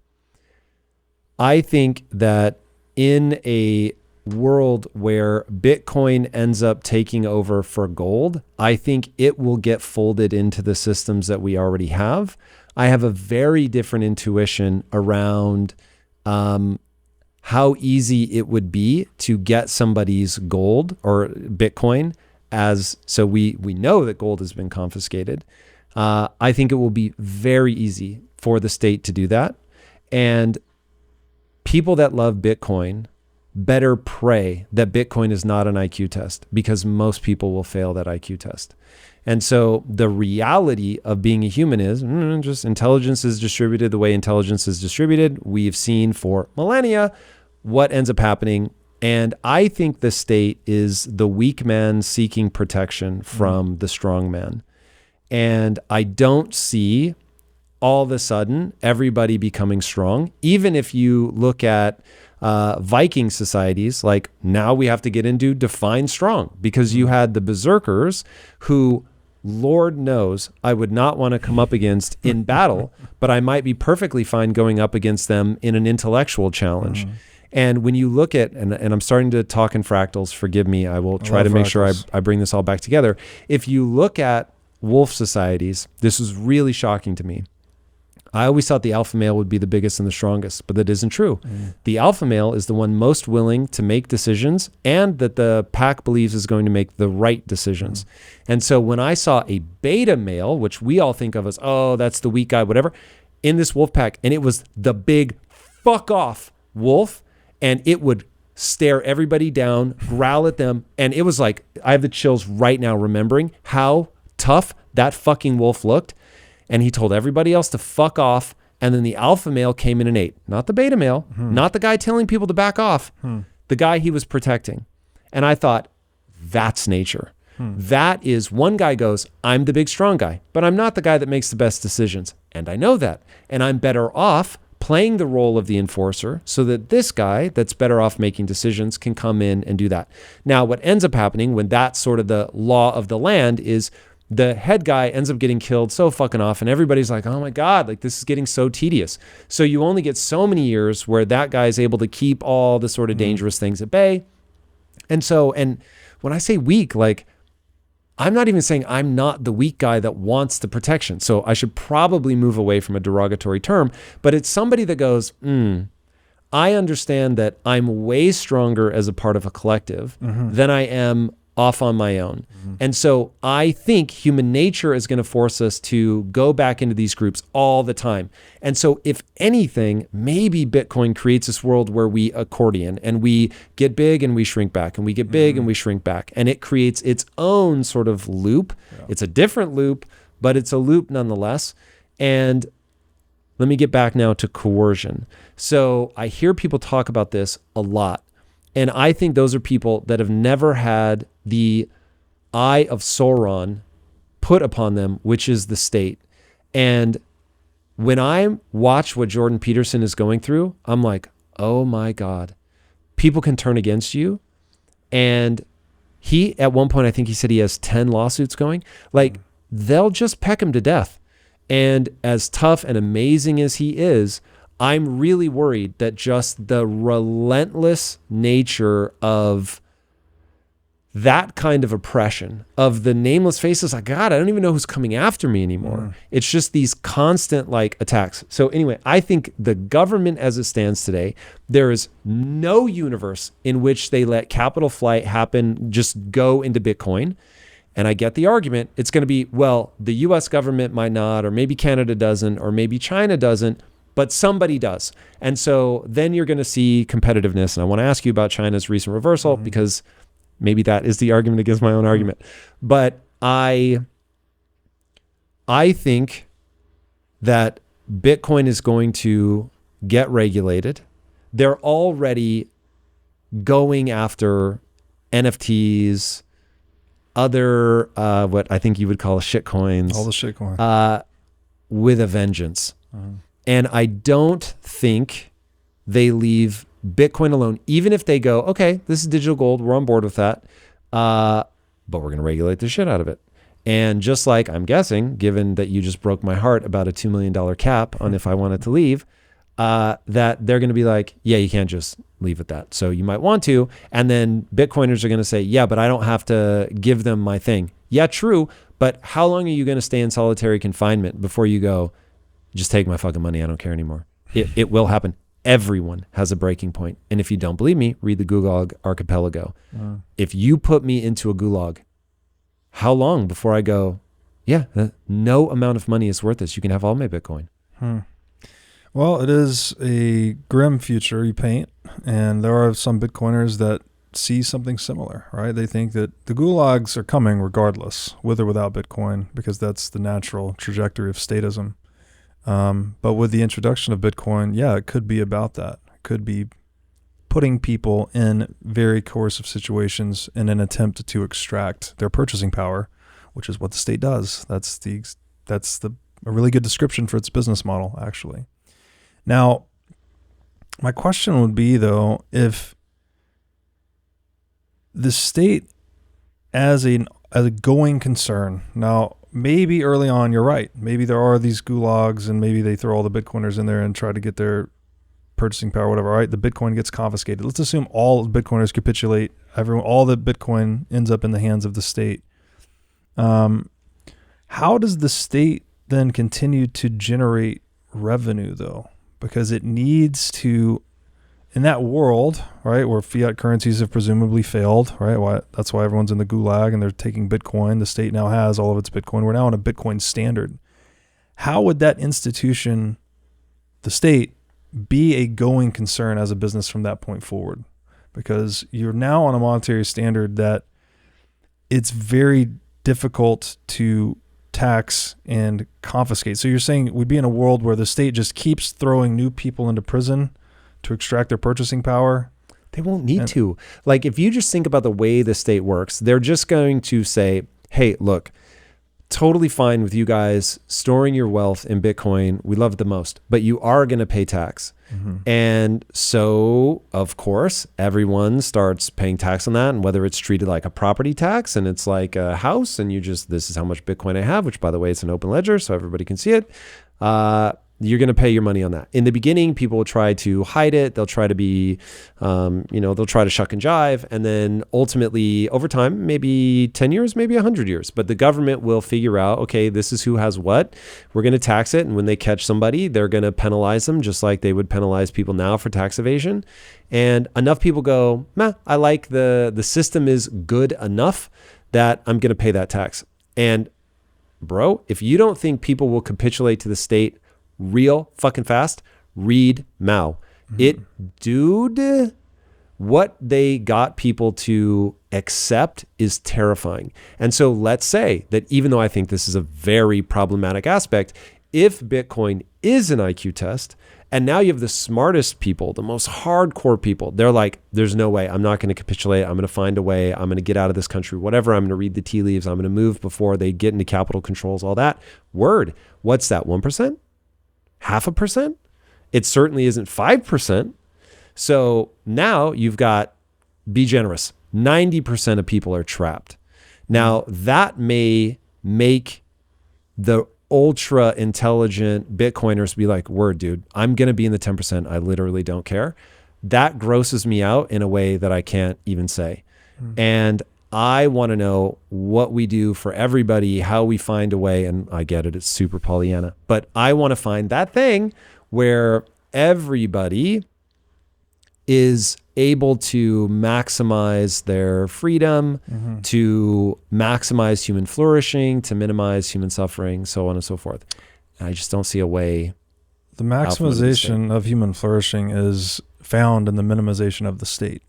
Speaker 1: I think that in a world where Bitcoin ends up taking over for gold, I think it will get folded into the systems that we already have. I have a very different intuition around how easy it would be to get somebody's gold or Bitcoin so we know that gold has been confiscated. I think it will be very easy for the state to do that. And people that love Bitcoin better pray that Bitcoin is not an IQ test, because most people will fail that IQ test. And so the reality of being a human is just intelligence is distributed the way intelligence is distributed. We've seen for millennia what ends up happening. And I think the state is the weak man seeking protection from the strong man. And I don't see all of a sudden everybody becoming strong. Even if you look at Viking societies, like now we have to get into define strong, because you had the berserkers who, Lord knows, I would not want to come up against in battle, but I might be perfectly fine going up against them in an intellectual challenge. And when you look at, and I'm starting to talk in fractals, forgive me, I will try to make sure I bring this all back together. If you look at wolf societies, this was really shocking to me. I always thought the alpha male would be the biggest and the strongest, but that isn't true. The alpha male is the one most willing to make decisions, and that the pack believes is going to make the right decisions. And so when I saw a beta male, which we all think of as, oh, that's the weak guy, whatever, in this wolf pack, and it was the big fuck off wolf, and it would stare everybody down, growl at them. And it was like, I have the chills right now remembering how tough that fucking wolf looked. And he told everybody else to fuck off. And then the alpha male came in and ate. Not the beta male, not the guy telling people to back off, the guy he was protecting. And I thought, that's nature. That is, one guy goes, I'm the big strong guy, but I'm not the guy that makes the best decisions. And I know that. And I'm better off playing the role of the enforcer so that this guy that's better off making decisions can come in and do that. Now, what ends up happening when that's sort of the law of the land is the head guy ends up getting killed so fucking often. Everybody's like, oh my God, like this is getting so tedious. So you only get so many years where that guy is able to keep all the sort of dangerous things at bay. And so, and when I say weak, like, I'm not even saying I'm not the weak guy that wants the protection. So I should probably move away from a derogatory term, but it's somebody that goes, I understand that I'm way stronger as a part of a collective than I am off on my own. And so I think human nature is going to force us to go back into these groups all the time. And so if anything, maybe Bitcoin creates this world where we accordion and we get big and we shrink back, and we get big and we shrink back. And it creates its own sort of loop. It's a different loop, but it's a loop nonetheless. And let me get back now to coercion. So I hear people talk about this a lot. And I think those are people that have never had the eye of Sauron put upon them, which is the state. And when I watch what Jordan Peterson is going through, I'm like, oh my God, people can turn against you. And he, at one point, I think he said he has 10 lawsuits going. Like, they'll just peck him to death. And as tough and amazing as he is, I'm really worried that just the relentless nature of that kind of oppression, of the nameless faces, like, God, I don't even know who's coming after me anymore. It's just these constant like attacks. So anyway, I think the government as it stands today, there is no universe in which they let capital flight happen, just go into Bitcoin. And I get the argument. It's going to be, well, the US government might not, or maybe Canada doesn't, or maybe China doesn't, but somebody does. And so then you're going to see competitiveness. And I want to ask you about China's recent reversal, because maybe that is the argument against my own argument. But I think that Bitcoin is going to get regulated. They're already going after NFTs, other, what I think you would call shit coins.
Speaker 2: All the shit coins.
Speaker 1: With a vengeance. And I don't think they leave Bitcoin alone, even if they go, okay, this is digital gold, we're on board with that, but we're going to regulate the shit out of it. And just like I'm guessing, given that you just broke my heart about a $2 million cap on if I wanted to leave, that they're going to be like, yeah, you can't just leave at that. So you might want to. And then Bitcoiners are going to say, yeah, but I don't have to give them my thing. Yeah, true. But how long are you going to stay in solitary confinement before you go, just take my fucking money, I don't care anymore? It will happen. Everyone has a breaking point. And if you don't believe me, read the Gulag Archipelago. If you put me into a gulag, how long before I go, yeah, no amount of money is worth this. You can have all my Bitcoin.
Speaker 2: Well, it is a grim future you paint, and there are some Bitcoiners that see something similar, right? They think that the gulags are coming regardless, with or without Bitcoin, because that's the natural trajectory of statism. But with the introduction of Bitcoin, yeah, it could be about that. It could be putting people in very coercive situations in an attempt to extract their purchasing power, which is what the state does. That's a really good description for its business model, actually. Now, my question would be, though, if the state as a going concern, now maybe early on you're right. Maybe there are these gulags and maybe they throw all the Bitcoiners in there and try to get their purchasing power, whatever, right? The Bitcoin gets confiscated. Let's assume all Bitcoiners capitulate. All the Bitcoin ends up in the hands of the state. How does the state then continue to generate revenue, though? Because it needs to, in that world, right, where fiat currencies have presumably failed, right? That's why everyone's in the gulag and they're taking Bitcoin. The state now has all of its Bitcoin. We're now on a Bitcoin standard. How would that institution, the state, be a going concern as a business from that point forward? Because you're now on a monetary standard that it's very difficult to tax and confiscate. So you're saying we'd be in a world where the state just keeps throwing new people into prison to extract their purchasing power?
Speaker 1: They won't need to. Like, if you just think about the way the state works, they're just going to say, hey, look, totally fine with you guys storing your wealth in Bitcoin. We love it the most, but you are going to pay tax. And so, of course, everyone starts paying tax on that. And whether it's treated like a property tax and it's like a house and this is how much Bitcoin I have, which, by the way, it's an open ledger so everybody can see it. You're going to pay your money on that. In the beginning, people will try to hide it. They'll try to be, they'll try to shuck and jive. And then ultimately, over time, maybe 10 years, maybe 100 years, but the government will figure out, okay, this is who has what. We're going to tax it. And when they catch somebody, they're going to penalize them just like they would penalize people now for tax evasion. And enough people go, I like the system is good enough that I'm going to pay that tax. And bro, if you don't think people will capitulate to the state real fucking fast, read Mao. What they got people to accept is terrifying. And so let's say that even though I think this is a very problematic aspect, if Bitcoin is an IQ test, and now you have the smartest people, the most hardcore people, they're like, there's no way, I'm not going to capitulate. I'm going to find a way. I'm going to get out of this country, whatever. I'm going to read the tea leaves. I'm going to move before they get into capital controls, all that. Word. What's that, 1%? 0.5%? It certainly isn't 5%. So now you've got, be generous, 90% of people are trapped. Now that may make the ultra intelligent Bitcoiners be like, word, dude, I'm going to be in the 10%. I literally don't care. That grosses me out in a way that I can't even say. And I want to know what we do for everybody, how we find a way. And I get it, it's super Pollyanna, but I want to find that thing where everybody is able to maximize their freedom, to maximize human flourishing, to minimize human suffering, so on and so forth. And I just don't see a way.
Speaker 2: The maximization of human flourishing is found in the minimization of the state.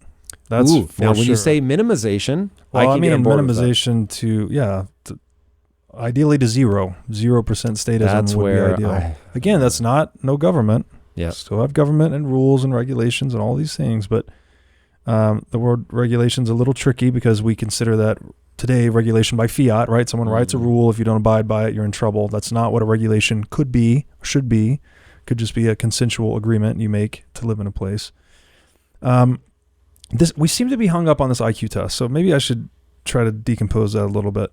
Speaker 2: That's
Speaker 1: now when you say minimization,
Speaker 2: well, I mean minimization to ideally to 0% statism. That's would where be ideal. Again, that's not no government.
Speaker 1: Yeah,
Speaker 2: still have government and rules and regulations and all these things, but the word regulation is a little tricky because we consider that today regulation by fiat, right? Someone writes a rule. If you don't abide by it, you're in trouble. That's not what a regulation could be, should be. It could just be a consensual agreement you make to live in a place. We seem to be hung up on this IQ test, so maybe I should try to decompose that a little bit.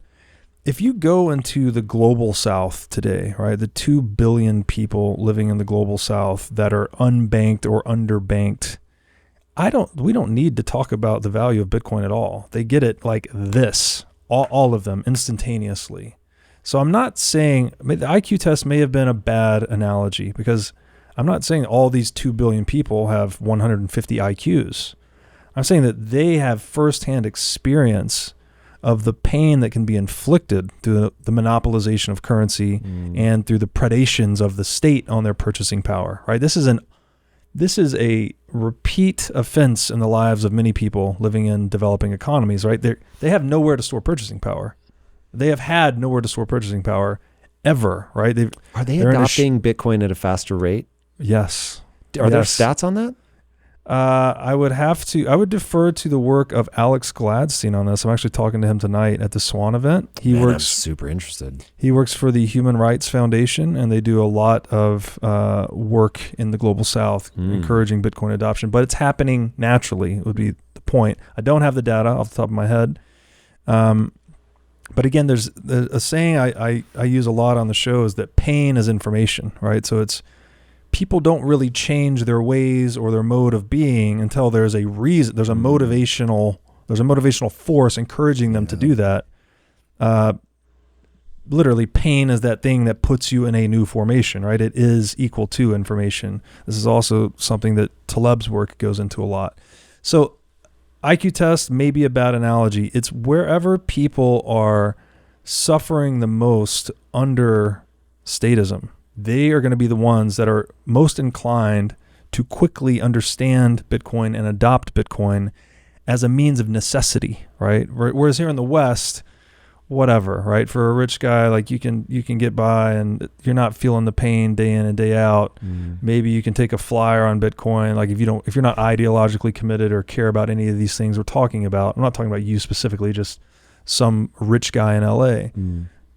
Speaker 2: if you go into the global South today, right, the 2 billion people living in the global South that are unbanked or underbanked, we don't need to talk about the value of Bitcoin at all. They get it like this, all of them instantaneously. So I'm not saying the IQ test may have been a bad analogy, because I'm not saying all these 2 billion people have 150 IQs. I'm saying that they have firsthand experience of the pain that can be inflicted through the monopolization of currency and through the predations of the state on their purchasing power, right? This is a repeat offense in the lives of many people living in developing economies, right? They have nowhere to store purchasing power. They have had nowhere to store purchasing power ever, right?
Speaker 1: Are they adopting Bitcoin at a faster rate?
Speaker 2: Yes.
Speaker 1: Are there stats on that?
Speaker 2: I would defer to the work of Alex Gladstein on this. I'm actually talking to him tonight at the Swan event.
Speaker 1: I'm super interested.
Speaker 2: He works for the Human Rights Foundation, and they do a lot of work in the global South, encouraging Bitcoin adoption. But it's happening naturally, would be the point. I don't have the data off the top of my head. But again, there's a saying I use a lot on the show is that pain is information, right? So it's people don't really change their ways or their mode of being until there's a reason, there's a motivational force encouraging them to do that. Literally, pain is that thing that puts you in a new formation, right? It is equal to information. This is also something that Taleb's work goes into a lot. So IQ test may be a bad analogy. It's wherever people are suffering the most under statism. They are going to be the ones that are most inclined to quickly understand Bitcoin and adopt Bitcoin as a means of necessity, right? Whereas here in the West, whatever, right? For a rich guy, like you can get by and you're not feeling the pain day in and day out. Maybe you can take a flyer on Bitcoin. Like if you're not ideologically committed or care about any of these things we're talking about, I'm not talking about you specifically, just some rich guy in LA.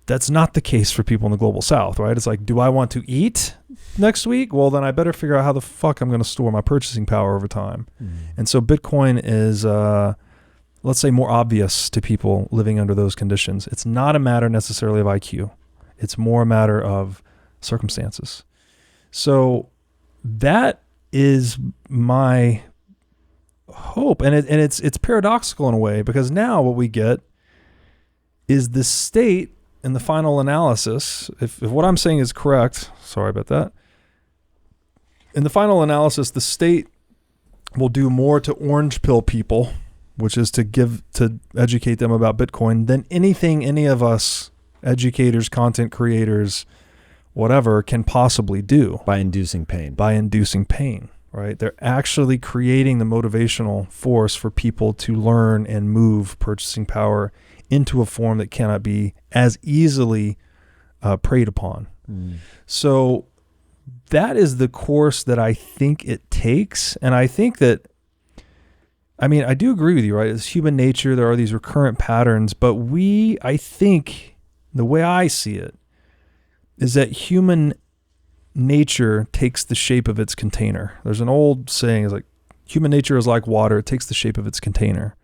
Speaker 2: That's not the case for people in the global South, right? It's like, do I want to eat next week? Well, then I better figure out how the fuck I'm going to store my purchasing power over time. And so Bitcoin is, let's say, more obvious to people living under those conditions. It's not a matter necessarily of IQ. It's more a matter of circumstances. So that is my hope. And it's paradoxical in a way, because now what we get is the state in the final analysis, if what I'm saying is correct, sorry about that. In the final analysis, the state will do more to orange pill people, which is to educate them about Bitcoin, than anything any of us educators, content creators, whatever, can possibly do.
Speaker 1: By inducing pain.
Speaker 2: Right? They're actually creating the motivational force for people to learn and move purchasing power into a form that cannot be as easily preyed upon. So that is the course that I think it takes. And I think that, I mean, I do agree with you, right? It's human nature. There are these recurrent patterns, but I think the way I see it is that human nature takes the shape of its container. There's an old saying, is like, human nature is like water. It takes the shape of its container.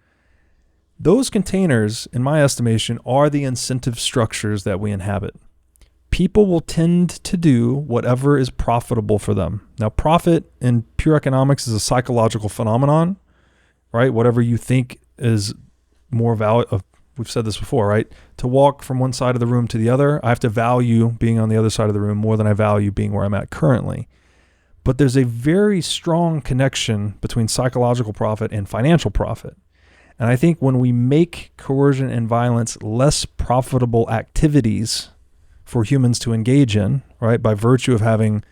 Speaker 2: Those containers, in my estimation, are the incentive structures that we inhabit. People will tend to do whatever is profitable for them. Now, profit in pure economics is a psychological phenomenon, right? Whatever you think is more value. We've said this before, right? To walk from one side of the room to the other, I have to value being on the other side of the room more than I value being where I'm at currently. But there's a very strong connection between psychological profit and financial profit. And I think when we make coercion and violence less profitable activities for humans to engage in, right, by virtue of having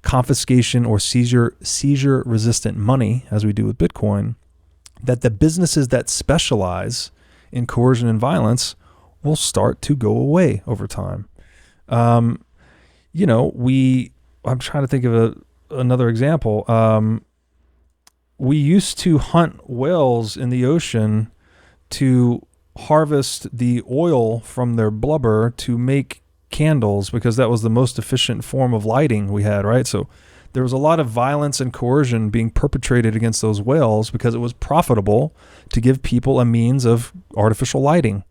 Speaker 2: confiscation or seizure resistant money, as we do with Bitcoin, that the businesses that specialize in coercion and violence will start to go away over time. I'm trying to think of another example. We used to hunt whales in the ocean to harvest the oil from their blubber to make candles, because that was the most efficient form of lighting we had, right? So there was a lot of violence and coercion being perpetrated against those whales because it was profitable to give people a means of artificial lighting.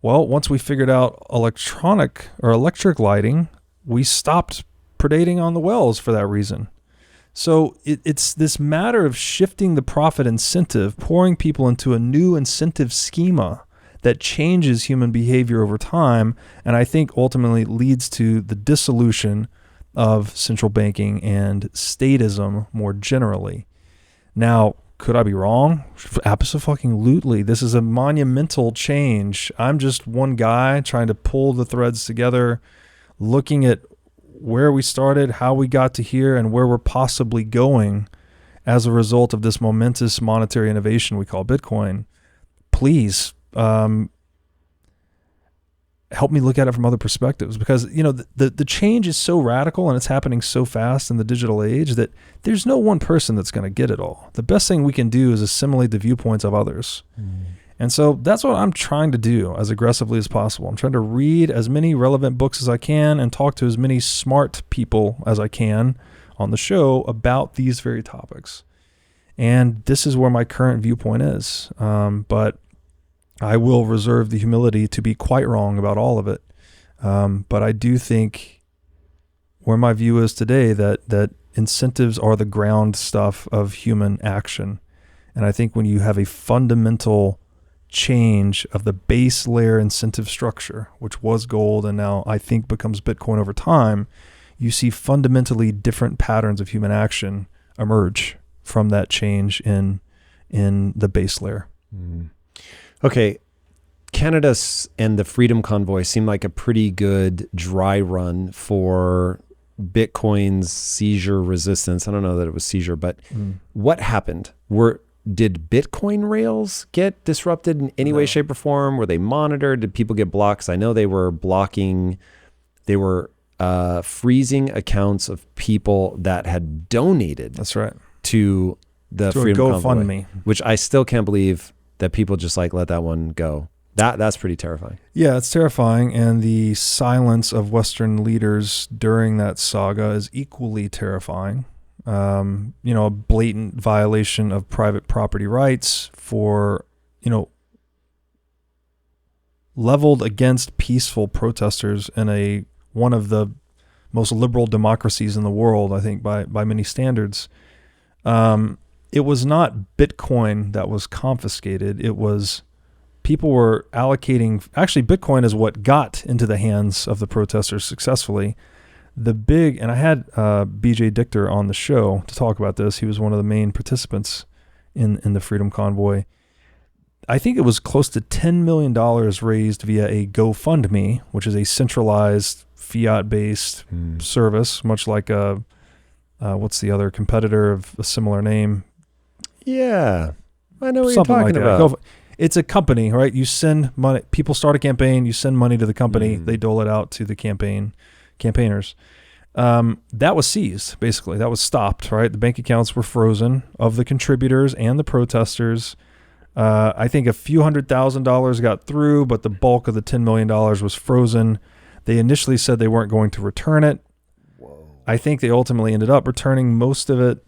Speaker 2: Well, once we figured out electric lighting, we stopped predating on the wells for that reason. So it's this matter of shifting the profit incentive, pouring people into a new incentive schema that changes human behavior over time, and I think ultimately leads to the dissolution of central banking and statism more generally. Now, could I be wrong? Absolutely. This is a monumental change. I'm just one guy trying to pull the threads together, looking at where we started, how we got to here, and where we're possibly going as a result of this momentous monetary innovation we call Bitcoin. Please help me look at it from other perspectives, because the change is so radical and it's happening so fast in the digital age that there's no one person that's going to get it all. The best thing we can do is assimilate the viewpoints of others. And so that's what I'm trying to do as aggressively as possible. I'm trying to read as many relevant books as I can and talk to as many smart people as I can on the show about these very topics. And this is where my current viewpoint is. But I will reserve the humility to be quite wrong about all of it. But I do think where my view is today that incentives are the ground stuff of human action. And I think when you have a fundamental change of the base layer incentive structure, which was gold and now I think becomes Bitcoin over time, you see fundamentally different patterns of human action emerge from that change in the base layer.
Speaker 1: Okay, Canada and the Freedom Convoy seem like a pretty good dry run for Bitcoin's seizure resistance. I don't know that it was seizure, but what happened? Did Bitcoin rails get disrupted in any way, shape, or form? Were they monitored? Did people get blocked? 'Cause I know they were freezing accounts of people that had donated.
Speaker 2: That's right.
Speaker 1: To the Freedom Convoy,
Speaker 2: GoFundMe,
Speaker 1: which I still can't believe that people just let that one go. That's pretty terrifying.
Speaker 2: Yeah, it's terrifying. And the silence of Western leaders during that saga is equally terrifying. A blatant violation of private property rights for, leveled against peaceful protesters in one of the most liberal democracies in the world, I think by many standards. It was not Bitcoin that was confiscated. It was people were allocating. Actually, Bitcoin is what got into the hands of the protesters successfully. And I had BJ Dichter on the show to talk about this. He was one of the main participants in the Freedom Convoy. I think it was close to $10 million raised via a GoFundMe, which is a centralized fiat-based service, much like what's the other competitor of a similar name?
Speaker 1: Yeah, I know what
Speaker 2: Something
Speaker 1: you're talking about.
Speaker 2: It's a company, right? You send money. People start a campaign. You send money to the company. They dole it out to the campaigners. That was seized, basically. That was stopped, right? The bank accounts were frozen of the contributors and the protesters. I think a few $100,000 got through, but the bulk of the $10 million was frozen. They initially said they weren't going to return it. I think they ultimately ended up returning most of it.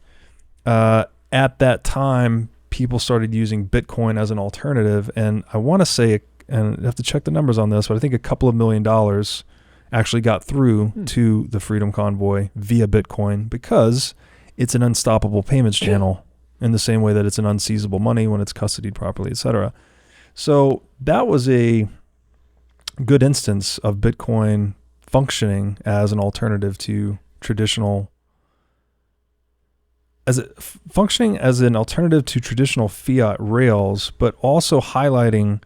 Speaker 2: At that time, people started using Bitcoin as an alternative. And I want to say, and I have to check the numbers on this, but I think a couple of $1 million actually got through to the Freedom Convoy via Bitcoin because it's an unstoppable payments channel in the same way that it's an unseizable money when it's custodied properly, et cetera. So that was a good instance of Bitcoin functioning as an alternative to traditional fiat rails, but also highlighting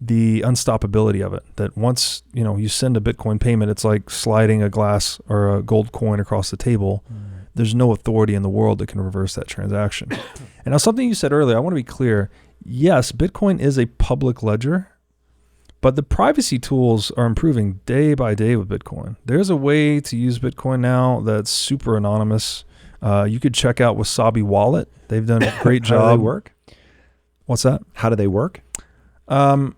Speaker 2: the unstoppability of it. That once you send a Bitcoin payment, it's like sliding a glass or a gold coin across the table. There's no authority in the world that can reverse that transaction. And now something you said earlier, I want to be clear. Yes, Bitcoin is a public ledger, but the privacy tools are improving day by day with Bitcoin. There's a way to use Bitcoin now that's super anonymous. You could check out Wasabi Wallet. They've done a great job.
Speaker 1: How do they work?
Speaker 2: What's that?
Speaker 1: How do they work?
Speaker 2: I'm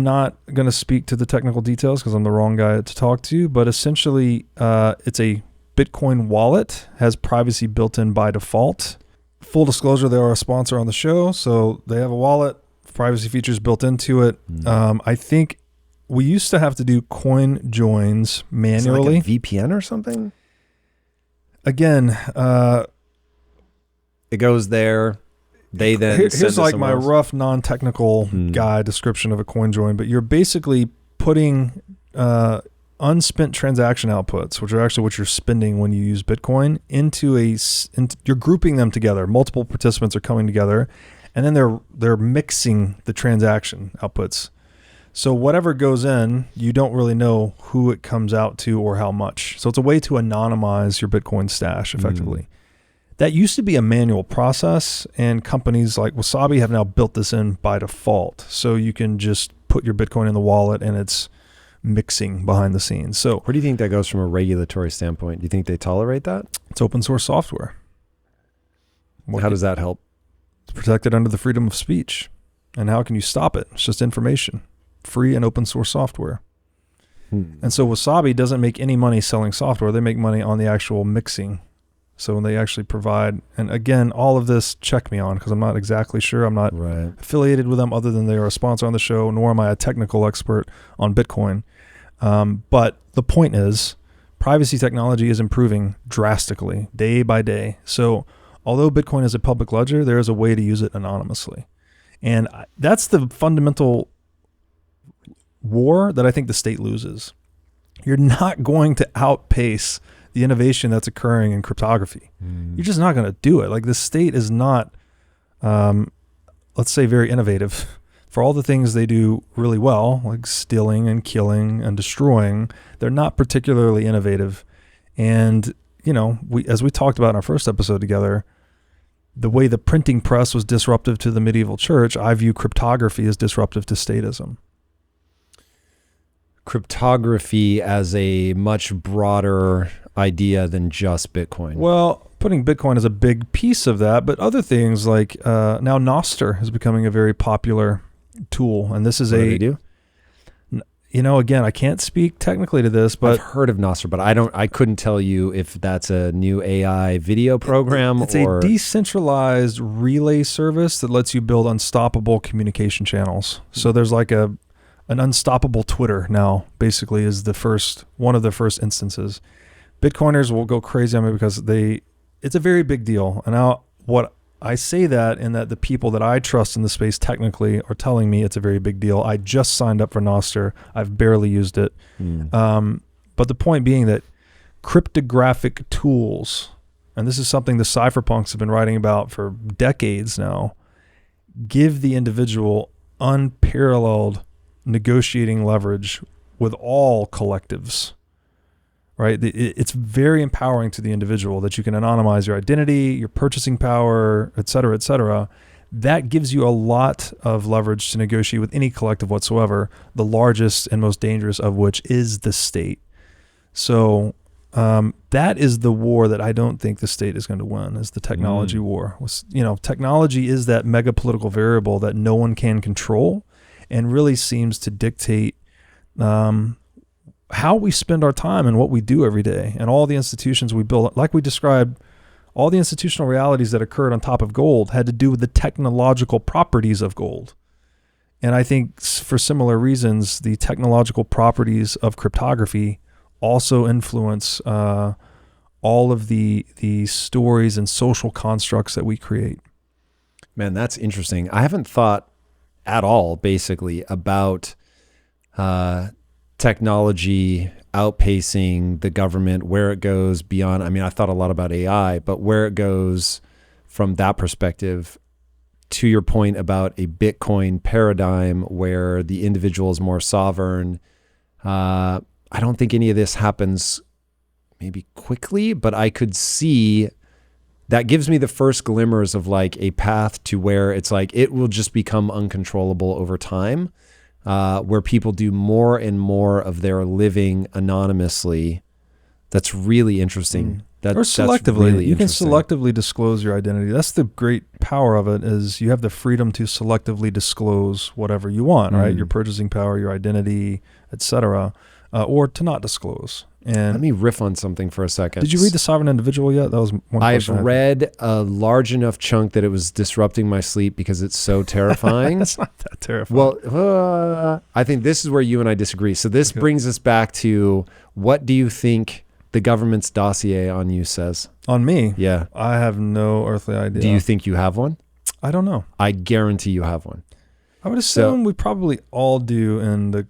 Speaker 2: not going to speak to the technical details because I'm the wrong guy to talk to, but essentially it's a Bitcoin wallet, has privacy built in by default. Full disclosure, they are a sponsor on the show, so they have a wallet, privacy features built into it. I think we used to have to do coin joins manually.
Speaker 1: Is it like a VPN or something?
Speaker 2: Again,
Speaker 1: it goes there. They then
Speaker 2: here's like my rough non-technical guide description of a coin join, but you're basically putting unspent transaction outputs, which are actually what you're spending when you use Bitcoin, you're grouping them together. Multiple participants are coming together, and then they're mixing the transaction outputs. So whatever goes in, you don't really know who it comes out to or how much. So it's a way to anonymize your Bitcoin stash effectively. That used to be a manual process, and companies like Wasabi have now built this in by default. So you can just put your Bitcoin in the wallet and it's mixing behind the scenes. So
Speaker 1: where do you think that goes from a regulatory standpoint? Do you think they tolerate that?
Speaker 2: It's open source software.
Speaker 1: How does that help?
Speaker 2: It's protected under the freedom of speech. And how can you stop it? It's just information. Free and open source software. And so Wasabi doesn't make any money selling software. They make money on the actual mixing. So when they actually provide, and again, all of this, check me on, because I'm not exactly sure. I'm not affiliated with them other than they are a sponsor on the show, nor am I a technical expert on Bitcoin. But the point is, privacy technology is improving drastically day by day. So although Bitcoin is a public ledger, there is a way to use it anonymously. And that's the fundamental war that I think the state loses. You're not going to outpace the innovation that's occurring in cryptography. You're just not going to do it. Like, the state is not, let's say, very innovative. For all the things they do really well, like stealing and killing and destroying, they're not particularly innovative. And, you know, as we talked about in our first episode together, the way the printing press was disruptive to the medieval church, I view cryptography as disruptive to statism.
Speaker 1: Cryptography as a much broader idea than just Bitcoin.
Speaker 2: Well, putting Bitcoin as a big piece of that, but other things like now Nostr is becoming a very popular tool, and this is
Speaker 1: what do they do?
Speaker 2: You know, again, I can't speak technically to this, but
Speaker 1: I've heard of Nostr, but I couldn't tell you if that's a new AI video program.
Speaker 2: It's a decentralized relay service that lets you build unstoppable communication channels. So there's like an unstoppable Twitter now, basically, is one of the first instances. Bitcoiners will go crazy on me because it's a very big deal. And what I say that in that the people that I trust in the space technically are telling me it's a very big deal. I just signed up for Nostr. I've barely used it. But the point being that cryptographic tools, and this is something the cypherpunks have been writing about for decades now, give the individual unparalleled negotiating leverage with all collectives. Right? It's very empowering to the individual that you can anonymize your identity, your purchasing power, et cetera, et cetera. That gives you a lot of leverage to negotiate with any collective whatsoever, the largest and most dangerous of which is the state. So that is the war that I don't think the state is going to win, is the technology war. You know, technology is that mega political variable that no one can control and really seems to dictate how we spend our time and what we do every day, and all the institutions we build. Like we described, all the institutional realities that occurred on top of gold had to do with the technological properties of gold. And I think for similar reasons, the technological properties of cryptography also influence all of the stories and social constructs that we create.
Speaker 1: Man, that's interesting. I haven't thought at all, basically, about technology outpacing the government, where it goes beyond. I mean, I thought a lot about AI, but where it goes from that perspective. To your point about a Bitcoin paradigm where the individual is more sovereign, I don't think any of this happens maybe quickly, but I could see that gives me the first glimmers of like a path to where it's like it will just become uncontrollable over time. Where people do more and more of their living anonymously. That's really interesting.
Speaker 2: Or selectively. Really you can selectively disclose your identity. That's the great power of it, is you have the freedom to selectively disclose whatever you want, right? Your purchasing power, your identity, etc. or to not disclose. And
Speaker 1: let me riff on something for a second.
Speaker 2: did you read The Sovereign Individual yet? That was one
Speaker 1: I've
Speaker 2: question.
Speaker 1: read a large enough chunk that it was disrupting my sleep because it's so terrifying.
Speaker 2: It's not that terrifying.
Speaker 1: Well, I think this is where you and I disagree. So this brings us back to, what do you think the government's dossier on you says?
Speaker 2: On me?
Speaker 1: Yeah.
Speaker 2: I have no earthly idea.
Speaker 1: Do you think you have one?
Speaker 2: I don't know.
Speaker 1: I guarantee you have one.
Speaker 2: I would assume we probably all do in the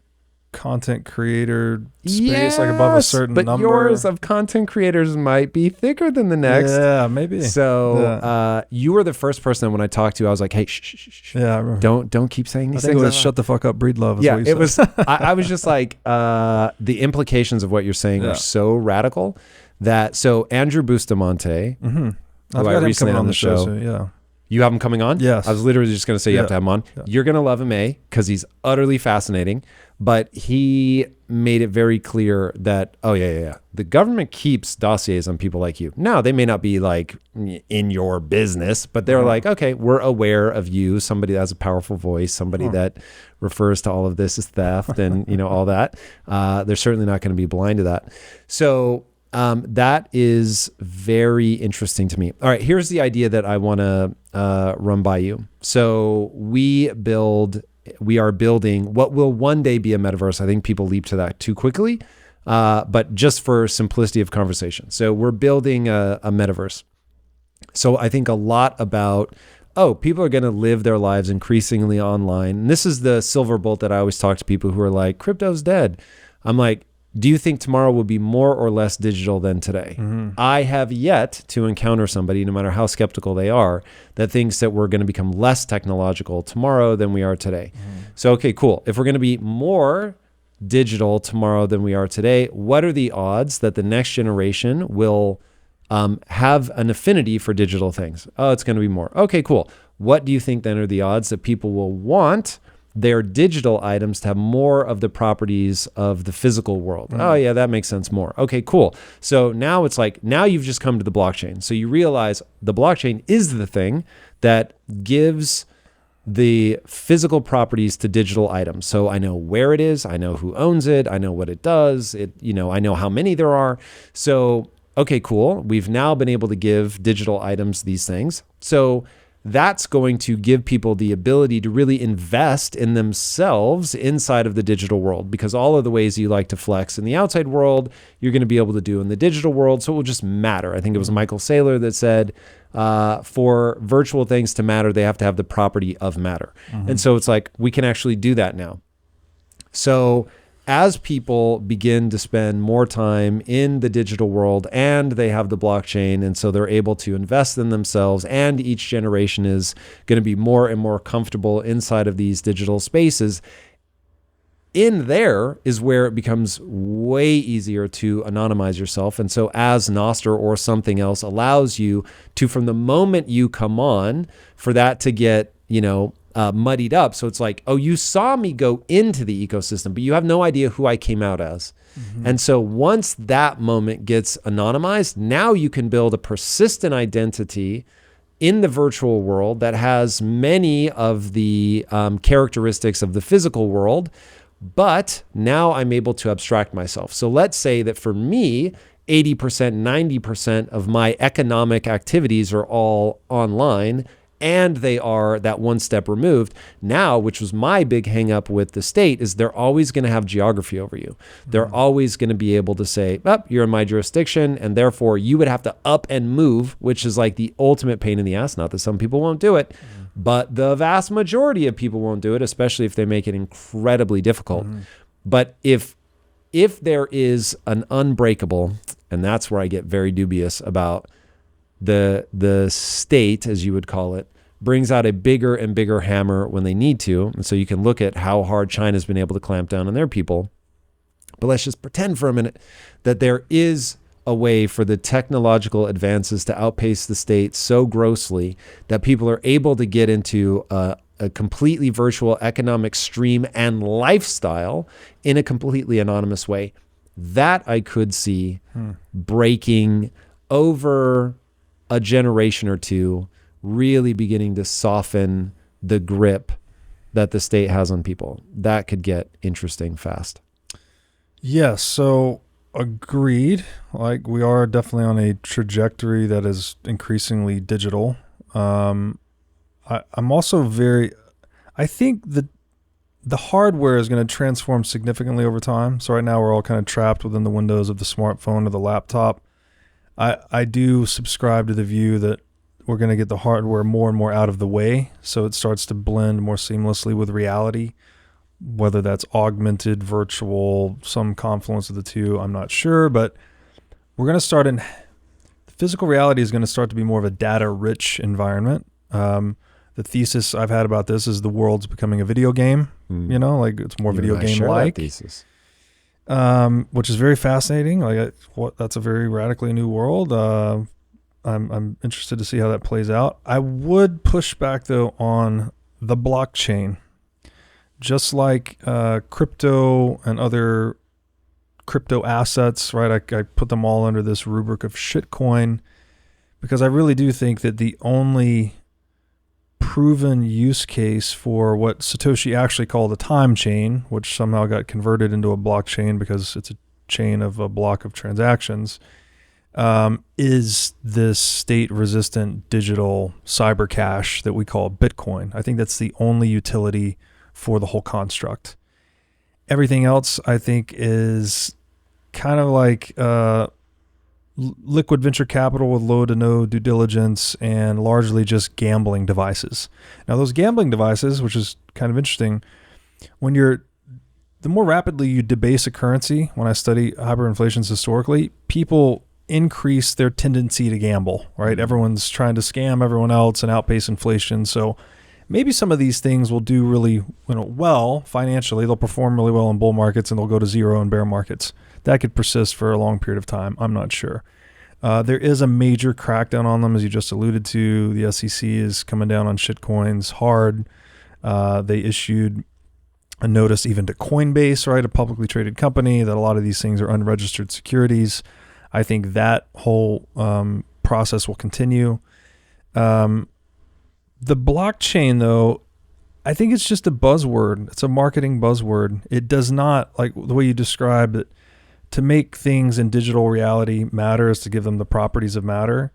Speaker 2: content creator space, like above a certain
Speaker 1: but
Speaker 2: number.
Speaker 1: yours of content creators might be thicker than the next.
Speaker 2: Yeah, maybe.
Speaker 1: So you were the first person when I talked to, I was like, hey, shh.
Speaker 2: Yeah, I remember.
Speaker 1: Don't keep saying these
Speaker 2: I think
Speaker 1: things.
Speaker 2: it was shut the fuck up, Breedlove.
Speaker 1: Yeah, it was. I was just like, the implications of what you're saying are so radical that. So Andrew Bustamante,
Speaker 2: Mm-hmm.
Speaker 1: who I recently on the show.
Speaker 2: So, yeah.
Speaker 1: You have him coming on?
Speaker 2: Yes.
Speaker 1: I was literally just going to say you have to have him on. Yeah. You're going to love him, because he's utterly fascinating. But he made it very clear that, the government keeps dossiers on people like you. Now, they may not be like in your business, but they're like, okay, we're aware of you, somebody that has a powerful voice, somebody that refers to all of this as theft and, all that. They're certainly not going to be blind to that. So that is very interesting to me. All right, here's the idea that I want to run by you. So we are building what will one day be a metaverse. I think people leap to that too quickly, but just for simplicity of conversation. So we're building a metaverse. So I think a lot about, people are going to live their lives increasingly online. And this is the silver bullet that I always talk to people who are like, crypto's dead. I'm like, do you think tomorrow will be more or less digital than today? Mm-hmm. I have yet to encounter somebody, no matter how skeptical they are, that thinks that we're going to become less technological tomorrow than we are today. Mm-hmm. So, okay, cool. If we're going to be more digital tomorrow than we are today, what are the odds that the next generation will have an affinity for digital things? Oh, it's going to be more. Okay, cool. What do you think then are the odds that people will want their digital items to have more of the properties of the physical world? Oh yeah, that makes sense more. Okay, cool. So now it's like, now you've just come to the blockchain. So you realize the blockchain is the thing that gives the physical properties to digital items. So I know where it is, I know who owns it, I know what it does, I know how many there are. So, okay, cool. We've now been able to give digital items these things. So that's going to give people the ability to really invest in themselves inside of the digital world, because all of the ways you like to flex in the outside world, you're going to be able to do in the digital world. So it will just matter. I think it was Michael Saylor that said, for virtual things to matter, they have to have the property of matter. Mm-hmm. And so it's like, we can actually do that now. So as people begin to spend more time in the digital world and they have the blockchain, and so they're able to invest in themselves, and each generation is going to be more and more comfortable inside of these digital spaces, in there is where it becomes way easier to anonymize yourself. And so as Nostr or something else allows you to, from the moment you come on, for that to get, muddied up. So it's like, you saw me go into the ecosystem, but you have no idea who I came out as. Mm-hmm. And so once that moment gets anonymized, now you can build a persistent identity in the virtual world that has many of the characteristics of the physical world, but now I'm able to abstract myself. So let's say that for me, 80%, 90% of my economic activities are all online, and they are that one step removed. Now, which was my big hang up with the state, is they're always going to have geography over you. They're always going to be able to say, you're in my jurisdiction, and therefore you would have to up and move, which is like the ultimate pain in the ass. Not that some people won't do it, but the vast majority of people won't do it, especially if they make it incredibly difficult. But if there is an unbreakable, and that's where I get very dubious about the state, as you would call it, brings out a bigger and bigger hammer when they need to. And so you can look at how hard China's been able to clamp down on their people. But let's just pretend for a minute that there is a way for the technological advances to outpace the state so grossly that people are able to get into a completely virtual economic stream and lifestyle in a completely anonymous way. That I could see breaking over a generation or two, really beginning to soften the grip that the state has on people. That could get interesting fast.
Speaker 2: Yes, so agreed. Like we are definitely on a trajectory that is increasingly digital. Um, I'm also very. I think the hardware is going to transform significantly over time. So right now we're all kind of trapped within the windows of the smartphone or the laptop. I do subscribe to the view that we're going to get the hardware more and more out of the way, so it starts to blend more seamlessly with reality. Whether that's augmented, virtual, some confluence of the two, I'm not sure. But we're going to start in physical reality is going to start to be more of a data-rich environment. The thesis I've had about this is the world's becoming a video game. Like it's more video game-like.
Speaker 1: Thesis.
Speaker 2: Which is very fascinating. That's a very radically new world. I'm interested to see how that plays out. I would push back though on the blockchain. Just like crypto and other crypto assets, right? I put them all under this rubric of shitcoin because I really do think that the only proven use case for what Satoshi actually called a time chain, which somehow got converted into a blockchain because it's a chain of a block of transactions, is this state-resistant digital cyber cash that we call Bitcoin. I think that's the only utility for the whole construct. Everything else, I think, is kind of like liquid venture capital with low to no due diligence and largely just gambling devices. Now, those gambling devices, which is kind of interesting, the more rapidly you debase a currency, when I study hyperinflations historically, people increase their tendency to gamble, right? Everyone's trying to scam everyone else and outpace inflation. So maybe some of these things will do really well financially. They'll perform really well in bull markets and they'll go to zero in bear markets. That could persist for a long period of time. I'm not sure. There is a major crackdown on them, as you just alluded to. The SEC is coming down on shitcoins hard. They issued a notice even to Coinbase, right, a publicly traded company, that a lot of these things are unregistered securities. I think that whole process will continue. The blockchain, though, I think it's just a buzzword. It's a marketing buzzword. It does not, like the way you described it, to make things in digital reality matter is to give them the properties of matter.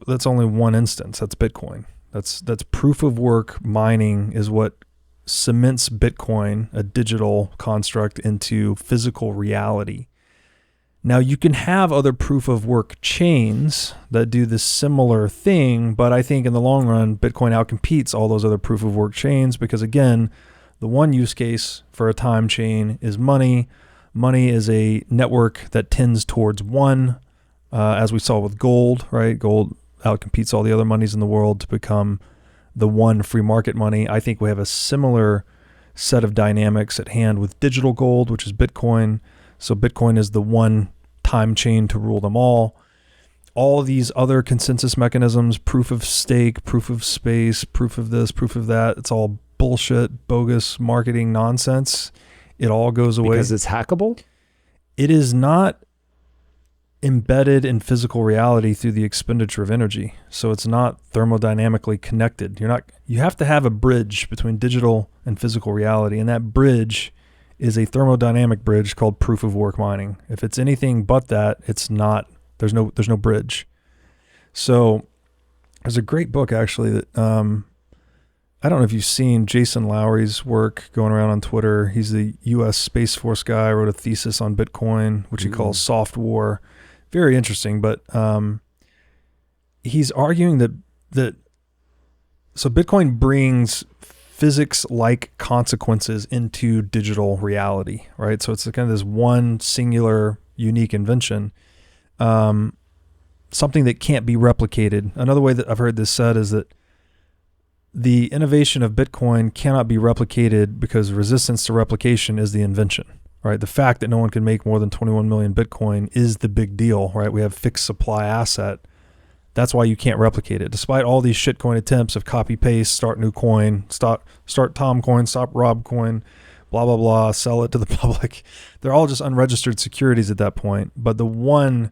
Speaker 2: That's only one instance. That's Bitcoin. That's proof of work mining is what cements Bitcoin, a digital construct, into physical reality. Now, you can have other proof of work chains that do this similar thing, but I think in the long run, Bitcoin outcompetes all those other proof of work chains because, again, the one use case for a time chain is money. Money is a network that tends towards one, as we saw with gold, right? Gold outcompetes all the other monies in the world to become the one free market money. I think we have a similar set of dynamics at hand with digital gold, which is Bitcoin. So Bitcoin is the one time chain to rule them all. All these other consensus mechanisms, proof of stake, proof of space, proof of this, proof of that, it's all bullshit, bogus marketing nonsense. It all goes away.
Speaker 1: Because it's hackable?
Speaker 2: It is not embedded in physical reality through the expenditure of energy. So it's not thermodynamically connected. You have to have a bridge between digital and physical reality, and that bridge is a thermodynamic bridge called proof of work mining. If it's anything but that, it's not. There's no bridge. So there's a great book actually that I don't know if you've seen Jason Lowery's work going around on Twitter. He's the U.S. Space Force guy. Wrote a thesis on Bitcoin, which he calls soft war. Very interesting, but he's arguing that so Bitcoin brings physics-like consequences into digital reality, right? So it's kind of this one singular, unique invention, something that can't be replicated. Another way that I've heard this said is that the innovation of Bitcoin cannot be replicated because resistance to replication is the invention, right? The fact that no one can make more than 21 million Bitcoin is the big deal, right? We have fixed supply asset. That's why you can't replicate it. Despite all these shitcoin attempts of copy paste, start new coin, start Tom coin, stop Rob coin, blah, blah, blah, sell it to the public. They're all just unregistered securities at that point. But the one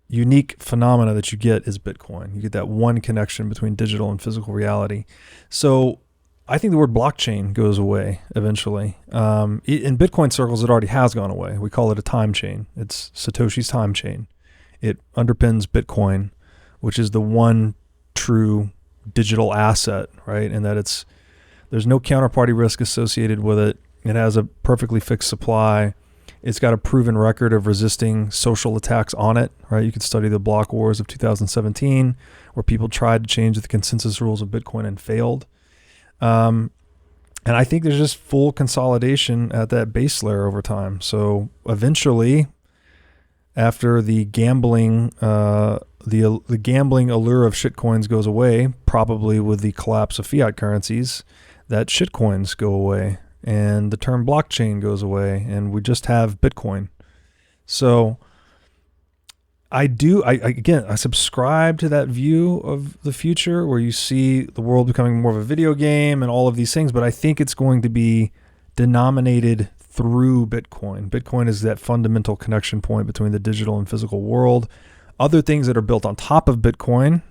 Speaker 2: unique phenomena that you get is Bitcoin. You get that one connection between digital and physical reality. So I think the word blockchain goes away eventually. In Bitcoin circles, it already has gone away. We call it a time chain. It's Satoshi's time chain. It underpins Bitcoin, which is the one true digital asset, right? And that there's no counterparty risk associated with it. It has a perfectly fixed supply. It's got a proven record of resisting social attacks on it, right? You can study the block wars of 2017, where people tried to change the consensus rules of Bitcoin and failed. And I think there's just full consolidation at that base layer over time. So eventually, after the gambling, the gambling allure of shitcoins goes away, probably with the collapse of fiat currencies, that shitcoins go away and the term blockchain goes away and we just have Bitcoin. So I subscribe to that view of the future where you see the world becoming more of a video game and all of these things, but I think it's going to be denominated through Bitcoin. Bitcoin is that fundamental connection point between the digital and physical world. Other things that are built on top of Bitcoin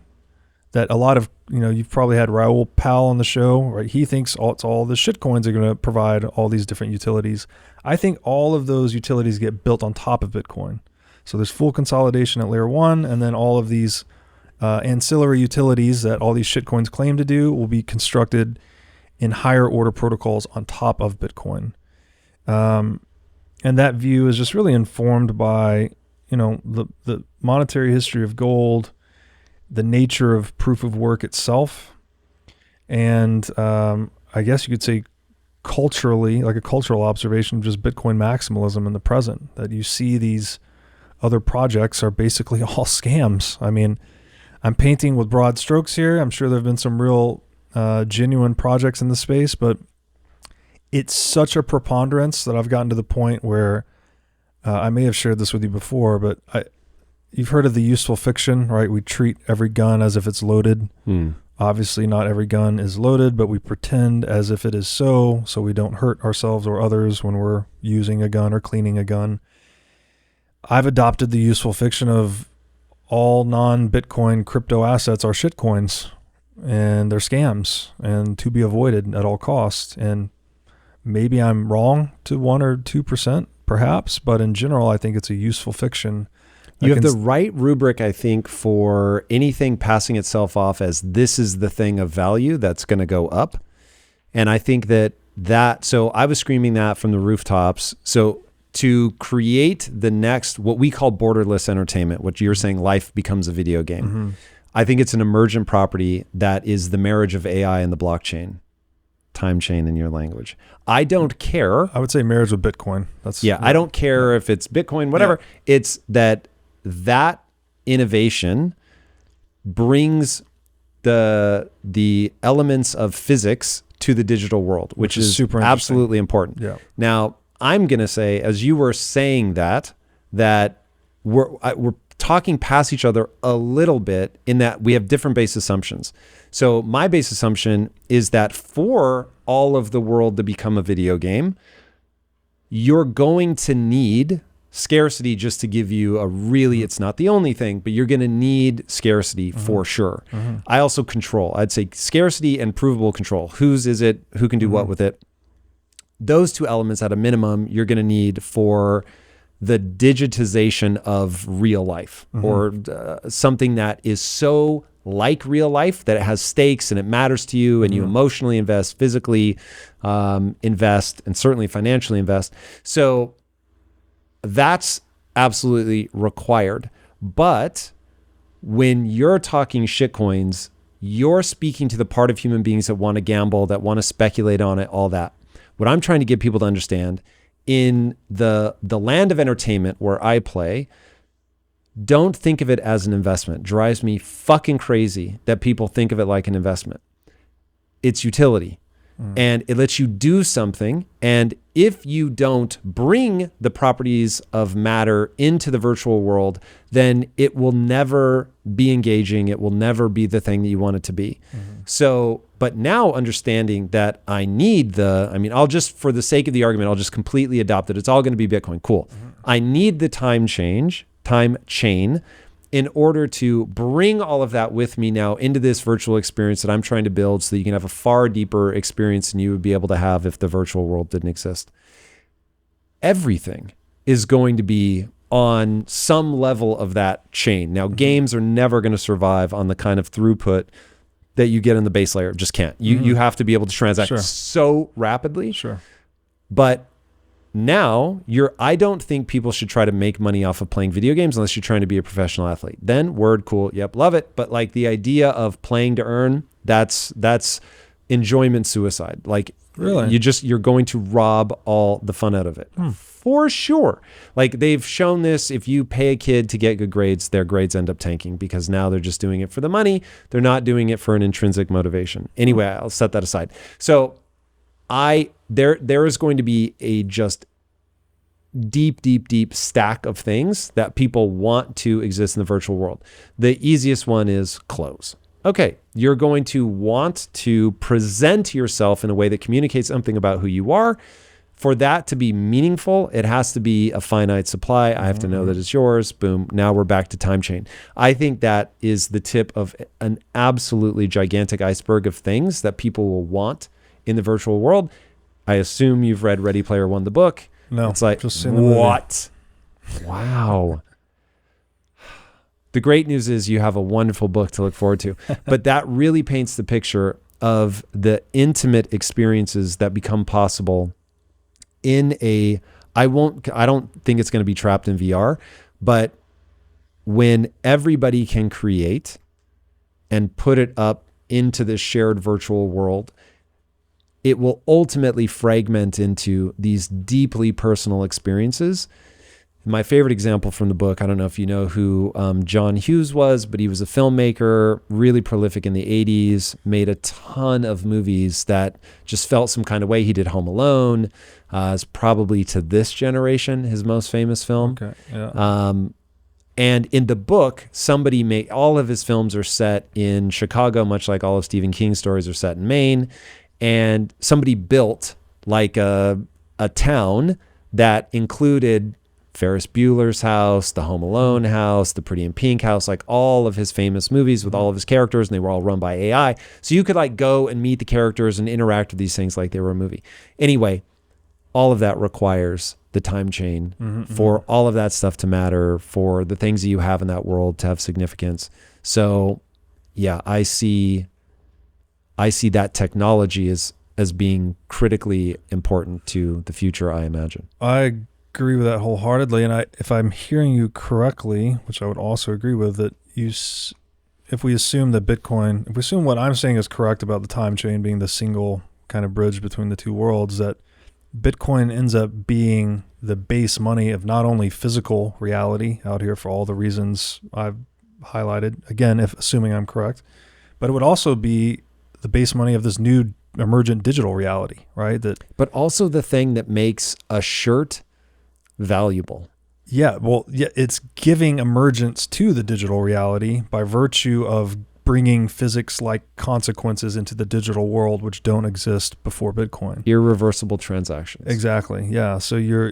Speaker 2: that a lot of, you've probably had Raoul Pal on the show, right? He thinks all the shitcoins are going to provide all these different utilities. I think all of those utilities get built on top of Bitcoin. So there's full consolidation at layer one, and then all of these ancillary utilities that all these shitcoins claim to do will be constructed in higher order protocols on top of Bitcoin. And that view is just really informed by, the monetary history of gold, the nature of proof of work itself, and I guess you could say culturally, like a cultural observation of just Bitcoin maximalism in the present, that you see these other projects are basically all scams. I mean, I'm painting with broad strokes here. I'm sure there have been some real genuine projects in the space, but it's such a preponderance that I've gotten to the point where I may have shared this with you before, but you've heard of the useful fiction, right? We treat every gun as if it's loaded. Obviously, not every gun is loaded, but we pretend as if it is so we don't hurt ourselves or others when we're using a gun or cleaning a gun. I've adopted the useful fiction of all non-Bitcoin crypto assets are shitcoins and they're scams and to be avoided at all costs. And maybe I'm wrong to 1 or 2%, perhaps, but in general, I think it's a useful fiction.
Speaker 1: You have the right rubric, I think, for anything passing itself off as this is the thing of value that's going to go up. And I think so I was screaming that from the rooftops. So to create the next, what we call borderless entertainment, what you're saying, life becomes a video game. Mm-hmm. I think it's an emergent property that is the marriage of AI and the blockchain, time chain in your language. I don't care.
Speaker 2: I would say marriage with Bitcoin.
Speaker 1: I don't care if it's Bitcoin, whatever. Yeah. It's that innovation brings the elements of physics to the digital world, which is super absolutely important.
Speaker 2: Yeah.
Speaker 1: Now, I'm going to say, as you were saying that we're talking past each other a little bit in that we have different base assumptions. So my base assumption is that for all of the world to become a video game, you're going to need scarcity, just to give you it's not the only thing, but you're going to need scarcity for sure. Mm-hmm. I also control. I'd say scarcity and provable control. Whose is it? Who can do what with it? Those two elements at a minimum, you're going to need for the digitization of real life, or something that is so like real life that it has stakes and it matters to you and you emotionally invest, physically invest, and certainly financially invest. So that's absolutely required. But when you're talking shitcoins, you're speaking to the part of human beings that want to gamble, that want to speculate on it, all that. What I'm trying to get people to understand, in the land of entertainment where I play, don't think of it as an investment. Drives me fucking crazy that people think of it like an investment. It's utility. And it lets you do something. And if you don't bring the properties of matter into the virtual world, then it will never be engaging. It will never be the thing that you want it to be. So, but now understanding that I need I'll just, for the sake of the argument, I'll just completely adopt it. It's all going to be Bitcoin. Cool. I need the time chain in order to bring all of that with me now into this virtual experience that I'm trying to build so that you can have a far deeper experience than you would be able to have if the virtual world didn't exist. Everything is going to be on some level of that chain. Now, games are never going to survive on the kind of throughput that you get in the base layer. Just can't. You have to be able to transact so rapidly.
Speaker 2: Sure.
Speaker 1: But now I don't think people should try to make money off of playing video games unless you're trying to be a professional athlete. Then word, cool. Yep. Love it. But like the idea of playing to earn, that's enjoyment suicide. Like
Speaker 2: really,
Speaker 1: you're going to rob all the fun out of it. For sure. Like they've shown this, if you pay a kid to get good grades, their grades end up tanking because now they're just doing it for the money. They're not doing it for an intrinsic motivation. Anyway, I'll set that aside. So there is going to be a just deep stack of things that people want to exist in the virtual world. The easiest one is clothes. Okay, you're going to want to present yourself in a way that communicates something about who you are. For that to be meaningful, it has to be a finite supply. I have to know that it's yours. Boom. Now we're back to time chain. I think that is the tip of an absolutely gigantic iceberg of things that people will want in the virtual world. I assume you've read Ready Player One, the book.
Speaker 2: No.
Speaker 1: It's like,
Speaker 2: just seen the movie.
Speaker 1: What? Wow. The great news is you have a wonderful book to look forward to. But that really paints the picture of the intimate experiences that become possible in I don't think it's going to be trapped in VR, but when everybody can create and put it up into this shared virtual world, it will ultimately fragment into these deeply personal experiences. My favorite example from the book, I don't know if you know who John Hughes was, but he was a filmmaker, really prolific in the 80s, made a ton of movies that just felt some kind of way. He did Home Alone. It's probably to this generation his most famous film.
Speaker 2: Okay. Yeah.
Speaker 1: And in the book, all of his films are set in Chicago, much like all of Stephen King's stories are set in Maine. And somebody built like a town that included Ferris Bueller's house, the Home Alone house, the Pretty in Pink house, like all of his famous movies with all of his characters, and they were all run by AI. So you could like go and meet the characters and interact with these things like they were a movie. Anyway, all of that requires the time chain for all of that stuff to matter, for the things that you have in that world to have significance. So yeah, I see that technology as being critically important to the future, I imagine.
Speaker 2: I agree with that wholeheartedly, and if I'm hearing you correctly, which I would also agree with, that if we assume what I'm saying is correct about the time chain being the single kind of bridge between the two worlds, that Bitcoin ends up being the base money of not only physical reality out here for all the reasons I've highlighted, again, if assuming I'm correct, but it would also be the base money of this new emergent digital reality, right?
Speaker 1: But also the thing that makes a shirt valuable.
Speaker 2: Yeah, well, yeah, it's giving emergence to the digital reality by virtue of bringing physics-like consequences into the digital world, which don't exist before Bitcoin.
Speaker 1: Irreversible transactions.
Speaker 2: Exactly. Yeah. So you're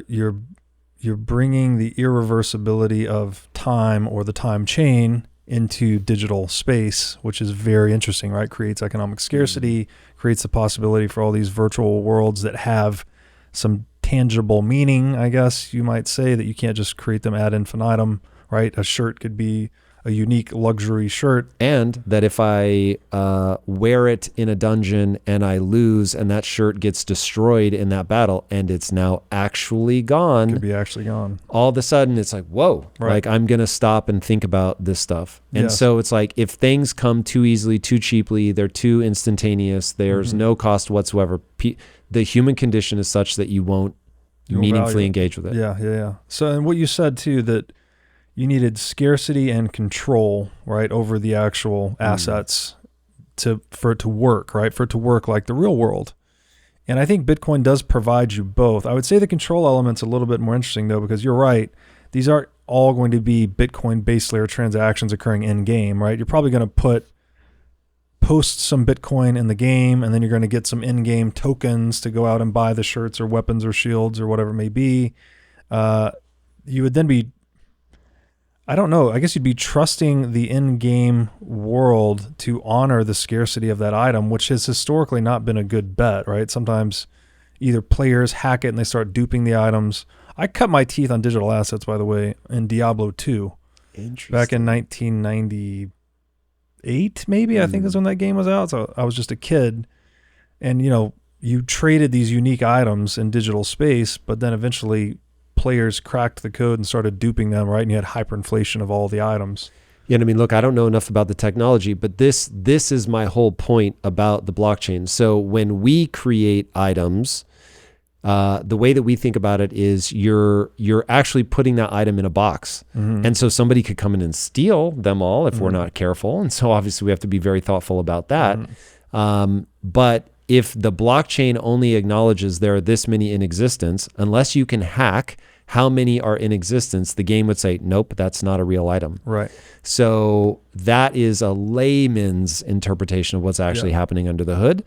Speaker 2: bringing the irreversibility of time or the time chain into digital space, which is very interesting, right? Creates economic scarcity, creates the possibility for all these virtual worlds that have some tangible meaning, I guess you might say, that you can't just create them ad infinitum, right? A shirt could be a unique luxury shirt.
Speaker 1: And that if I wear it in a dungeon and I lose and that shirt gets destroyed in that battle and it's now actually gone.
Speaker 2: Could be actually gone.
Speaker 1: All of a sudden it's like, whoa,
Speaker 2: right.
Speaker 1: Like I'm going to stop and think about this stuff. And
Speaker 2: Yes.
Speaker 1: So it's like if things come too easily, too cheaply, they're too instantaneous, there's no cost whatsoever. The human condition is such that you won't meaningfully engage with it.
Speaker 2: Yeah. So, and what you said too, that you needed scarcity and control, right, over the actual assets for it to work, right, for it to work like the real world. And I think Bitcoin does provide you both. I would say the control element's a little bit more interesting though, because you're right. These aren't all going to be Bitcoin base layer transactions occurring in game, right? You're probably going to post some Bitcoin in the game, and then you're going to get some in-game tokens to go out and buy the shirts or weapons or shields or whatever it may be. You would then be, I don't know. I guess you'd be trusting the in-game world to honor the scarcity of that item, which has historically not been a good bet, right? Sometimes either players hack it and they start duping the items. I cut my teeth on digital assets, by the way, in Diablo 2.
Speaker 1: Interesting.
Speaker 2: Back in 1998, maybe, I think is when that game was out. So I was just a kid. And, you traded these unique items in digital space, but then eventually players cracked the code and started duping them, right? And you had hyperinflation of all the items.
Speaker 1: Yeah, I mean, look, I don't know enough about the technology, but this is my whole point about the blockchain. So when we create items, the way that we think about it is you're actually putting that item in a box. Mm-hmm. And so somebody could come in and steal them all if we're not careful. And so obviously we have to be very thoughtful about that. But if the blockchain only acknowledges there are this many in existence, unless you can hack how many are in existence, the game would say, nope, that's not a real item.
Speaker 2: Right.
Speaker 1: So that is a layman's interpretation of what's actually happening under the hood.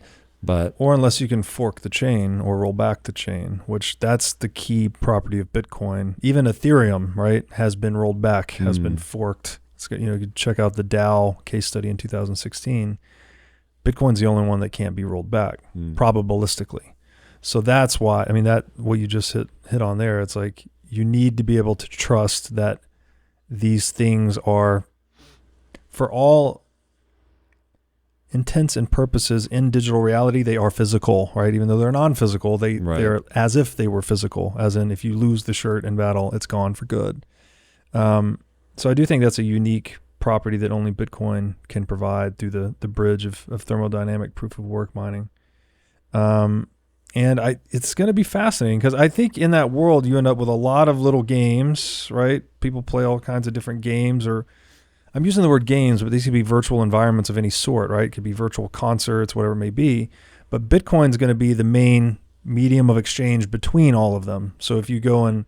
Speaker 2: Or unless you can fork the chain or roll back the chain, which that's the key property of Bitcoin. Even Ethereum, right, has been rolled back, has been forked. You could check out the DAO case study in 2016. Bitcoin's the only one that can't be rolled back, probabilistically. So that's why, I mean, what you just hit on there, it's like you need to be able to trust that these things are, for all intents and purposes in digital reality, they are physical, right? Even though they're non-physical, they're as if they were physical, as in if you lose the shirt in battle, it's gone for good. So I do think that's a unique property that only Bitcoin can provide through the bridge of thermodynamic proof of work mining. And it's going to be fascinating because I think in that world you end up with a lot of little games, right? People play all kinds of different games, or I'm using the word games, but these could be virtual environments of any sort, right? It could be virtual concerts, whatever it may be. But Bitcoin's going to be the main medium of exchange between all of them. So if you go and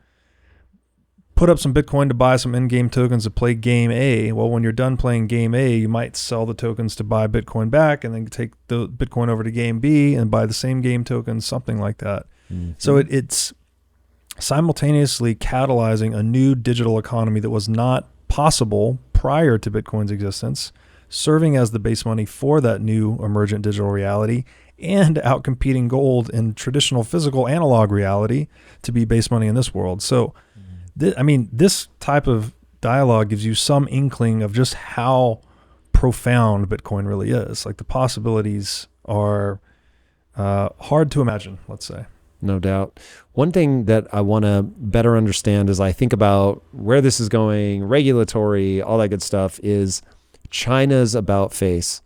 Speaker 2: put up some Bitcoin to buy some in-game tokens to play game A, well, when you're done playing game A, you might sell the tokens to buy Bitcoin back and then take the Bitcoin over to game B and buy the same game tokens, something like that. Mm-hmm. So it's simultaneously catalyzing a new digital economy that was not possible prior to Bitcoin's existence, serving as the base money for that new emergent digital reality, and outcompeting gold in traditional physical analog reality to be base money in this world. So, this type of dialogue gives you some inkling of just how profound Bitcoin really is. Like the possibilities are hard to imagine, let's say.
Speaker 1: No doubt. One thing that I want to better understand as I think about where this is going, regulatory, all that good stuff, is China's about face.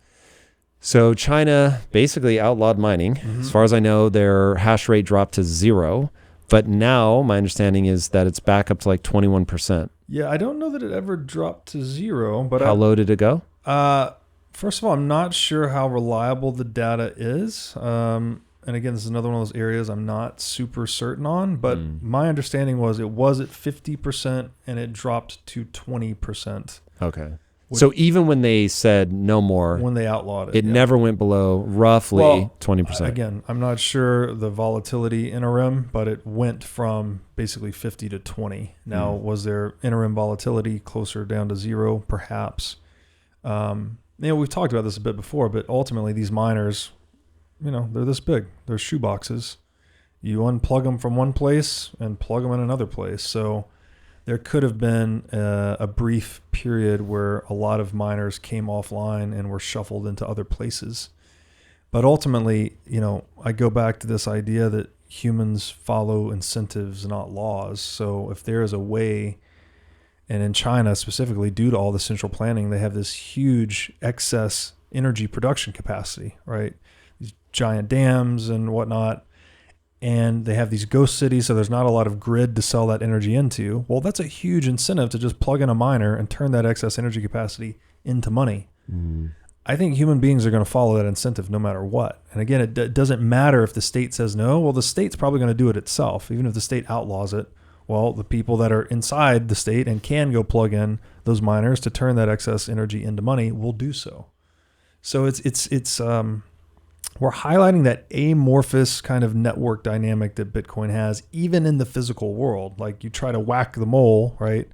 Speaker 1: So China basically outlawed mining. Mm-hmm. As far as I know, their hash rate dropped to 0. But now my understanding is that it's back up to like 21%.
Speaker 2: Yeah, I don't know that it ever dropped to 0. But
Speaker 1: how low did it go?
Speaker 2: First of all, I'm not sure how reliable the data is. And again, this is another one of those areas I'm not super certain on, but my understanding was it was at 50% and it dropped to 20%.
Speaker 1: Okay. So even when they said no more,
Speaker 2: when they outlawed it,
Speaker 1: it never went below roughly 20%.
Speaker 2: Again, I'm not sure the volatility interim, but it went from basically 50 to 20. Now, was there interim volatility closer down to 0? Perhaps. We've talked about this a bit before, but ultimately these miners, they're this big. They're shoe boxes. You unplug them from one place and plug them in another place. So there could have been a brief period where a lot of miners came offline and were shuffled into other places. But ultimately, I go back to this idea that humans follow incentives, not laws. So if there is a way, and in China specifically, due to all the central planning, they have this huge excess energy production capacity, right? These giant dams and whatnot. And they have these ghost cities, so there's not a lot of grid to sell that energy into. Well, that's a huge incentive to just plug in a miner and turn that excess energy capacity into money. I think human beings are going to follow that incentive no matter what. And again, it doesn't matter if the state says no. Well, the state's probably going to do it itself. Even if the state outlaws it, well, the people that are inside the state and can go plug in those miners to turn that excess energy into money will do so. So it's we're highlighting that amorphous kind of network dynamic that Bitcoin has, even in the physical world. Like you try to whack the mole, right?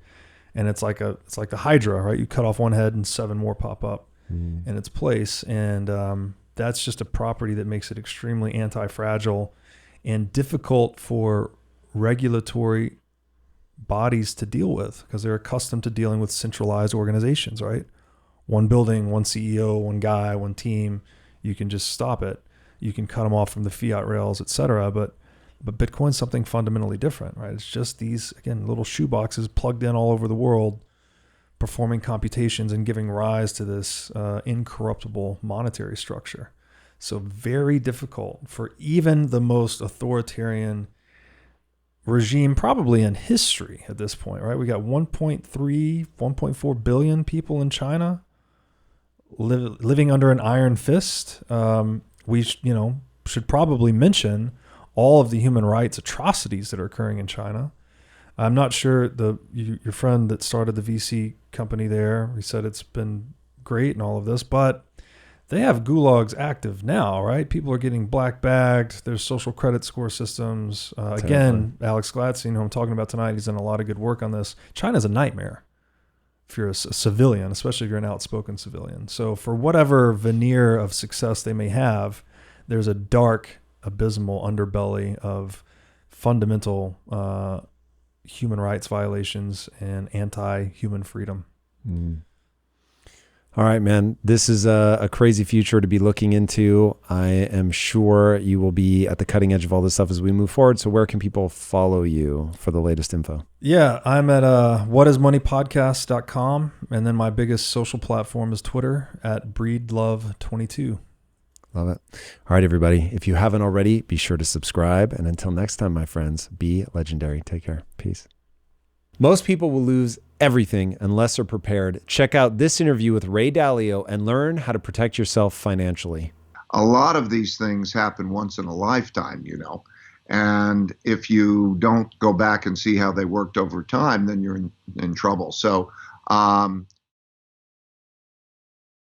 Speaker 2: And it's like the Hydra, right? You cut off one head and 7 more pop up in its place. And that's just a property that makes it extremely anti-fragile and difficult for regulatory bodies to deal with because they're accustomed to dealing with centralized organizations, right? One building, one CEO, one guy, one team. You can just stop it. You can cut them off from the fiat rails, et cetera. But Bitcoin's something fundamentally different, right? It's just these, again, little shoeboxes plugged in all over the world, performing computations and giving rise to this incorruptible monetary structure. So very difficult for even the most authoritarian regime probably in history at this point, right? We got 1.3, 1.4 billion people in China living under an iron fist. We should probably mention all of the human rights atrocities that are occurring in China. I'm not sure your friend that started the VC company there, he said it's been great and all of this, but they have gulags active now, right? People are getting black bagged. There's social credit score systems. Again, Alex Gladstein, who I'm talking about tonight, he's done a lot of good work on this. China's a nightmare if you're a civilian, especially if you're an outspoken civilian. So for whatever veneer of success they may have, there's a dark, abysmal underbelly of fundamental human rights violations and anti-human freedom.
Speaker 1: All right, man. This is a crazy future to be looking into. I am sure you will be at the cutting edge of all this stuff as we move forward. So where can people follow you for the latest info?
Speaker 2: Yeah, I'm at whatismoneypodcast.com. And then my biggest social platform is Twitter at Breedlove22.
Speaker 1: Love it. All right, everybody. If you haven't already, be sure to subscribe. And until next time, my friends, be legendary. Take care. Peace. Most people will lose everything unless they're prepared. Check out this interview with Ray Dalio and learn how to protect yourself financially.
Speaker 4: A lot of these things happen once in a lifetime, and if you don't go back and see how they worked over time, then you're in trouble. So